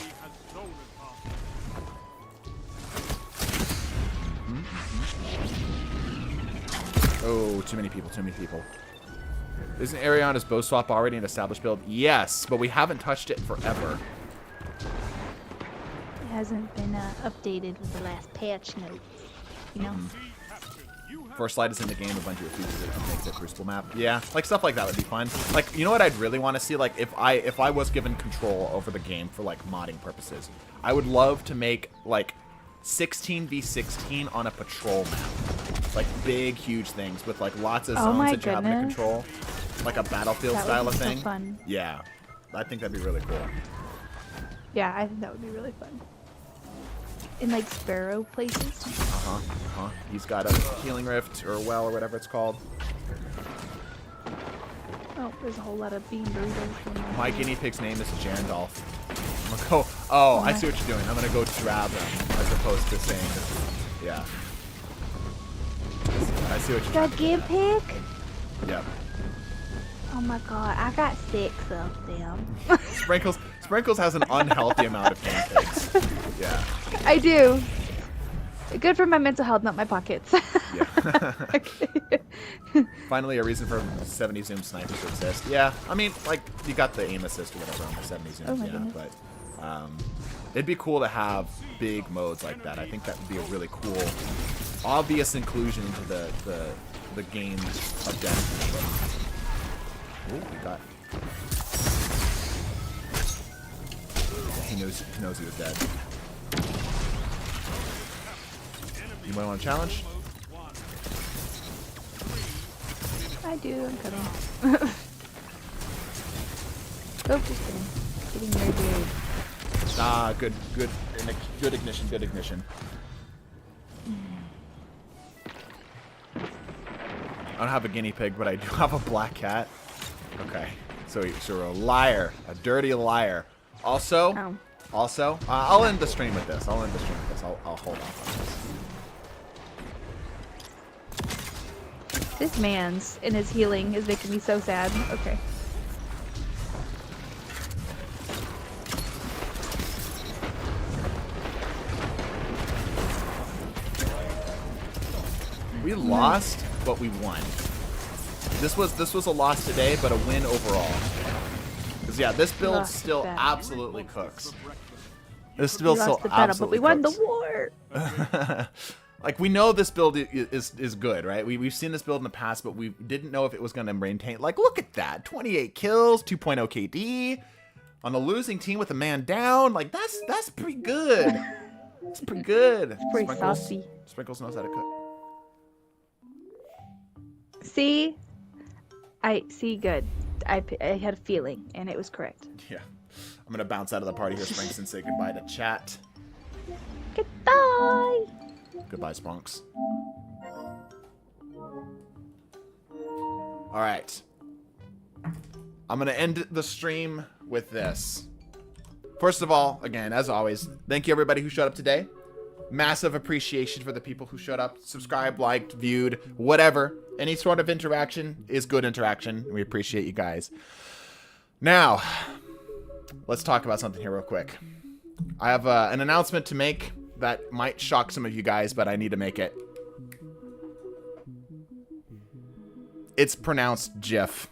Oh, too many people, too many people. Isn't Ariana's bow swap already an established build? Yes, but we haven't touched it forever. It hasn't been updated with the last patch notes, you know? First light is in the game, a bunch of refuses it and makes it Crucible map. Yeah, like stuff like that would be fun. Like, you know what I'd really want to see? Like, if I was given control over the game for like modding purposes, I would love to make like 16v16 on a patrol map. Like big, huge things with like lots of zones that you're having to control. Like a battlefield style of thing. Fun. Yeah, I think that'd be really cool. Yeah, I think that would be really fun. In like Sparrow places. He's got a healing rift or well or whatever it's called. Oh, there's a whole lot of bean burritos. My guinea pig's name is Jandolph. I'm gonna go. Oh, I see what you're doing. I'm gonna go drab them as opposed to saying, yeah. I see what you're doing. The guinea pig? Yep. Oh my god, I got 6 of them. Sprinkles has an unhealthy amount of guinea pigs. Yeah. I do. Good for my mental health, not my pockets. Yeah. Finally, a reason for 70 zoom snipers to exist. Yeah, I mean, like, you got the aim assist or whatever on the 70 zooms, oh my yeah, goodness. but it'd be cool to have big modes like that. I think that would be a really cool, obvious inclusion into the game of Destiny. Ooh, we got... He knows he was dead. You might want to challenge? I do, I'm coming. Oh, just kidding. Getting very big. Ah, good ignition, good ignition. I don't have a guinea pig, but I do have a black cat. Okay, so you're a liar, a dirty liar. Also, I'll end the stream with this. I'll hold off on this. This man's in his healing is making me so sad. Okay. We lost, but we won. This was a loss today, but a win overall. Because yeah, this build still absolutely cooks. This build still absolutely but we won the war. Like, we know this build is good, right? We've seen this build in the past, but we didn't know if it was going to maintain. Like, look at that. 28 kills, 2.0 KD. On a losing team with a man down. Like, that's pretty good. It's pretty good. It's pretty saucy. Sprinkles knows how to cook. See? Good. I had a feeling, and it was correct. Yeah. I'm going to bounce out of the party here, Sprinkles, and say goodbye to chat. Goodbye! Goodbye, Spunks. All right. I'm going to end the stream with this. First of all, again, as always, thank you everybody who showed up today. Massive appreciation for the people who showed up, subscribed, liked, viewed, whatever. Any sort of interaction is good interaction. We appreciate you guys. Now, let's talk about something here real quick. I have an announcement to make that might shock some of you guys, but I need to make it. It's pronounced GIF.